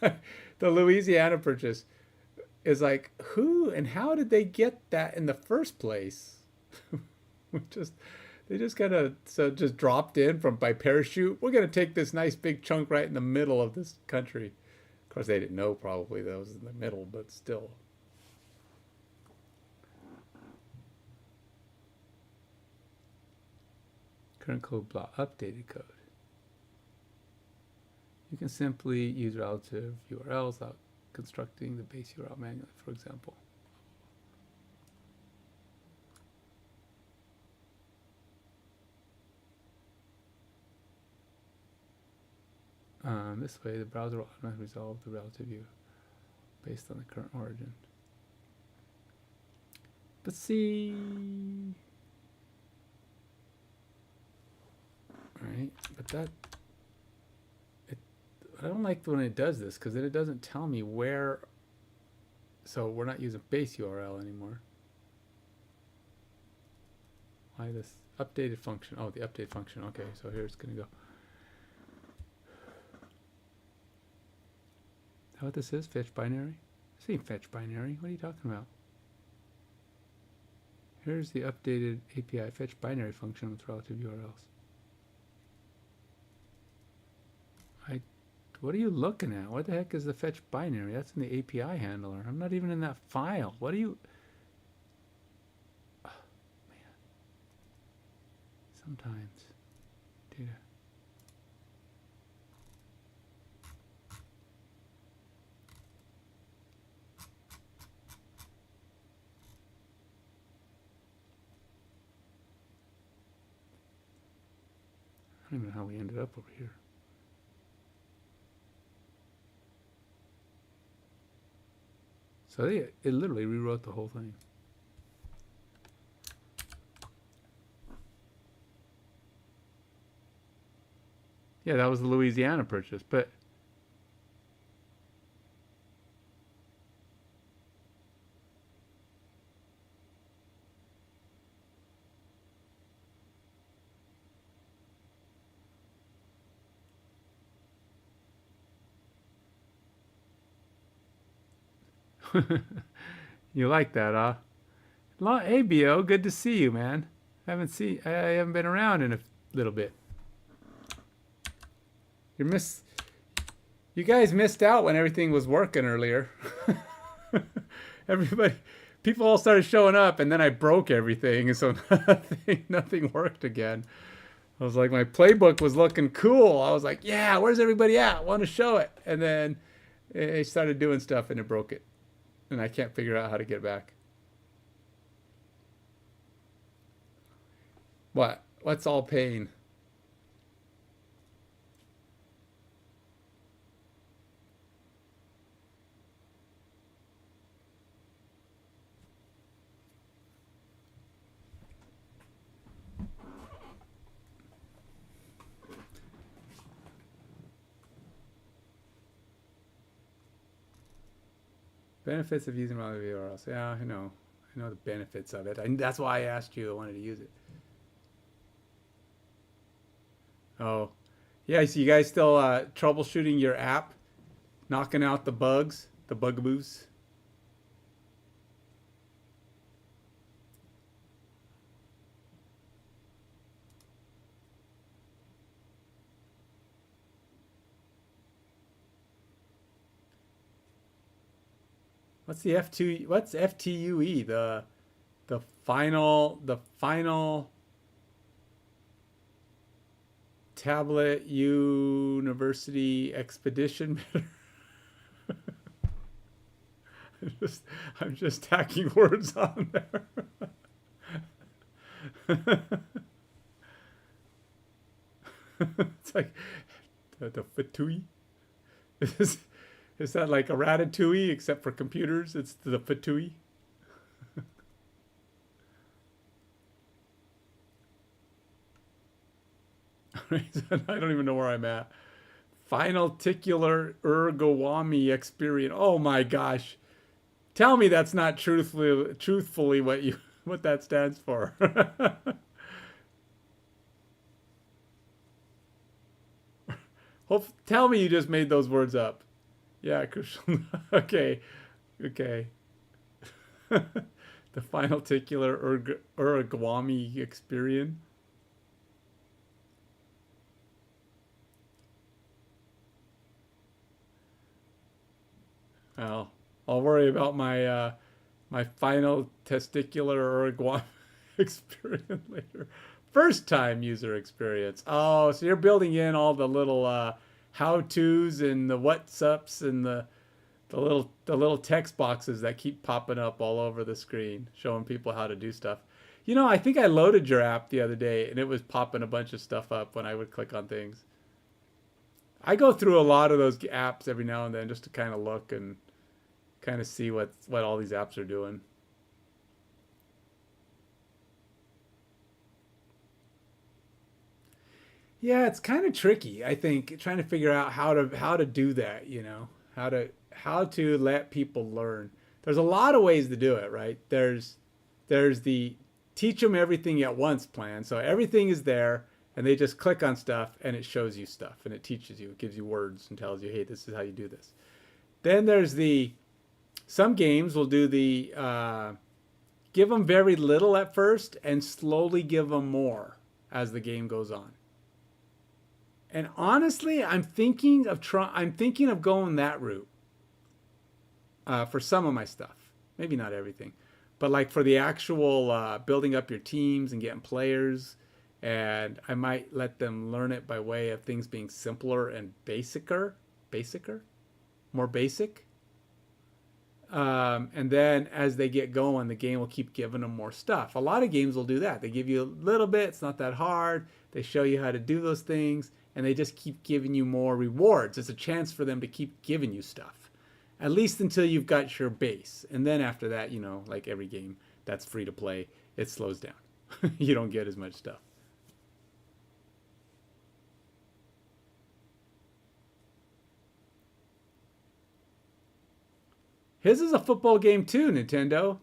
buy the Louisiana purchase is like, who and how did they get that in the first place? They just kind of just dropped in by parachute. We're going to take this nice big chunk right in the middle of this country. Of course, they didn't know probably that was in the middle, but still. Current code block, updated code. You can simply use relative URLs without constructing the base URL manually, for example. This way, the browser will automatically resolve the relative view based on the current origin. But see, right? But I don't like when it does this because then it doesn't tell me where. So we're not using base URL anymore. Why this updated function? Oh, the update function. Okay, so here it's going to go. Is that what this is? Fetch binary? This ain't fetch binary. What are you talking about? Here's the updated API fetch binary function with relative URLs. What are you looking at? What the heck is the fetch binary? That's in the API handler. I'm not even in that file. What are you... Oh, man. Sometimes. Data. I don't even know how we ended up over here. So it literally rewrote the whole thing. Yeah, that was the Louisiana purchase, but you like that, huh? Hey, BO, good to see you, man. I haven't been around in a little bit. You guys missed out when everything was working earlier. People all started showing up, and then I broke everything, and so nothing worked again. I was like, my playbook was looking cool. I was like, yeah, where's everybody at? I want to show it. And then it started doing stuff, and it broke it. And I can't figure out how to get it back. What? What's all pain? Benefits of using Rally URLs. Yeah, I know. I know the benefits of it. That's why I asked you. I wanted to use it. Oh, yeah. So you guys still troubleshooting your app, knocking out the bugs, the bugaboos? What's the F2? What's FTUE? The final tablet university expedition. I'm just I'm just tacking words on there. It's like the fatui. Is is that like a ratatouille except for computers? It's the fatui. I don't even know where I'm at. Final ticular ergonomic experience. Oh my gosh! Tell me that's not truthfully what that stands for. Tell me you just made those words up. Yeah, crucial. Okay, okay. The final ticular origami experience. Well, I'll worry about my final testicular origami experience later. First time user experience. Oh, so you're building in all the little how tos and the what's ups and the little text boxes that keep popping up all over the screen, showing people how to do stuff. You know, I think I loaded your app the other day, and it was popping a bunch of stuff up when I would click on things. I go through a lot of those apps every now and then just to kind of look and kind of see what all these apps are doing. Yeah, it's kind of tricky. I think trying to figure out how to do that. How to let people learn. There's a lot of ways to do it, right? There's the teach them everything at once plan. So everything is there, and they just click on stuff, and it shows you stuff, and it teaches you, it gives you words, and tells you, hey, this is how you do this. Then there's the some games will do the give them very little at first, and slowly give them more as the game goes on. And honestly, I'm thinking of going that route for some of my stuff. Maybe not everything, but like for the actual building up your teams and getting players, and I might let them learn it by way of things being simpler and basicer, more basic. And then as they get going, the game will keep giving them more stuff. A lot of games will do that. They give you a little bit. It's not that hard. They show you how to do those things, and they just keep giving you more rewards. It's a chance for them to keep giving you stuff, at least until you've got your base. And then after that, like every game that's free to play, it slows down. You don't get as much stuff. His is a football game too, Nintendo.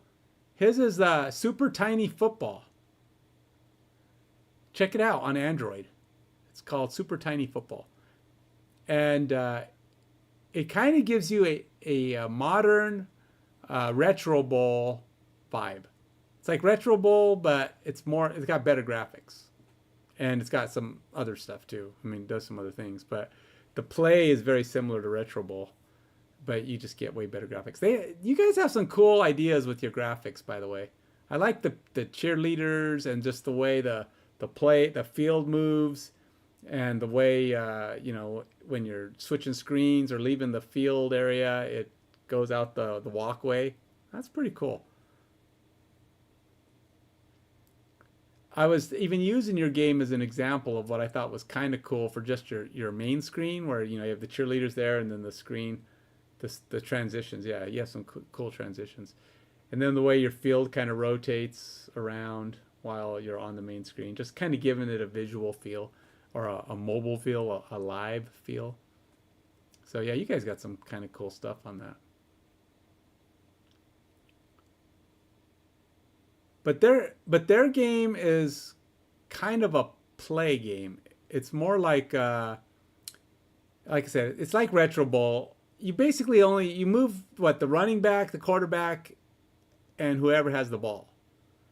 His is Super Tiny Football. Check it out on Android. It's called Super Tiny Football. And it kind of gives you a modern retro bowl vibe. It's like retro bowl, but it's got better graphics. And it's got some other stuff too. I mean, it does some other things, but the play is very similar to retro bowl, but you just get way better graphics. You guys have some cool ideas with your graphics, by the way. I like the cheerleaders and just the way the field moves, and the way when you're switching screens or leaving the field area, it goes out the walkway. That's pretty cool. I was even using your game as an example of what I thought was kind of cool for just your main screen, where you have the cheerleaders there, and then the screen, the transitions. Yeah, you have some cool transitions, and then the way your field kind of rotates around while you're on the main screen, just kind of giving it a visual feel, or a mobile feel, a live feel. So yeah, you guys got some kind of cool stuff on that. But their game is kind of a play game. It's more like I said, it's like Retro Bowl. You basically only you move what the running back, the quarterback, and whoever has the ball.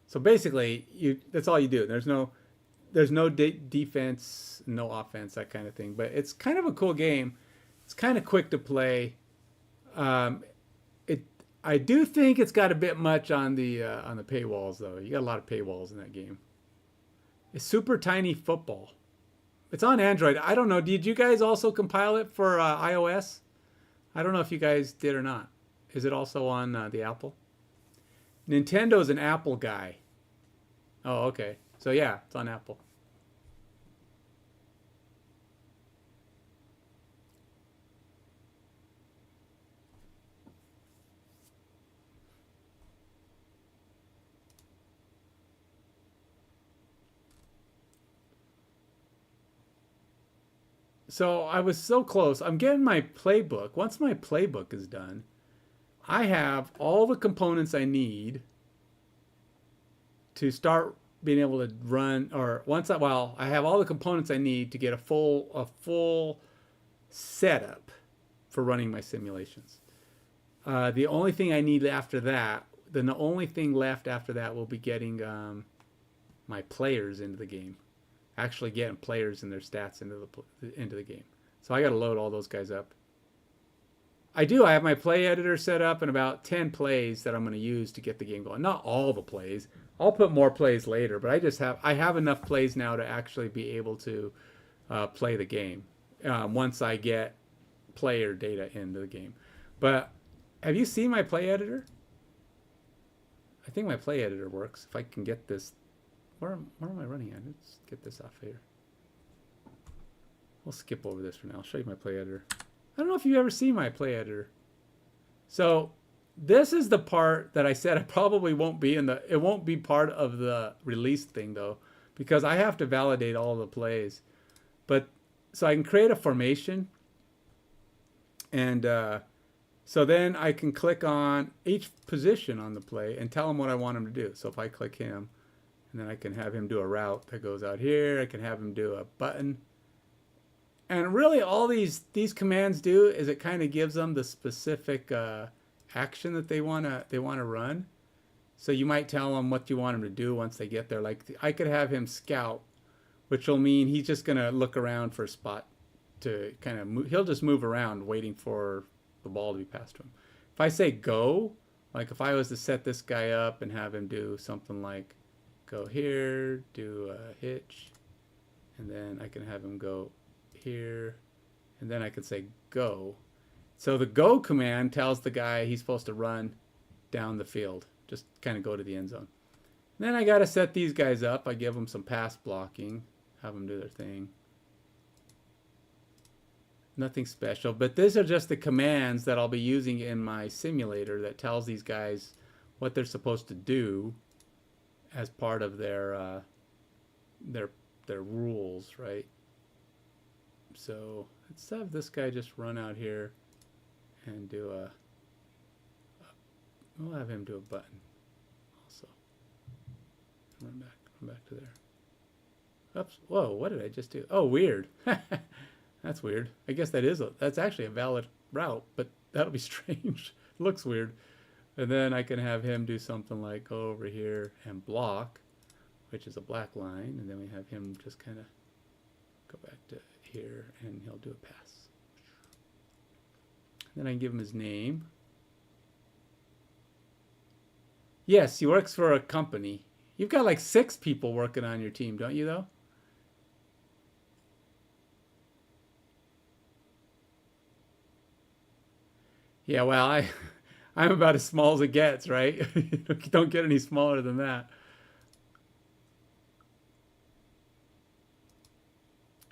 So basically, you that's all you do. There's no defense, no offense, that kind of thing. But it's kind of a cool game. It's kind of quick to play. Um, it I do think it's got a bit much on the paywalls though. You got a lot of paywalls in that game. It's super tiny football. It's on Android. I don't know. Did you guys also compile it for iOS? I don't know if you guys did or not. Is it also on the Apple? Nintendo's an Apple guy. Oh, okay. So yeah, it's on Apple. So I was so close. I'm getting my playbook. Once my playbook is done, I have all the components I need to start being able to run. Or I have all the components I need to get a full setup for running my simulations. The only thing I need after that, then the only thing left after that will be getting my players into the game. Actually getting players and their stats into the game. So I got to load all those guys up. I have my play editor set up and about 10 plays that I'm going to use to get the game going. Not all the plays. I'll put more plays later, but I have enough plays now to actually be able to play the game once I get player data into the game. But have you seen my play editor? I think my play editor works. If I can get this. Where am I running at? Let's get this off here. We'll skip over this for now. I'll show you my play editor. I don't know if you've ever seen my play editor. So this is the part that I said I probably won't be it won't be part of the release thing though, because I have to validate all the plays. But so I can create a formation, and so then I can click on each position on the play and tell him what I want him to do. So if I click him, and then I can have him do a route that goes out here. I can have him do a button. And really all these commands do is it kind of gives them the specific action that they want to run. So you might tell them what you want them to do once they get there. Like I could have him scout, which will mean he's just going to look around for a spot to kind of move. He'll just move around waiting for the ball to be passed to him. If I say go, like if I was to set this guy up and have him do something like go here, do a hitch, and then I can have him go here, and then I can say go. So the go command tells the guy he's supposed to run down the field, just kind of go to the end zone. And then I got to set these guys up. I give them some pass blocking, have them do their thing. Nothing special, but these are just the commands that I'll be using in my simulator that tells these guys what they're supposed to do as part of their rules, right? So let's have this guy just run out here and do we'll have him do a button also. Run back to there. Oops, whoa, what did I just do? Oh, weird. That's weird. I guess that's actually a valid route, but that'll be strange. It looks weird. And then I can have him do something like go over here and block, which is a black line. And then we have him just kind of go back to here and he'll do a pass. Then I can give him his name. Yes, he works for a company. You've got like 6 people working on your team, don't you though? Yeah, well, I'm about as small as it gets, right? You don't get any smaller than that.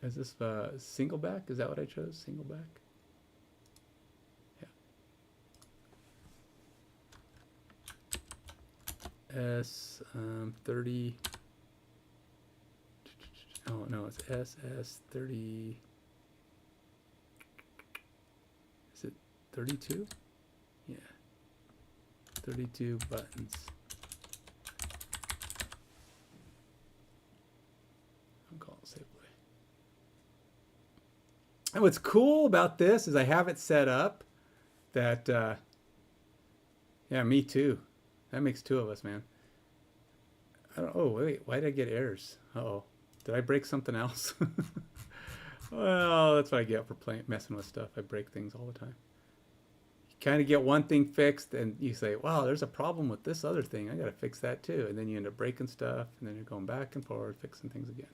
Is this single back? Is that what I chose? Single back? Yeah. 30. Oh, no, it's SS 30. Is it 32? Yeah. 32 buttons. And what's cool about this is I have it set up that, yeah, me too. That makes two of us, man. I don't, oh, wait, why did I get errors? Uh-oh. Did I break something else? Well, that's what I get for playing, messing with stuff. I break things all the time. You kind of get one thing fixed, and you say, wow, there's a problem with this other thing. I got to fix that too. And then you end up breaking stuff, and then you're going back and forward, fixing things again.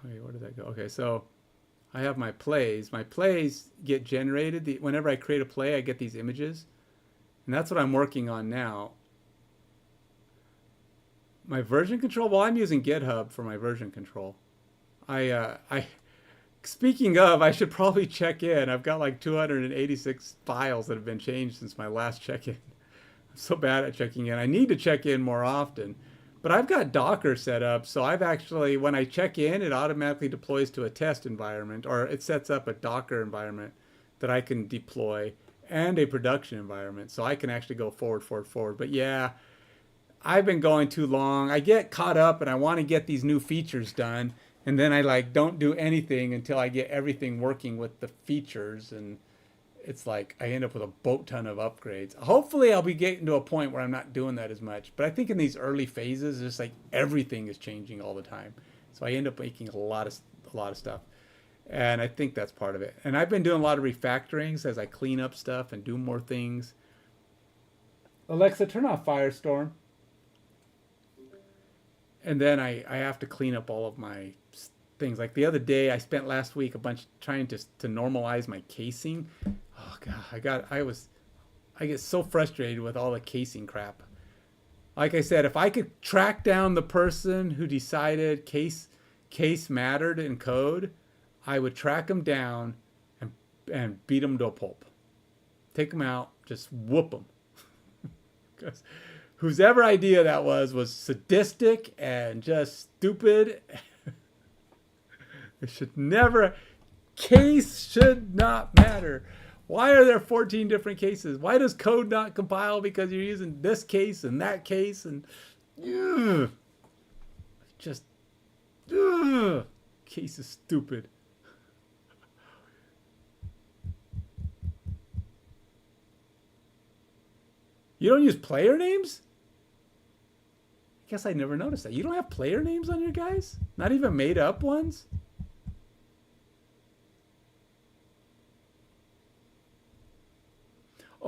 Okay, where did that go? Okay, so I have my plays. My plays get generated. Whenever I create a play, I get these images. And that's what I'm working on now. My version control, well, I'm using GitHub for my version control. Speaking of, I should probably check in. I've got like 286 files that have been changed since my last check-in. I'm so bad at checking in. I need to check in more often. But I've got Docker set up, so I've actually, when I check in, it automatically deploys to a test environment, or it sets up a Docker environment that I can deploy, and a production environment, so I can actually go forward. But yeah, I've been going too long. I get caught up and I want to get these new features done, and then I like don't do anything until I get everything working with the features, and it's like I end up with a boat ton of upgrades. Hopefully I'll be getting to a point where I'm not doing that as much, but I think in these early phases it's like everything is changing all the time, so I end up making a lot of stuff. And I think that's part of it. And I've been doing a lot of refactorings as I clean up stuff and do more things. Alexa, turn off Firestorm. And then I have to clean up all of my things. Like the other day, I spent last week a bunch trying to normalize my casing. Oh God, I get so frustrated with all the casing crap. Like I said, if I could track down the person who decided case mattered in code, I would track them down and beat them to a pulp. Take them out, just whoop them. Because whose ever idea that was sadistic and just stupid. It should never, case should not matter. Why are there 14 different cases? Why does code not compile because you're using this case and that case? And just, case is stupid. You don't use player names? I guess I never noticed that. You don't have player names on your guys? Not even made up ones?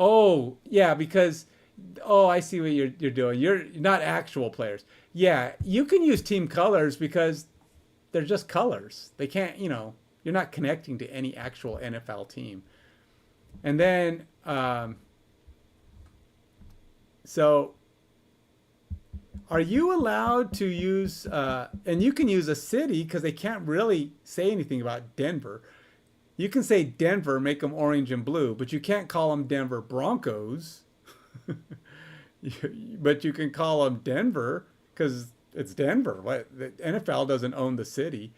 Oh, yeah, because I see what you're doing. You're not actual players. Yeah, you can use team colors because they're just colors. They can't, you're not connecting to any actual NFL team. And then so are you allowed to use, and you can use a city because they can't really say anything about Denver. You can say Denver, make them orange and blue, but you can't call them Denver Broncos. But you can call them Denver because it's Denver. The NFL doesn't own the city.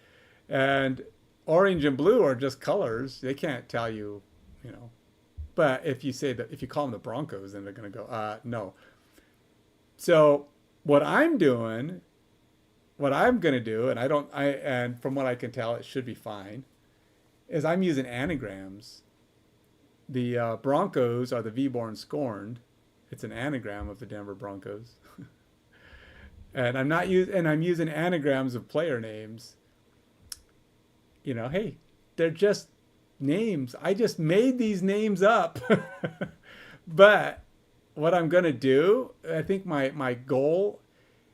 And orange and blue are just colors. They can't tell you, But if you say that, if you call them the Broncos, then they're going to go, no. So what I'm going to do, and from what I can tell, it should be fine, is I'm using anagrams. The Broncos are the V-born scorned. It's an anagram of the Denver Broncos. And I'm using anagrams of player names. Hey, they're just names. I just made these names up. But what I'm going to do, I think my goal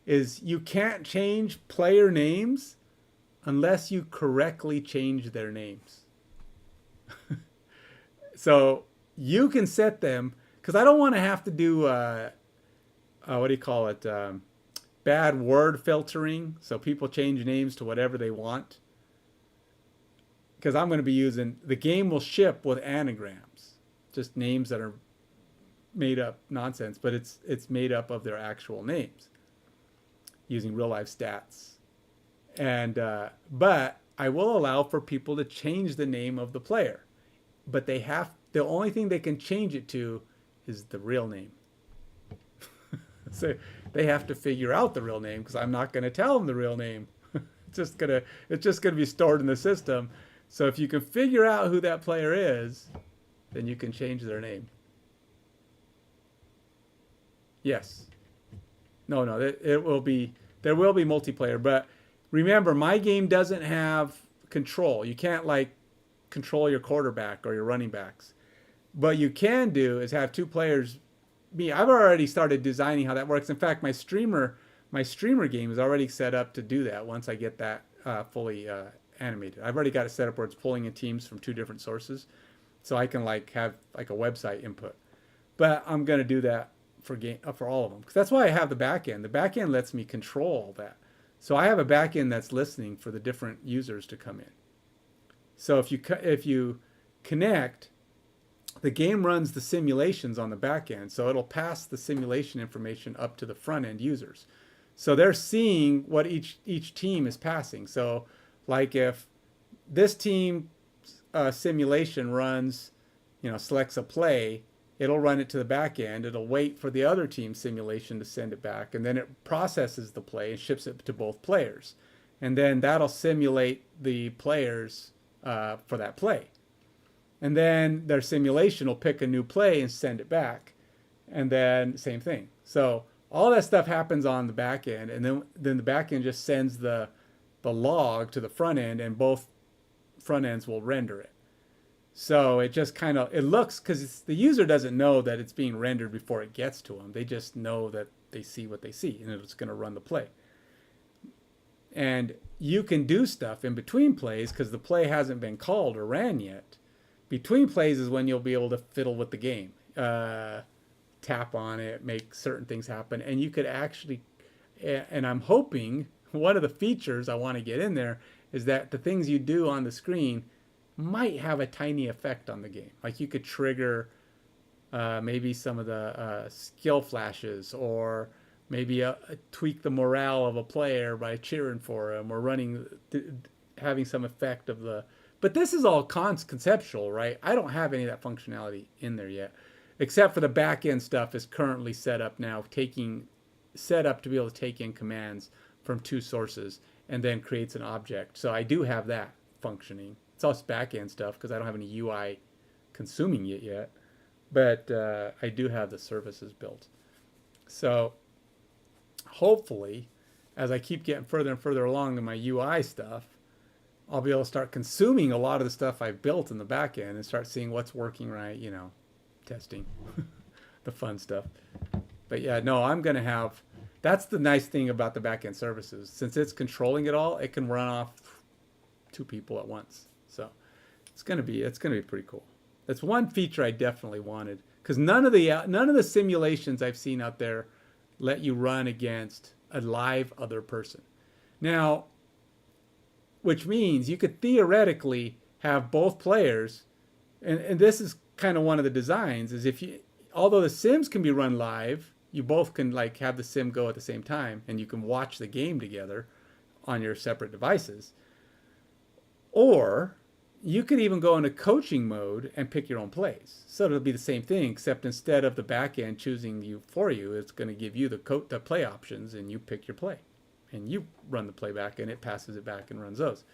is you can't change player names unless you correctly change their names. So you can set them, because I don't want to have to do, what do you call it, bad word filtering, so people change names to whatever they want. Because I'm going to be using, the game will ship with anagrams, just names that are made up nonsense, but it's made up of their actual names using real life stats. And but I will allow for people to change the name of the player, but the only thing they can change it to is the real name. So they have to figure out the real name because I'm not going to tell them the real name. It's just gonna be stored in the system. So if you can figure out who that player is, then you can change their name. Yes. No, no, it will be, there will be multiplayer, but remember, my game doesn't have control. You can't like control your quarterback or your running backs. What you can do is have two players. I've already started designing how that works. In fact, my streamer game is already set up to do that once I get that fully animated. I've already got it set up where it's pulling in teams from two different sources, so I can like have like a website input. But I'm gonna do that for all of them because that's why I have the back end. The back end lets me control that. So I have a back end that's listening for the different users to come in. So if you connect, the game runs the simulations on the back end, so it'll pass the simulation information up to the front end users. So they're seeing what each team is passing. So like if this team simulation runs, selects a play, it'll run it to the back end. It'll wait for the other team's simulation to send it back, and then it processes the play and ships it to both players. And then that'll simulate the players for that play. And then their simulation will pick a new play and send it back. And then same thing. So all that stuff happens on the back end, and then the back end just sends the log to the front end, and both front ends will render it. So it just kind of, it looks, because the user doesn't know that it's being rendered before it gets to them. They just know that they see what they see, and it's going to run the play. And you can do stuff in between plays because the play hasn't been called or ran yet. Between plays is when you'll be able to fiddle with the game. Tap on it, make certain things happen. And you could actually, and I'm hoping, one of the features I want to get in there is that the things you do on the screen might have a tiny effect on the game. Like you could trigger maybe some of the skill flashes, or maybe tweak the morale of a player by cheering for him, or having some effect of the... But this is all conceptual, right? I don't have any of that functionality in there yet, except for the back end stuff is currently set up now, set up to be able to take in commands from two sources and then creates an object. So I do have that functioning. It's all back end stuff because I don't have any UI consuming it yet, but I do have the services built. So hopefully, as I keep getting further and further along in my UI stuff, I'll be able to start consuming a lot of the stuff I've built in the back end and start seeing what's working right, testing the fun stuff. But yeah, no, I'm going to have, that's the nice thing about the back end services. Since it's controlling it all, it can run off two people at once. So it's going to be pretty cool. That's one feature I definitely wanted, because none of the simulations I've seen out there let you run against a live other person. Now, which means you could theoretically have both players, and this is kind of one of the designs, is although the sims can be run live, you both can like have the sim go at the same time, and you can watch the game together on your separate devices. Or you could even go into coaching mode and pick your own plays. So it'll be the same thing, except instead of the back end choosing you for you, it's going to give you the play options, and you pick your play. And you run the playback, and it passes it back and runs those.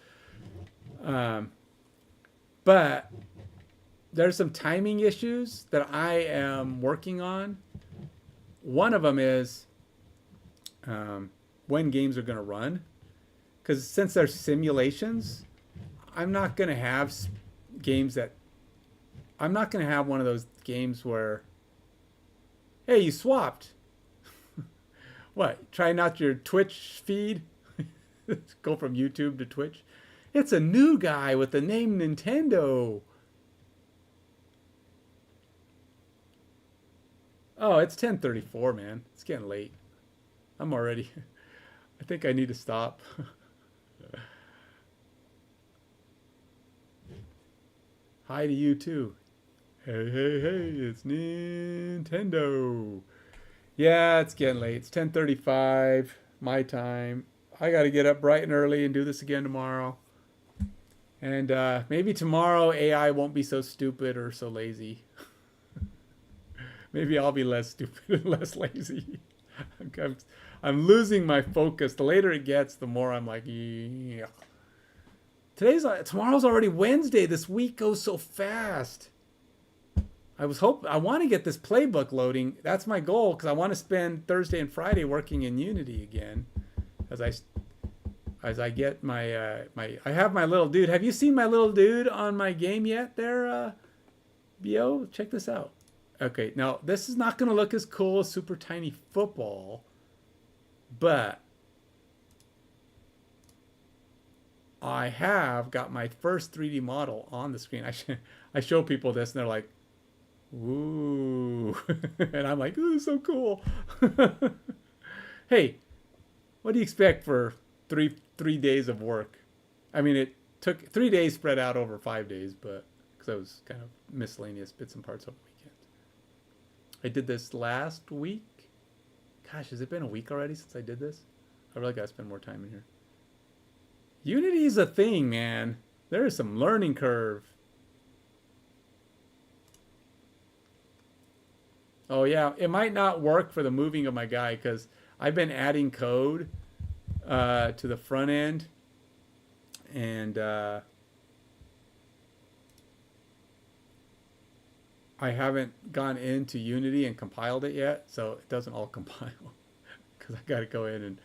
But there's some timing issues that I am working on. One of them is when games are going to run. Because since they're simulations, I'm not going to have games that... I'm not going to have one of those games where, hey, you swapped. What, trying out your Twitch feed? Go from YouTube to Twitch? It's a new guy with the name Nintendo. Oh, it's 10:34, man. It's getting late. I'm already... I think I need to stop. Hi to you, too. Hey, hey, hey, it's Nintendo. Yeah, it's getting late. It's 10:35 my time. I got to get up bright and early and do this again tomorrow. And maybe tomorrow AI won't be so stupid or so lazy. Maybe I'll be less stupid and less lazy. I'm, I'm losing my focus. The later it gets, the more I'm like, yeah. Tomorrow's already Wednesday. This week goes so fast. I want to get this playbook loading. That's my goal because I want to spend Thursday and Friday working in Unity again. As I get I have my little dude. Have you seen my little dude on my game yet? There, Bo, check this out. Okay, now this is not going to look as cool as Super Tiny Football, but I have got my first 3D model on the screen. I show people this and they're like, ooh. And I'm like, ooh, this is so cool. Hey, what do you expect for three days of work? I mean, it took 3 days spread out over 5 days, but because I was kind of miscellaneous bits and parts over the weekend. I did this last week. Gosh, has it been a week already since I did this? I really got to spend more time in here. Unity is a thing, man. There is some learning curve. Oh yeah, it might not work for the moving of my guy because I've been adding code to the front end, and I haven't gone into Unity and compiled it yet, so it doesn't all compile because I got to go in and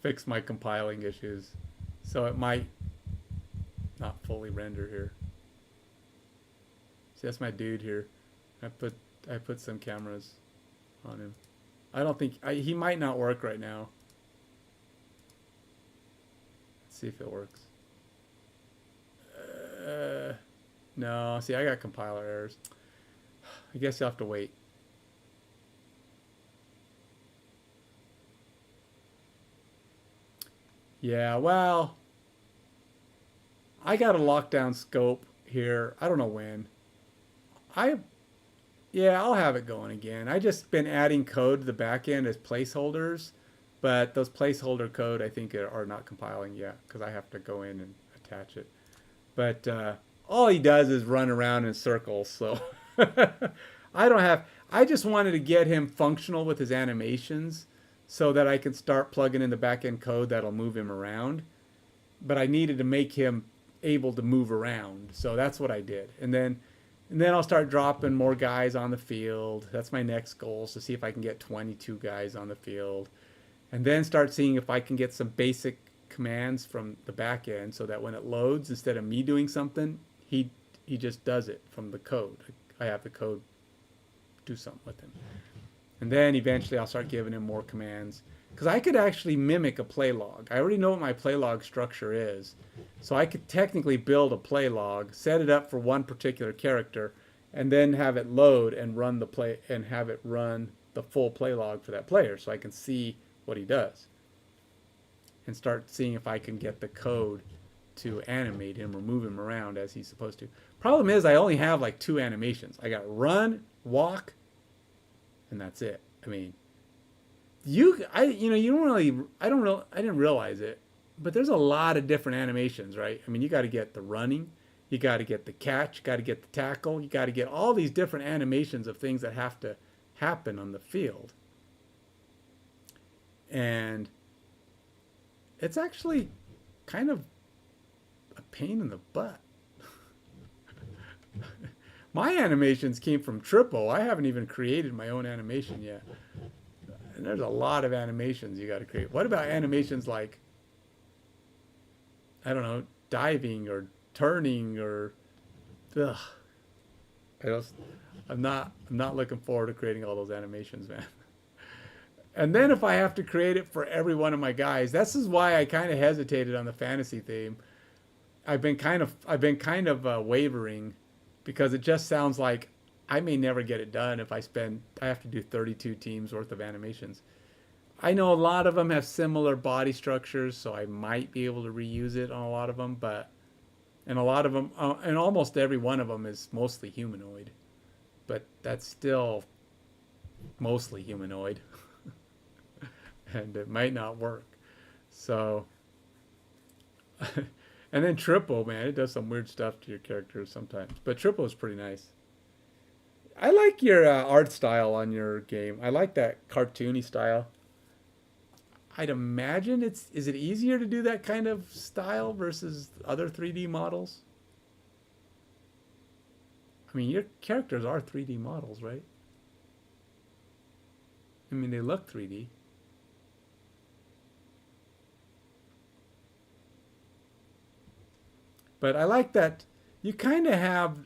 fix my compiling issues. So it might not fully render here. See, that's my dude here. I put some cameras on him. I don't think he might not work right now. Let's see if it works. No, see, I got compiler errors. I guess you'll have to wait. Yeah, well, I got a lockdown scope here. I don't know when. Yeah, I'll have it going again. I just been adding code to the back end as placeholders, but those placeholder code I think are not compiling yet because I have to go in and attach it. But all he does is run around in circles, so I just wanted to get him functional with his animations so that I can start plugging in the back end code that'll move him around. But I needed to make him able to move around, so that's what I did. And then I'll start dropping more guys on the field. That's my next goal, is to see if I can get 22 guys on the field. And then start seeing if I can get some basic commands from the back end so that when it loads, instead of me doing something, he just does it from the code. I have the code do something with him. And then eventually I'll start giving him more commands. Because I could actually mimic a play log. I already know what my play log structure is. So I could technically build a play log, set it up for one particular character, and then have it load and run the play and have it run the full play log for that player so I can see what he does. And start seeing if I can get the code to animate him or move him around as he's supposed to. Problem is I only have like 2 animations. I got run, walk, and that's it. I mean, I didn't realize it, but there's a lot of different animations, right? I mean, you got to get the running, you got to get the catch, you got to get the tackle, you got to get all these different animations of things that have to happen on the field. And it's actually kind of a pain in the butt. My animations came from Triple. I haven't even created my own animation yet. And there's a lot of animations you got to create. What about animations like, I don't know, diving or turning or, ugh. I'm not looking forward to creating all those animations, man. And then if I have to create it for every one of my guys, this is why I kind of hesitated on the fantasy theme. I've been kind of wavering because it just sounds like I may never get it done if I have to do 32 teams worth of animations. I know a lot of them have similar body structures, so I might be able to reuse it on a lot of them, and a lot of them, and almost every one of them is mostly humanoid, but that's still mostly humanoid, and it might not work. So, and then Triple, man, it does some weird stuff to your characters sometimes, but Triple is pretty nice. I like your art style on your game. I like that cartoony style. I'd imagine is it easier to do that kind of style versus other 3D models? I mean, your characters are 3D models, right? I mean, they look 3D. But I like that you kind of have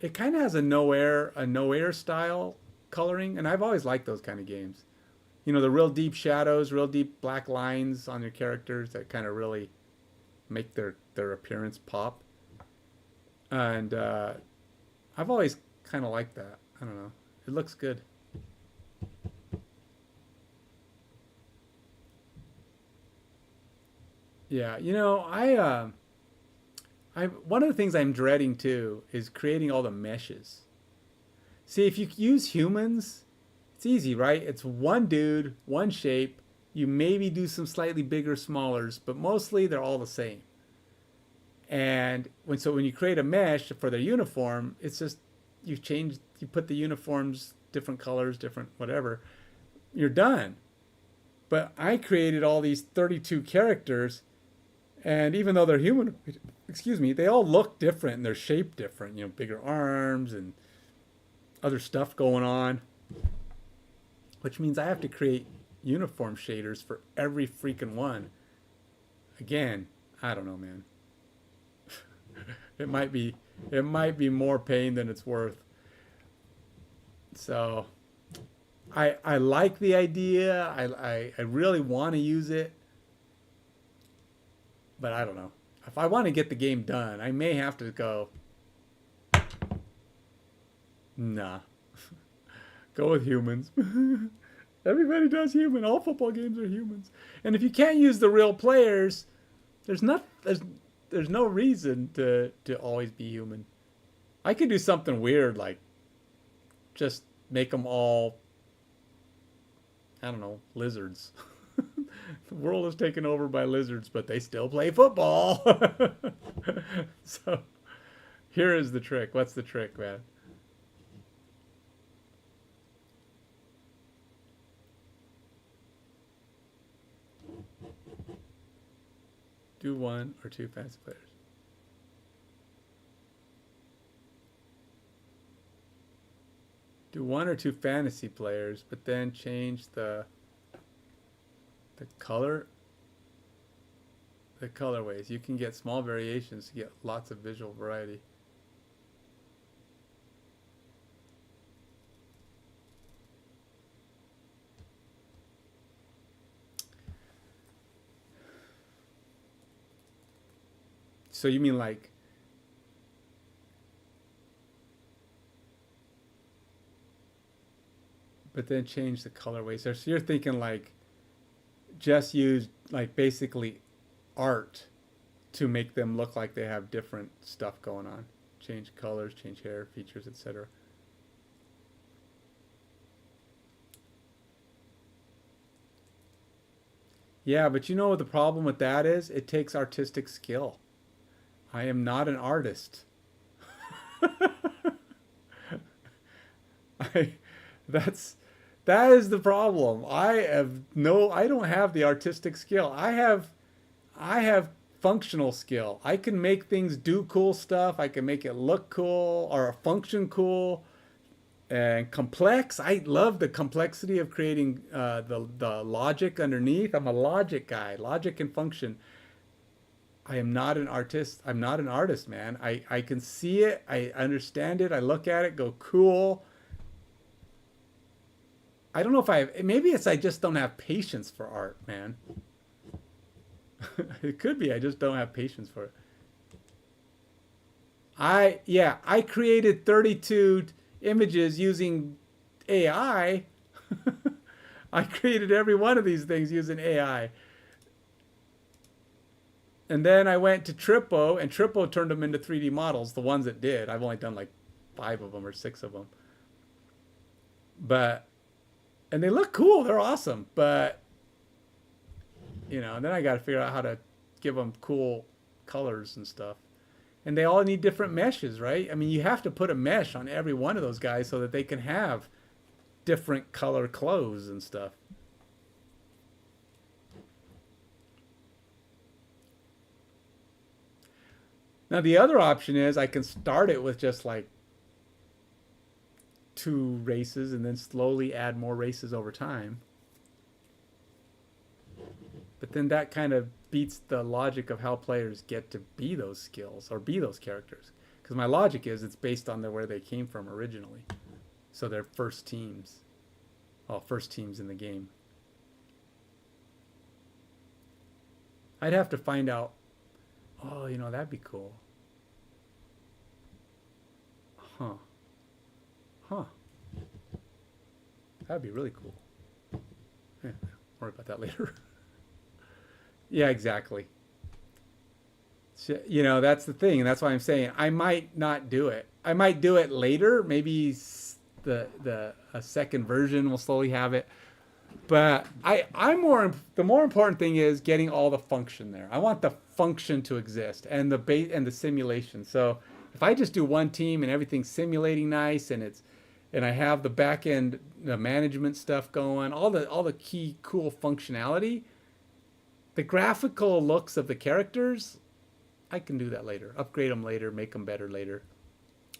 it kind of has a no air style coloring, and I've always liked those kind of games. You know, the real deep shadows, real deep black lines on your characters that kind of really make their appearance pop. And I've always kind of liked that. I don't know. It looks good. Yeah, you know, I one of the things I'm dreading too is creating all the meshes. See, if you use humans, it's easy, right? It's one dude, one shape. You maybe do some slightly bigger, smallers, but mostly they're all the same. And when you create a mesh for their uniform, it's just you put the uniforms different colors, different whatever. You're done. But I created all these 32 characters, and even though they're human, excuse me, they all look different and they're shaped different. You know, bigger arms and other stuff going on, which means I have to create uniform shaders for every freaking one. Again, I don't know, man. It might be more pain than it's worth. So I like the idea. I really want to use it, but I don't know. If I want to get the game done, I may have to go, nah, go with humans. Everybody does human. All football games are humans. And if you can't use the real players, there's no reason to always be human. I could do something weird like just make them all, I don't know, lizards. The world is taken over by lizards, but they still play football. So here is the trick. What's the trick, man? Do one or two fantasy players. Do one or two fantasy players, but then change the color, the colorways. You can get small variations to get lots of visual variety. So you mean like but then change the colorways. So you're thinking like just use like basically art to make them look like they have different stuff going on. Change colors, change hair, features, etc. Yeah, but you know what the problem with that is? It takes artistic skill. I am not an artist. I that's that is the problem. I don't have the artistic skill. I have functional skill. I can make things do cool stuff. I can make it look cool or function cool and complex. I love the complexity of creating the logic underneath. I'm a logic guy. Logic and function. I am not an artist. I'm not an artist, man. I can see it. I understand it. I look at it, go cool. I don't know if maybe I just don't have patience for art, man. It could be I just don't have patience for it. I created 32 images using AI. I created every one of these things using AI. And then I went to Trippo, and Trippo turned them into 3D models, the ones that did. I've only done like 5 of them or 6 of them. And they look cool. They're awesome. But, and then I got to figure out how to give them cool colors and stuff. And they all need different meshes, right? I mean, you have to put a mesh on every one of those guys so that they can have different color clothes and stuff. Now the other option is I can start it with just like 2 races and then slowly add more races over time. But then that kind of beats the logic of how players get to be those skills or be those characters. Because my logic is it's based on where they came from originally. So they're first teams. Well, first teams in the game. I'd have to find out. Oh, that'd be cool. Huh. Huh. That'd be really cool. Yeah, worry about that later. Yeah, exactly. So, that's the thing, and that's why I'm saying I might not do it. I might do it later. Maybe a second version will slowly have it. But the more important thing is getting all the function there. I want the function to exist and the base and the simulation. So if I just do one team and everything's simulating nice and I have the back end, the management stuff going, all the key cool functionality, the graphical looks of the characters, I can do that later. Upgrade them later, make them better later.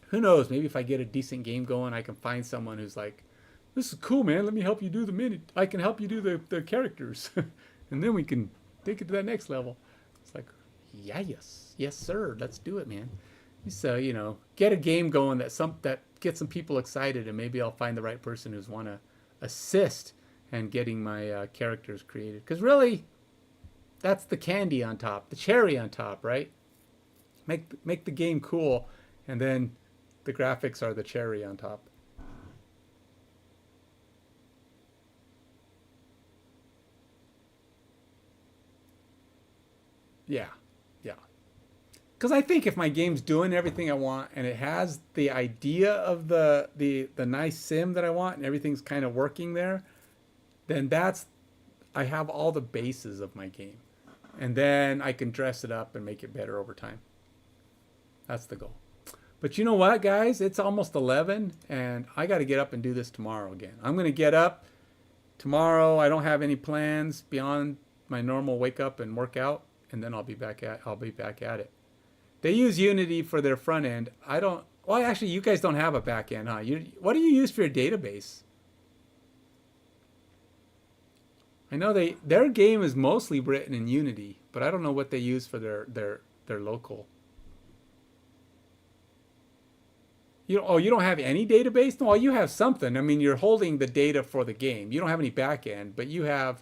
Who knows? Maybe if I get a decent game going, I can find someone who's like, this is cool, man. Let me help you do I can help you do the characters. And then we can take it to that next level. It's like, yes, sir. Let's do it, man. So, get a game going that gets some people excited, and maybe I'll find the right person who's want to assist in getting my characters created. Because really, that's the candy on top, the cherry on top, right? Make the game cool, and then the graphics are the cherry on top. Yeah. Because I think if my game's doing everything I want and it has the idea of the nice sim that I want and everything's kind of working there, then I have all the bases of my game. And then I can dress it up and make it better over time. That's the goal. But you know what, guys? It's almost 11, and I got to get up and do this tomorrow again. I'm going to get up tomorrow. I don't have any plans beyond my normal wake up and work out, and then I'll be back at it. They use Unity for their front end. I don't. Well, actually, you guys don't have a back end, huh? What do you use for your database? I know their game is mostly written in Unity, but I don't know what they use for their local. You don't have any database? No, well, you have something. I mean, you're holding the data for the game. You don't have any back end, but you're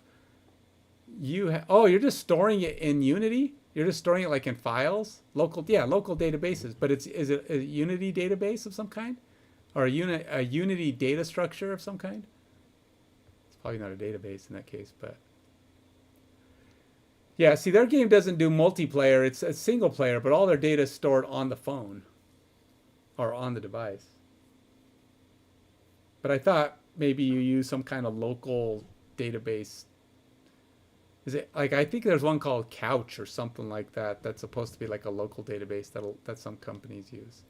just storing it in Unity? You're just storing it like in files? Local databases. But is it a Unity database of some kind? Or a Unity data structure of some kind? It's probably not a database in that case, but yeah, see, their game doesn't do multiplayer. It's a single player, but all their data is stored on the phone or on the device. But I thought maybe you use some kind of local database. Is it like, I think there's one called Couch or something like that that's supposed to be like a local database that some companies use.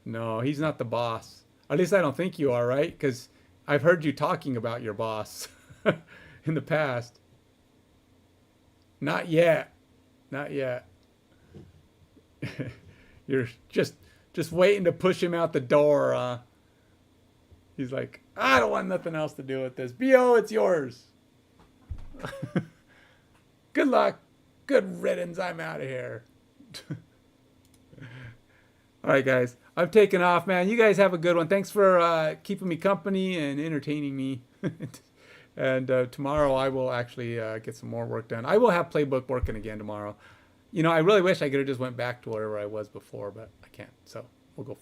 No, he's not the boss. At least I don't think you are, right? Because I've heard you talking about your boss in the past. Not yet. Not yet. You're just waiting to push him out the door. He's like, I don't want nothing else to do with this. BO, it's yours. Good luck. Good riddance. I'm out of here. All right, guys. I've taken off, man. You guys have a good one. Thanks for keeping me company and entertaining me. And tomorrow I will actually get some more work done. I will have Playbook working again tomorrow. I really wish I could have just went back to wherever I was before, but I can't. So we'll go.